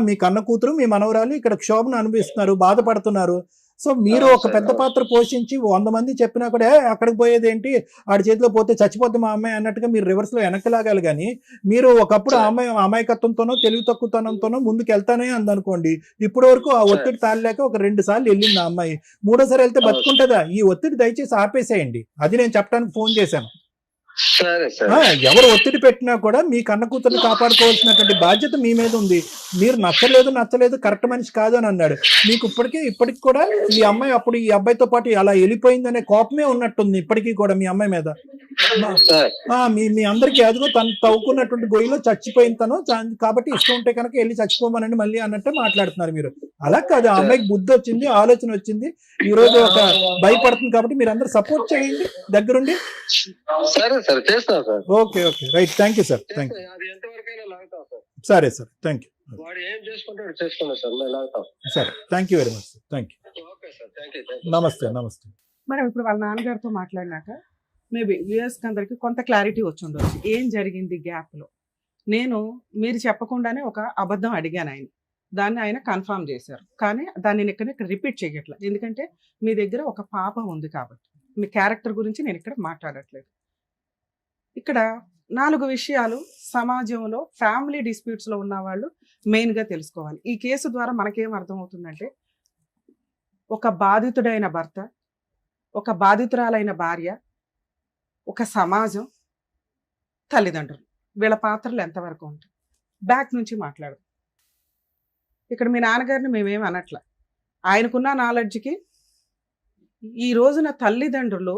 మీ కన్న కూతురు, మీ మనవరాలు ఇక్కడ క్షోభను అనుభవిస్తున్నారు, బాధపడుతున్నారు. సో మీరు ఒక పెద్ద పాత్ర పోషించి 100 మంది చెప్పినా కూడా అక్కడికి పోయేది ఏంటి, ఆడి చేతిలో పోతే చచ్చిపోతే మా అమ్మాయి అన్నట్టుగా మీరు రివర్స్ లో వెనక్కి లాగాలి. కానీ మీరు ఒకప్పుడు ఆ అమ్మాయి అమాయకత్వంతోనో తెలివి తక్కువతనంతోనో ముందుకు వెళ్తానే అందనుకోండి, ఇప్పటి వరకు ఆ ఒత్తిడి తాళలేక ఒక 2 సార్లు వెళ్ళింది ఆ అమ్మాయి, 3వ సారి వెళ్తే బతుకుంటుందా? ఈ ఒత్తిడి దయచేసి ఆపేసేయండి, అది నేను చెప్పడానికి ఫోన్ చేశాను. ఎవరు ఒత్తిడి పెట్టినా కూడా మీ కన్న కూతుర్ని కాపాడుకోవాల్సినటువంటి బాధ్యత మీ మీద ఉంది. మీరు నచ్చలేదు కరెక్ట్ మనిషి కాదు అని అన్నాడు. మీకు ఇప్పటికి కూడా ఈ అమ్మాయి అప్పుడు ఈ అబ్బాయితో పాటు అలా వెళ్ళిపోయిందనే కోపమే ఉన్నట్టుంది ఇప్పటికీ కూడా మీ అమ్మాయి మీద. మీ అందరికి అదిగో తను తవ్వుకున్నటువంటి గొయ్యిలో చచ్చిపోయింది తను, కాబట్టి ఇష్టం ఉంటే కనుక వెళ్ళి చచ్చిపోమనండి మళ్ళీ అన్నట్టే మాట్లాడుతున్నారు మీరు. అలా కాదు, ఆ అమ్మాయికి బుద్ధి వచ్చింది, ఆలోచన వచ్చింది, ఈ రోజు ఒక భయపడుతుంది, కాబట్టి మీరు అందరూ సపోర్ట్ చేయండి దగ్గరుండి. Okay okay right, thank you sir, thank you. సరే సార్, థ్యాంక్ యూ. సరే, thank you very much sir, thank you. నమస్తే, నమస్తే మేడం. ఇప్పుడు వాళ్ళ నాన్నగారితో మాట్లాడినాక మేబీ వ్యూయర్స్కి అందరికి కొంత క్లారిటీ వచ్చి ఉండొచ్చు ఏం జరిగింది గ్యాప్ లో. మీరు చెప్పకుండానే ఒక అబద్ధం అడిగాను ఆయన, దాన్ని ఆయన కన్ఫర్మ్ చేశారు. కానీ దాన్ని నేను ఇక్కడ రిపీట్ చేయట్లేదు, ఎందుకంటే మీ దగ్గర ఒక పాప ఉంది కాబట్టి. మీ క్యారెక్టర్ గురించి నేను ఇక్కడ మాట్లాడట్లేదు. ఇక్కడ 4 విషయాలు సమాజంలో ఫ్యామిలీ డిస్ప్యూట్స్లో ఉన్న వాళ్ళు మెయిన్గా తెలుసుకోవాలి. ఈ కేసు ద్వారా మనకేం అర్థమవుతుందంటే, ఒక బాధితుడైన భర్త, ఒక బాధితురాలైన భార్య, ఒక సమాజం, తల్లిదండ్రులు, వీళ్ళ పాత్రలు ఎంతవరకు ఉంటాయి. బ్యాక్ నుంచి మాట్లాడదు. ఇక్కడ మీ నాన్నగారిని మేమేం అనట్ల, ఆయనకున్న నాలెడ్జ్కి ఈ రోజున తల్లిదండ్రులు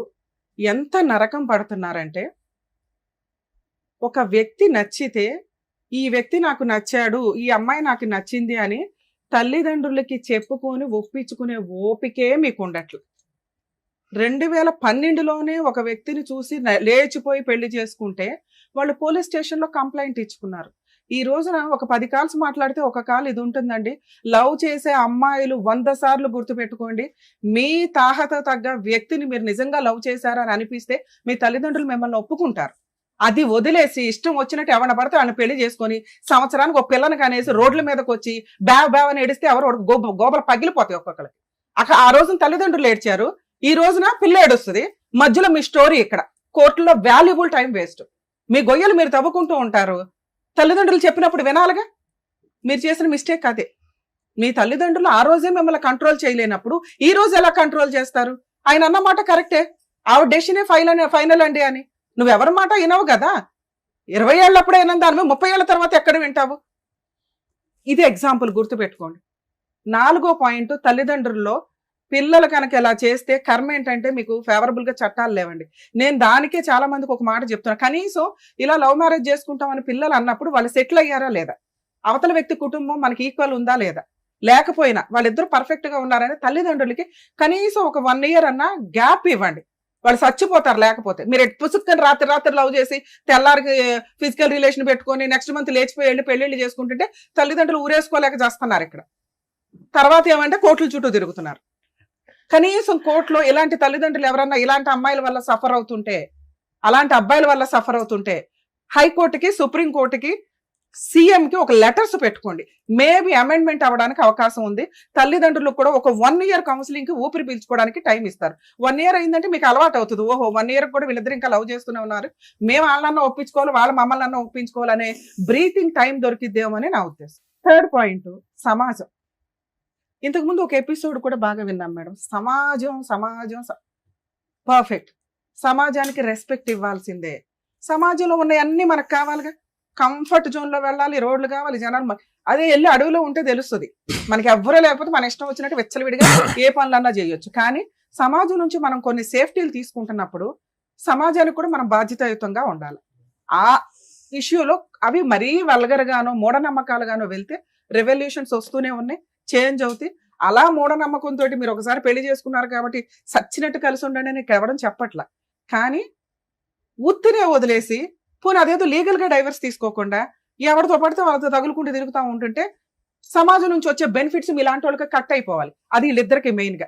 ఎంత నరకం పడుతున్నారంటే, ఒక వ్యక్తి నచ్చితే ఈ వ్యక్తి నాకు నచ్చాడు, ఈ అమ్మాయి నాకు నచ్చింది అని తల్లిదండ్రులకి చెప్పుకొని ఒప్పించుకునే ఓపికే మీకు ఉండట్లు. 2012లోనే ఒక వ్యక్తిని చూసి లేచిపోయి పెళ్లి చేసుకుంటే వాళ్ళు పోలీస్ స్టేషన్లో కంప్లైంట్ ఇచ్చుకున్నారు. ఈ రోజున ఒక 10 కాల్స్ మాట్లాడితే ఒక కాల్ ఇది ఉంటుందండి. లవ్ చేసే అమ్మాయిలు 100 సార్లు గుర్తుపెట్టుకోండి, మీ తాహత తగ్గ వ్యక్తిని మీరు నిజంగా లవ్ చేశారని అనిపిస్తే మీ తల్లిదండ్రులు మిమ్మల్ని ఒప్పుకుంటారు. అది వదిలేసి ఇష్టం వచ్చినట్టు ఎవరిని పడితే వాళ్ళని పెళ్లి చేసుకొని సంవత్సరానికి ఒక పిల్లని కనేసి రోడ్ల మీదకి వచ్చి బ్యావ్ అని ఏడిస్తే ఎవరు గోబలు పగిలిపోతాయి ఒక్కొక్కరికి. ఆ రోజున తల్లిదండ్రులు ఏడ్చారు, ఈ రోజున పిల్ల ఏడుస్తుంది. మధ్యలో మీ స్టోరీ ఇక్కడ కోర్టులో వాల్యుబుల్ టైం వేస్ట్. మీ గొయ్యలు మీరు తవ్వుకుంటూ ఉంటారు, తల్లిదండ్రులు చెప్పినప్పుడు వినాలిగా. మీరు చేసిన మిస్టేక్ అదే. మీ తల్లిదండ్రులు ఆ రోజే మిమ్మల్ని కంట్రోల్ చేయలేనప్పుడు ఈ రోజు ఎలా కంట్రోల్ చేస్తారు? ఆయన అన్నమాట కరెక్టే, ఆవిడ డెసిషనే ఫైనల్ అండి అని. నువ్వెవరి మాట వినవు కదా. 20 ఏళ్ళప్పుడే వినని దాని 30 ఏళ్ళ తర్వాత ఎక్కడ వింటావు? ఇది ఎగ్జాంపుల్ గుర్తుపెట్టుకోండి. 4వ పాయింట్, తల్లిదండ్రుల్లో పిల్లలు కనుక ఇలా చేస్తే కర్మ ఏంటంటే మీకు ఫేవరబుల్ గా చట్టాలు లేవండి. నేను దానికే చాలా మందికి ఒక మాట చెప్తున్నాను, కనీసం ఇలా లవ్ మ్యారేజ్ చేసుకుంటామని పిల్లలు అన్నప్పుడు వాళ్ళు సెటిల్ అయ్యారా లేదా, అవతల వ్యక్తి కుటుంబం మనకి ఈక్వల్ ఉందా లేదా, లేకపోయినా వాళ్ళిద్దరూ పర్ఫెక్ట్ గా ఉన్నారని తల్లిదండ్రులకి కనీసం ఒక 1 year అన్నా గ్యాప్ ఇవ్వండి. వాళ్ళు చచ్చిపోతారు లేకపోతే. మీరు పుసుక్కని రాత్రి లవ్ చేసి తెల్లారికి ఫిజికల్ రిలేషన్ పెట్టుకొని నెక్స్ట్ మంత్ లేచిపోయి వెళ్ళి పెళ్లిళ్ళు చేసుకుంటుంటే తల్లిదండ్రులు ఊరేసుకోలేక చేస్తున్నారు ఇక్కడ. తర్వాత ఏమంటే కోర్టుల చుట్టూ తిరుగుతున్నారు. కనీసం కోర్టులో ఇలాంటి తల్లిదండ్రులు ఎవరన్నా ఇలాంటి అమ్మాయిల వల్ల సఫర్ అవుతుంటే, అలాంటి అబ్బాయిల వల్ల సఫర్ అవుతుంటే హైకోర్టుకి, సుప్రీంకోర్టుకి, సీఎంకి ఒక లెటర్స్ పెట్టుకోండి. మేబీ అమెండ్మెంట్ అవ్వడానికి అవకాశం ఉంది. తల్లిదండ్రులకు కూడా ఒక 1 year కౌన్సిలింగ్ కి ఊపిరి పీల్చుకోవడానికి టైం ఇస్తారు. 1 year అయిందంటే మీకు అలవాటు అవుతుంది. ఓహో 1 year కూడా వీళ్ళిద్దరు ఇంకా లవ్ చేస్తూనే ఉన్నారు, మేము వాళ్ళన్నా ఒప్పించుకోవాలి, వాళ్ళ మమ్మల్ని అన్న ఒప్పించుకోవాలనే బ్రీతింగ్ టైం దొరికిద్దేమో అని నా ఉద్దేశం. థర్డ్ పాయింట్, సమాజం. ఇంతకుముందు ఒక ఎపిసోడ్ కూడా బాగా విన్నాం మేడం. సమాజం పర్ఫెక్ట్. సమాజానికి రెస్పెక్ట్ ఇవ్వాల్సిందే. సమాజంలో ఉన్నవన్నీ మనకు కావాలిగా. కంఫర్ట్ జోన్ లో వెళ్ళాలి, రోడ్లు కావాలి, జనాలు. అదే వెళ్ళి అడవిలో ఉంటే తెలుస్తుంది మనకి. ఎవ్వరూ లేకపోతే మన ఇష్టం వచ్చినట్టు వెచ్చలవిడిగా ఏ పనులన్నా చేయొచ్చు. కానీ సమాజం నుంచి మనం కొన్ని సేఫ్టీలు తీసుకుంటున్నప్పుడు సమాజానికి కూడా మనం బాధ్యతాయుతంగా ఉండాలి. ఆ ఇష్యూలో అవి మరీ వల్గరగానో మూఢనమ్మకాలుగానో వెళ్తే రెవల్యూషన్స్ వస్తూనే ఉన్నాయి, చేంజ్ అవుతాయి. అలా మూఢనమ్మకంతో మీరు ఒకసారి పెళ్లి చేసుకున్నారు కాబట్టి సచ్చినట్టు కలిసి ఉండండి అని ఎవడం చెప్పట్లా. కానీ ఉత్తినే వదిలేసి పోనీ అదేదో లీగల్ గా డైవర్స్ తీసుకోకుండా ఎవరితో పడితే వాళ్ళతో తగులుకుంటూ తిరుగుతూ ఉంటుంటే సమాజం నుంచి వచ్చే బెనిఫిట్స్ ఇలాంటి వాళ్ళకి కట్ అయిపోవాలి. అది వీళ్ళిద్దరికి మెయిన్ గా.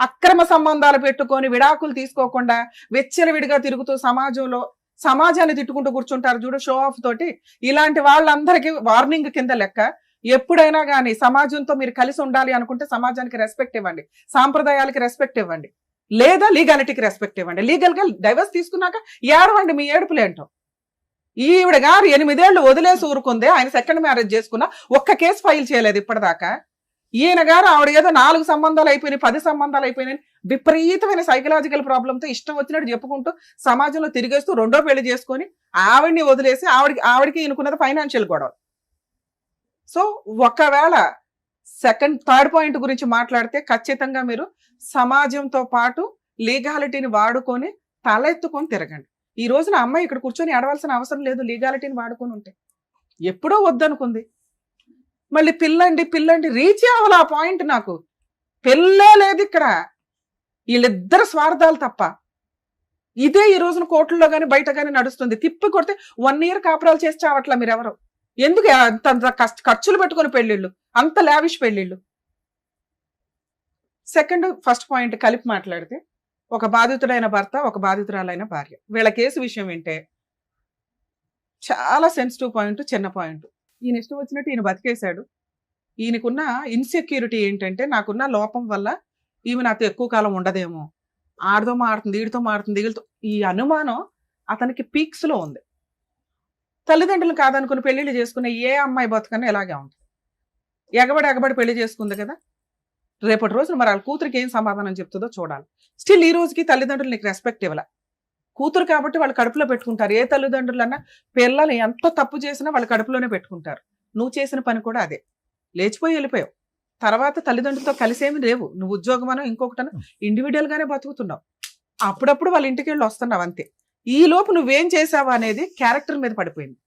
అక్రమ సంబంధాలు పెట్టుకొని విడాకులు తీసుకోకుండా విచ్చలవిడిగా తిరుగుతూ సమాజాన్ని తిట్టుకుంటూ కూర్చుంటారు చూడు, షో ఆఫ్ తోటి. ఇలాంటి వాళ్ళందరికీ వార్నింగ్ కింద లెక్క. ఎప్పుడైనా కానీ సమాజంతో మీరు కలిసి ఉండాలి అనుకుంటే సమాజానికి రెస్పెక్ట్ ఇవ్వండి, సాంప్రదాయాలకి రెస్పెక్ట్ ఇవ్వండి, లేదా లీగాలిటీకి రెస్పెక్ట్ ఇవ్వండి. లీగల్ గా డైవర్స్ తీసుకున్నాక ఏడవండి మీ ఏడుపులేంటో. ఈవిడ గారు 8 ఏళ్ళు వదిలేసి ఊరుకుందే, ఆయన సెకండ్ మ్యారేజ్ చేసుకున్నా ఒక్క కేసు ఫైల్ చేయలేదు ఇప్పటిదాకా. ఈయన గారు ఆవిడ ఏదో 4 సంబంధాలు అయిపోయినాయి, 10 సంబంధాలు అయిపోయినాయి, విపరీతమైన సైకలాజికల్ ప్రాబ్లంతో ఇష్టం వచ్చినట్టు చెప్పుకుంటూ సమాజంలో తిరిగేస్తూ 2వ పెళ్లి చేసుకొని ఆవిడ్ని వదిలేసి ఆవిడకి ఈయనకున్నది ఫైనాన్షియల్ గొడవ. సో ఒకవేళ థర్డ్ పాయింట్ గురించి మాట్లాడితే ఖచ్చితంగా మీరు సమాజంతో పాటు లీగాలిటీని వాడుకొని తలెత్తుకొని తిరగండి. ఈ రోజున అమ్మాయి ఇక్కడ కూర్చొని ఏడవలసిన అవసరం లేదు లీగాలిటీని వాడుకొని ఉంటే. ఎప్పుడో వద్దనుకుంది, మళ్ళీ పిల్లండి రీచ్ అవ్వాలి ఆ పాయింట్. నాకు పెళ్ళే లేదు ఇక్కడ, వీళ్ళిద్దరు స్వార్థాలు తప్ప. ఇదే ఈ రోజున కోర్టుల్లో కానీ బయట కానీ నడుస్తుంది. తిప్పి కొడితే 1 year కాపురాలు చేసి చావట్లా మీరెవరు. ఎందుకు అంత ఖర్చులు పెట్టుకుని పెళ్ళిళ్ళు, అంత లావిష్ పెళ్ళిళ్ళు. ఫస్ట్ పాయింట్ కలిపి మాట్లాడితే, ఒక బాధితుడైన భర్త, ఒక బాధితురాలైన భార్య, వీళ్ళ కేసు విషయం వింటే చాలా సెన్సిటివ్ పాయింట్, చిన్న పాయింట్. ఈయన ఇష్టం వచ్చినట్టు ఈయన బతికేశాడు. ఈయనకున్న ఇన్సెక్యూరిటీ ఏంటంటే, నాకున్న లోపం వల్ల ఈమె నాతో ఎక్కువ కాలం ఉండదేమో, ఆడితో మాడుతుంది, వీడితో మాడుతుంది, వీళ్ళతో, ఈ అనుమానం అతనికి పీక్స్ లో ఉంది. తల్లిదండ్రులు కాదనుకుని పెళ్లిళ్ళు చేసుకునే ఏ అమ్మాయి బతుకన్నా ఇలాగే ఉంటుంది. ఎగబడి పెళ్లి చేసుకుంది కదా, రేపటి రోజున మరి వాళ్ళ కూతురికి ఏం సమాధానం చెప్తుందో చూడాలి. స్టిల్ ఈ రోజుకి తల్లిదండ్రులు నీకు రెస్పెక్ట్ ఇవ్వాల. కూతురు కాబట్టి వాళ్ళు కడుపులో పెట్టుకుంటారు. ఏ తల్లిదండ్రులన్నా పిల్లలు ఎంత తప్పు చేసినా వాళ్ళు కడుపులోనే పెట్టుకుంటారు. నువ్వు చేసిన పని కూడా అదే. లేచిపోయి వెళ్ళిపోయావు, తర్వాత తల్లిదండ్రులతో కలిసేమి లేవు. నువ్వు ఉద్యోగమనో ఇంకొకటనో ఇండివిజువల్ గానే బతుకుతున్నావు. అప్పుడప్పుడు వాళ్ళ ఇంటికి వెళ్ళి వస్తున్నావు అంతే. ఈ లోపు నువ్వేం చేసావు అనేది క్యారెక్టర్ మీద పడిపోయింది.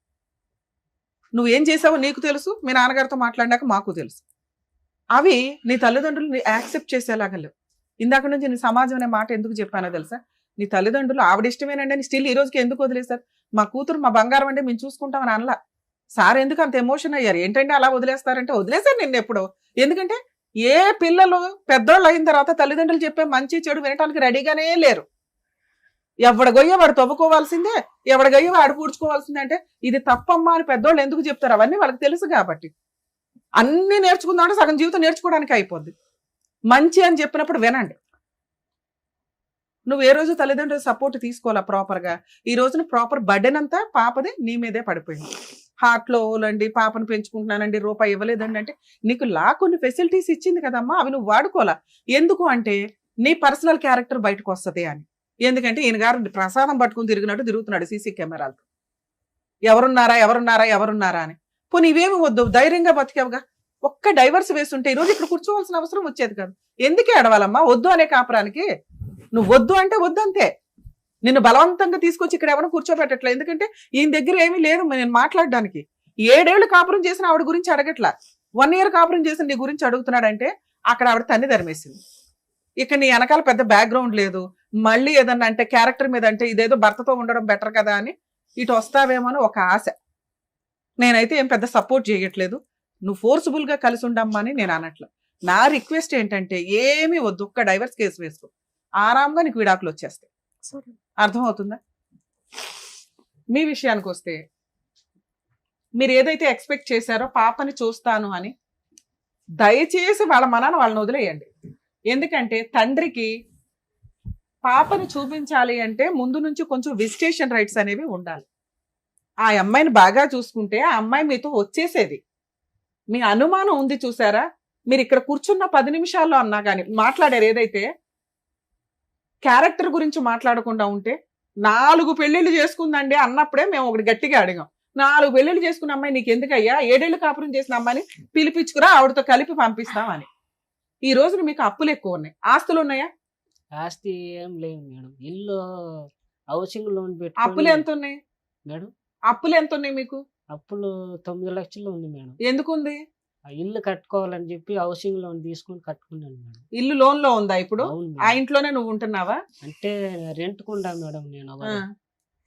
నువ్వేం చేసావో నీకు తెలుసు, మీ నాన్నగారితో మాట్లాడినాక మాకు తెలుసు. అవి నీ తల్లిదండ్రులు యాక్సెప్ట్ చేసేలాగా లేవు. ఇందాక నుంచి నీ సమాజం అనే మాట ఎందుకు చెప్పానో తెలుసా? నీ తల్లిదండ్రులు ఆవిడ ఇష్టమేనండి అని స్టిల్ ఈ రోజుకి ఎందుకు వదిలేస్తారు? మా కూతురు మా బంగారం అంటే మేము చూసుకుంటామని అనలా. సార్ ఎందుకు అంత ఎమోషన్ అయ్యారు? ఏంటంటే అలా వదిలేస్తారంటే వదిలేశారు నిన్ను ఎప్పుడో. ఎందుకంటే ఏ పిల్లలు పెద్దోళ్ళు అయిన తర్వాత తల్లిదండ్రులు చెప్పే మంచి చెడు వినటానికి రెడీగానే లేరు. ఎవడ గొయ్య వాడు తవ్వుకోవాల్సిందే, ఎవడ గొయ్య వాడు పూడ్చుకోవాల్సిందే. అంటే ఇది తప్పమ్మా అని పెద్దోళ్ళు ఎందుకు చెప్తారు? అవన్నీ వాళ్ళకి తెలుసు కాబట్టి. అన్ని నేర్చుకుందామంటే సగం జీవితం నేర్చుకోవడానికి అయిపోద్ది. మంచి అని చెప్పినప్పుడు వినండి. నువ్వు ఏ రోజు తల్లిదండ్రుల సపోర్ట్ తీసుకోవాలా ప్రాపర్గా. ఈ రోజున ప్రాపర్ బర్డెన్ అంతా పాపది నీ మీదే పడిపోయింది. హార్ట్లో ఓలండి, పాపను పెంచుకుంటున్నానండి, రూపాయి ఇవ్వలేదండి అంటే నీకు కొన్ని ఫెసిలిటీస్ ఇచ్చింది కదమ్మా, అవి నువ్వు వాడుకోవాలా. ఎందుకు అంటే నీ పర్సనల్ క్యారెక్టర్ బయటకు వస్తుంది అని. ఎందుకంటే ఈయన గారు ప్రసాదం పట్టుకుని తిరుగుతున్నాడు సీసీ కెమెరాలతో. ఎవరున్నారా అని. పోనీ ఇవేమి వద్దు, ధైర్యంగా బతికావుగా. ఒక్క డైవర్స్ వేస్తుంటే ఈ రోజు ఇక్కడ కూర్చోవాల్సిన అవసరం వచ్చేది కాదు. ఎందుకే అడవాలమ్మా వద్దు అనే కాపురానికి? నువ్వు వద్దు అంటే వద్దు అంతే. నిన్ను బలవంతంగా తీసుకొచ్చి ఇక్కడ ఎవరు కూర్చోబెట్టట్లే. ఎందుకంటే ఈయన దగ్గర ఏమీ లేదు నేను మాట్లాడడానికి. 7 ఏళ్ళు కాపురం చేసిన ఆవిడ గురించి అడగట్లా, 1 year కాపురం చేసిన నీ గురించి అడుగుతున్నాడంటే అక్కడ ఆవిడ తన్ని ధర్మేసింది. ఇక్కడ నీ వెనకాల పెద్ద బ్యాక్గ్రౌండ్ లేదు. మళ్ళీ ఏదన్నా అంటే క్యారెక్టర్ మీద అంటే ఇదేదో భర్తతో ఉండడం బెటర్ కదా అని ఇటు వస్తావేమో అని ఒక ఆశ. నేనైతే ఏం పెద్ద సపోర్ట్ చేయట్లేదు. నువ్వు ఫోర్స్ఫుల్ గా కలిసి ఉండమ్మా అని నేను అనట్ల. నా రిక్వెస్ట్ ఏంటంటే ఏమీ వద్దు, ఒక్క డైవర్స్ కేసు వేసుకో, ఆరాంగా నీకు విడాకులు వచ్చేస్తాయి. అర్థమవుతుందా? మీ విషయానికి వస్తే మీరు ఏదైతే ఎక్స్పెక్ట్ చేశారో పాపని చూస్తాను అని, దయచేసి వాళ్ళ మనాన వాళ్ళని వదిలేయండి. ఎందుకంటే తండ్రికి పాపని చూపించాలి అంటే ముందు నుంచి కొంచెం విజిటేషన్ రైట్స్ అనేవి ఉండాలి. ఆ అమ్మాయిని బాగా చూసుకుంటే ఆ అమ్మాయి మీతో వచ్చేసేది. మీ అనుమానం ఉంది చూసారా, మీరు ఇక్కడ కూర్చున్న 10 నిమిషాల్లో అన్నా కానీ మాట్లాడారు. ఏదైతే క్యారెక్టర్ గురించి మాట్లాడకుండా ఉంటే 4 పెళ్లిళ్ళు చేసుకుందండి అన్నప్పుడే మేము ఒకటి గట్టిగా అడిగాం. 4 పెళ్లిళ్ళు చేసుకున్న అమ్మాయి నీకు ఎందుకయ్యా, 7 ఏళ్ళు కాపురం చేసిన అమ్మాయిని పిలిపించుకురా, ఆవిడతో కలిపి పంపిస్తామని. ఈ రోజున మీకు అప్పులు ఎక్కువ ఉన్నాయి, ఆస్తులు ఉన్నాయా? ఆస్తి ఏం లేదు మేడం. ఇల్లు హౌసింగ్ లోన్ అప్పులు ఎంత ఉన్నాయి మేడం? అప్పులు ఎంత ఉన్నాయి మీకు? అప్పులు 9 లక్షలు ఉంది మేడం. ఎందుకు ఉంది? ఆ ఇల్లు కట్టుకోవాలని చెప్పి హౌసింగ్ లోన్ తీసుకుని కట్టుకున్నాను మేడం. ఇల్లు లోన్ లో ఉందా ఇప్పుడు? అవును ఆ మేడం. ఇంట్లోనే నువ్వు ఉంటున్నావా? అంటే రెంట్ కుండా మేడం నేను.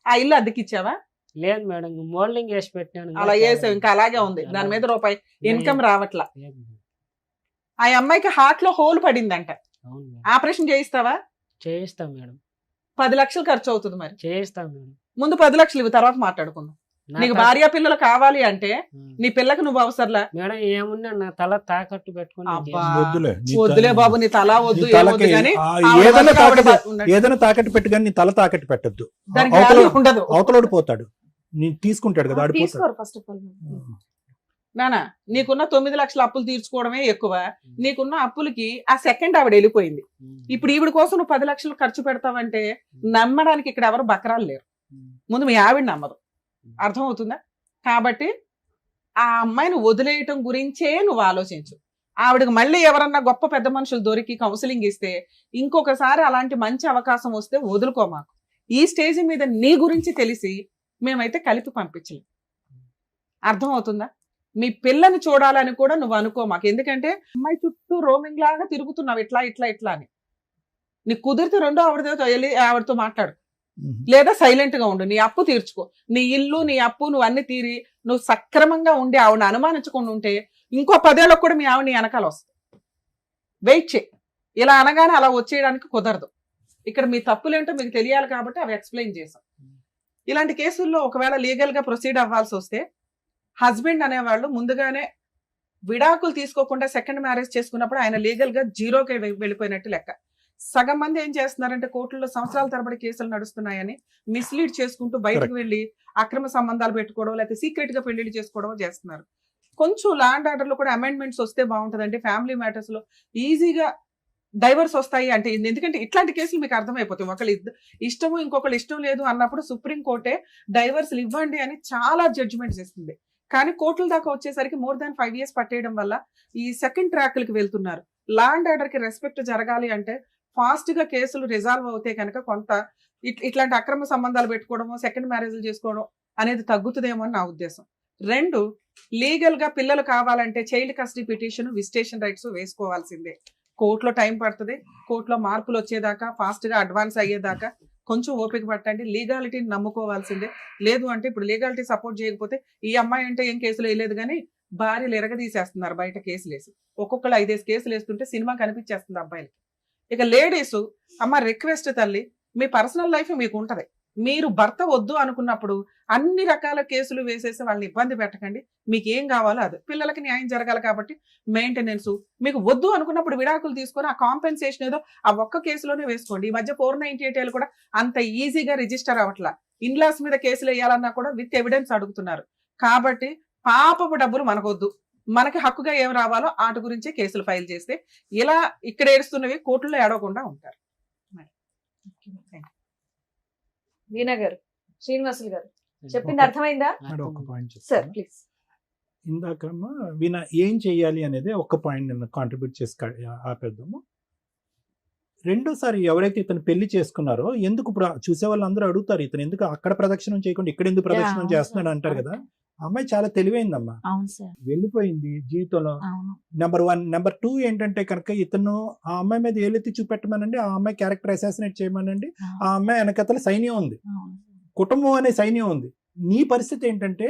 ఆ ఇల్లు అద్దెకిచ్చావా? లేదు మేడం, మోల్డింగ్ వేసి పెట్టాను. అలా వేసావు, ఇంకా అలాగే ఉంది, దాని మీద రూపాయి ఇన్కమ్ రావట్లా. లేదు మేడం. ఆ అమ్మాయికి హార్ట్ లో హోల్ పడిందంట, అవును మేడం. ఆపరేషన్ చేయిస్తావా? చేయిస్తాం మేడం. 10 లక్షలు ఖర్చు అవుతుంది. మరి చేయిస్తాం మేడం. ముందు 10 లక్షలు ఇవి, తర్వాత మాట్లాడుకుందాం. నా నీకు త- భార్య పిల్లలు కావాలి అంటే ఆ. నీ పిల్లకి నువ్వు అవసరంలా. మేడం ఏమున్నా నా తల తాకట్టు పెట్టుకుని నేను అబ్బా. చేస్తాను. వద్దులే నీ వద్దులే తల- బాబు, నీ తల వద్దు, నీ ఏం తలకి వద్దు కానీ ఆ ఆవిడ ఏదైనా బతుకు ఆవిడ తాకట్టు ఉన్నట్టు. ఏదైనా తాకట్టు పెట్టు కానీ నీ తల తాకట్టు పెట్టద్దు. దానికి అవతల value ఉండదు. అవతలోడు పోతాడు, నీ తీసుకుంటాడు కదా, ఆడిపోతాడు. తీసుకోరు ఫస్ట్ ఆఫ్ ఆల్. నానా నీకున్న 9 లక్షల అప్పులు తీర్చుకోవడమే ఎక్కువ. నీకున్న అప్పులకి ఆ సెకండ్ ఆవిడ వెళ్ళిపోయింది. ఇప్పుడు ఈవిడ కోసం నువ్వు 10 లక్షలు ఖర్చు పెడతావంటే నమ్మడానికి ఇక్కడ ఎవరు బకరాలు లేరు. ముందు మీ ఆవిడ నమ్మదు. అర్థమవుతుందా? కాబట్టి ఆ అమ్మాయిని వదిలేయటం గురించే నువ్వు ఆలోచించు. ఆవిడకి మళ్ళీ ఎవరన్నా గొప్ప పెద్ద మనుషులు దొరికి కౌన్సిలింగ్ ఇస్తే ఇంకొకసారి అలాంటి మంచి అవకాశం వస్తే వదులుకో. మాకు ఈ స్టేజ్ మీద నీ గురించి తెలిసి మేమైతే కలిపి పంపించలేం. అర్థమవుతుందా? మీ పిల్లని చూడాలని కూడా నువ్వు అనుకో మాకు. ఎందుకంటే అమ్మాయి చుట్టూ రోమింగ్ లాగా తిరుగుతున్నావు, ఇట్లా ఇట్లా ఇట్లా అని. నీకు కుదిరితే రెండో ఆవిడతో వెళ్ళి ఆవిడతో మాట్లాడు, లేదా సైలెంట్ గా ఉండు. నీ అప్పు తీర్చుకో, నీ ఇల్లు నీ అప్పు నువ్వు అన్ని తీరి నువ్వు సక్రమంగా ఉండి ఆవిడని అనుమానించకుండా ఉంటే ఇంకో 10 ఏళ్ళకు కూడా మీ ఆవిడ నీ వెనకాల వస్తుంది. వెయిట్ చేయి. ఇలా అనగానే అలా వచ్చేయడానికి కుదరదు. ఇక్కడ మీ తప్పులేంటో మీకు తెలియాలి కాబట్టి అవి ఎక్స్ప్లెయిన్ చేసాం. ఇలాంటి కేసుల్లో ఒకవేళ లీగల్ గా ప్రొసీడ్ అవ్వాల్సి వస్తే హస్బెండ్ అనేవాళ్ళు ముందుగానే విడాకులు తీసుకోకుండా సెకండ్ మ్యారేజ్ చేసుకున్నప్పుడు ఆయన లీగల్ గా జీరోకి వెళ్ళిపోయినట్టు లెక్క. సగం మంది ఏం చేస్తున్నారంటే కోర్టుల్లో సంవత్సరాల తరబడి కేసులు నడుస్తున్నాయని మిస్లీడ్ చేసుకుంటూ బయటకు వెళ్ళి అక్రమ సంబంధాలు పెట్టుకోవడం, లేకపోతే సీక్రెట్ గా పెళ్లిళ్ళు చేసుకోవడం చేస్తున్నారు. కొంచెం ల్యాండ్ ఆర్డర్ లో కూడా అమెండ్మెంట్స్ వస్తే బాగుంటుందండి. ఫ్యామిలీ మ్యాటర్స్ లో ఈజీగా డైవర్స్ వస్తాయి అంటే ఎందుకంటే ఇట్లాంటి కేసులు మీకు అర్థమైపోతాయి. ఒకళ్ళు ఇష్టము ఇంకొకళ్ళు ఇష్టం లేదు అన్నప్పుడు సుప్రీం కోర్టే డైవర్స్లు ఇవ్వండి అని చాలా జడ్జిమెంట్స్ ఇస్తుంది. కానీ కోర్టుల దాకా వచ్చేసరికి మోర్ దాన్ 5 years పట్టేయడం వల్ల ఈ సెకండ్ ట్రాక్లకి వెళ్తున్నారు. ల్యాండ్ ఆర్డర్ కి రెస్పెక్ట్ జరగాలి అంటే ఫాస్ట్ గా కేసులు రిజాల్వ్ అవుతే కనుక కొంత ఇట్లాంటి అక్రమ సంబంధాలు పెట్టుకోవడము, సెకండ్ మ్యారేజ్లు చేసుకోవడం అనేది తగ్గుతుందేమో అని నా ఉద్దేశం. 2, లీగల్ గా పిల్లలు కావాలంటే child custody petition, visitation rights వేసుకోవాల్సిందే. కోర్టులో టైం పడుతుంది. కోర్టులో మార్పులు వచ్చేదాకా ఫాస్ట్ గా అడ్వాన్స్ అయ్యేదాకా కొంచెం ఓపిక పట్టండి. లీగాలిటీని నమ్ముకోవాల్సిందే. లేదు అంటే ఇప్పుడు లీగాలిటీ సపోర్ట్ చేయకపోతే ఈ అమ్మాయి అంటే ఏం కేసులు వేయలేదు కానీ భార్యలు ఎరగదీసేస్తున్నారు బయట కేసులు వేసి. ఒక్కొక్కరు 5 కేసులు వేస్తుంటే సినిమా కనిపించేస్తుంది అబ్బాయిలకి. ఇక లేడీస్ అమ్మ రిక్వెస్ట్ తల్లి, మీ పర్సనల్ లైఫ్ మీకు ఉంటది. మీరు భర్త వద్దు అనుకున్నప్పుడు అన్ని రకాల కేసులు వేసేసి వాళ్ళని ఇబ్బంది పెట్టకండి. మీకు ఏం కావాలో అది. పిల్లలకి న్యాయం జరగాలి కాబట్టి మెయింటెనెన్స్. మీకు వద్దు అనుకున్నప్పుడు విడాకులు తీసుకొని ఆ కాంపెన్సేషన్ ఏదో ఆ ఒక్క కేసులోనే వేసుకోండి. ఈ మధ్య 498 కూడా అంత ఈజీగా రిజిస్టర్ అవ్వట్లా. ఇన్లాస్ మీద కేసులు వేయాలన్నా కూడా విత్ ఎవిడెన్స్ అడుగుతున్నారు. కాబట్టి పాపపు డబ్బులు మనకొద్దు. మనకి హక్కుగా ఏం రావాలో వాటి గురించే కేసులు ఫైల్ చేస్తే ఇలా ఇక్కడ ఏడుస్తున్నవి కోర్టులో ఏడవకుండా ఉంటారు. వీణా గారు, శ్రీనివాసులు గారు చెప్పింది అర్థమైందా? మేడం, ఒక పాయింట్ సార్ చెప్తాను. ప్లీజ్. ఇందాకమ్మా ఏం చెయ్యాలి అనేది ఒక పాయింట్ నేను కాంట్రిబ్యూట్ చేసి ఆపేద్దాము. రెండోసారి ఎవరైతే ఇతను పెళ్లి చేసుకున్నారో ఎందుకు ఇప్పుడు చూసే వాళ్ళందరూ అడుగుతారు, ఇతను ఎందుకు అక్కడ ప్రదక్షిణం చేయకుండా ఇక్కడ ఎందుకు ప్రదక్షిణం చేస్తున్నాడు అంటారు కదా. ఆ అమ్మాయి చాలా తెలివైందమ్మా, అవును సార్, వెళ్ళిపోయింది జీవితంలో. అవును. నెంబర్ 1. నెంబర్ 2 ఏంటంటే కనుక ఇతను ఆ అమ్మాయి మీద ఏలెత్తి చూపెట్టమనండి, ఆ అమ్మాయి క్యారెక్టర్ అసాసినేట్ చేయమనండి. ఆ అమ్మాయి వెనకతల సైన్యం ఉంది, అవును. కుటుంబం అనే సైన్యం ఉంది. నీ పరిస్థితి ఏంటంటే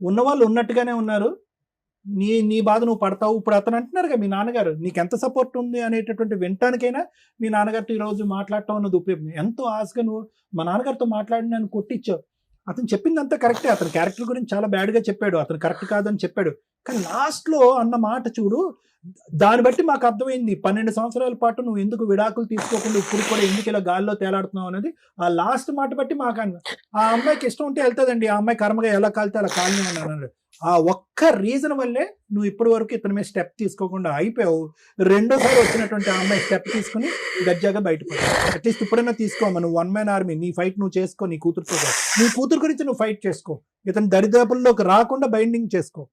ఉన్నవాళ్ళు ఉన్నట్టుగానే ఉన్నారు, నీ బాధ నువ్వు పడతావు. ఇప్పుడు అతను అంటున్నారు కదా మీ నాన్నగారు నీకు ఎంత సపోర్ట్ ఉంది అనేటటువంటి వినటానికైనా మీ నాన్నగారితో ఈరోజు మాట్లాడటం అన్నది ఉపయోగం. ఎంతో ఆశగా నువ్వు మా నాన్నగారితో మాట్లాడి నన్ను కొట్టించావు. అతను చెప్పిందంతా కరెక్టే, అతని క్యారెక్టర్ గురించి చాలా బ్యాడ్గా చెప్పాడు, అతను కరెక్ట్ కాదని చెప్పాడు. కానీ లాస్ట్లో అన్న మాట చూడు, దాన్ని బట్టి మాకు అర్థమైంది 12 సంవత్సరాల పాటు నువ్వు ఎందుకు విడాకులు తీసుకోకుండా ఇప్పుడు కూడా ఎందుకు ఇలా గాల్లో తేలాడుతున్నావు అనేది. ఆ లాస్ట్ మాట బట్టి మాకు ఆ అమ్మాయికి ఇష్టం ఉంటే వెళ్తుందండి, ఆ అమ్మాయి కర్మగా ఎలా కాలితే అలా కాలని అన్నాడు. ఆ ఒక్క రీజన్ వల్లే నువ్వు ఇప్పటి వరకు ఇతని మీద స్టెప్ తీసుకోకుండా అయిపోయావు. రెండోసారి వచ్చినటువంటి ఆ అమ్మాయి స్టెప్ తీసుకుని గజ్జాగా బయటపడావు. అట్లీస్ట్ ఇప్పుడైనా తీసుకోమా, నువ్వు 1 man army, నీ ఫైట్ నువ్వు చేసుకో, నీ కూతురుతో నీ కూతురు గురించి నువ్వు ఫైట్ చేసుకో, ఇతని దరిదాపుల్లోకి రాకుండా బైండింగ్ చేసుకో.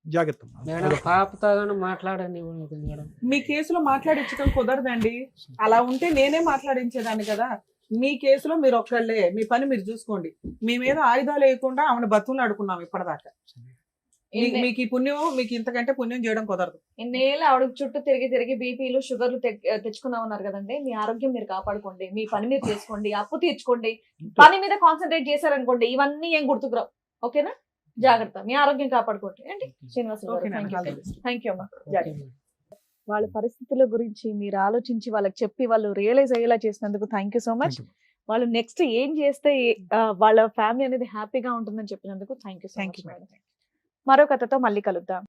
జాగ్రత్త మేడం, పాపతో కానీ మాట్లాడండి మేడం. మీ కేసులో మాట్లాడించడం కుదరదండి, అలా ఉంటే నేనే మాట్లాడించేదాన్ని కదా. మీ కేసులో మీరు ఒక్కళ్ళే, మీ పని మీరు చూసుకోండి. మీ మీద ఆయుధాలు వేయకుండా ఆమెను బతులు ఆడుకున్నాం ఇప్పటిదాకా. మీకు ఈ పుణ్యం, మీకు ఇంతకంటే పుణ్యం చేయడం కుదరదు. ఇన్నేళ్ళు ఆవిడ చుట్టూ తిరిగి తిరిగి బీపీలు షుగర్లు తెచ్చుకున్నా ఉన్నారు కదండి. మీ ఆరోగ్యం మీరు కాపాడుకోండి, మీ పని మీరు చేసుకోండి, అప్పు తీర్చుకోండి, పని మీద కాన్సన్ట్రేట్ చేశారనుకోండి ఇవన్నీ ఏం గుర్తుకురావు. ఓకేనా? జాగ్రత్త, మీ ఆరోగ్యం కాపాడుకోండి ఏంటి శ్రీనివాసరావు గారు. థ్యాంక్ యూ అమ్మా. జాగ్రత్త. వాళ్ళ పరిస్థితుల గురించి మీరు ఆలోచించి వాళ్ళకి చెప్పి వాళ్ళు రియలైజ్ అయ్యేలా చేసినందుకు థ్యాంక్ యూ సో మచ్. వాళ్ళు నెక్స్ట్ ఏం చేస్తే వాళ్ళ ఫ్యామిలీ అనేది హ్యాపీగా ఉంటుందని చెప్పినందుకు థ్యాంక్ యూ సో మచ్. మరో కథతో మళ్ళీ కలుద్దాం.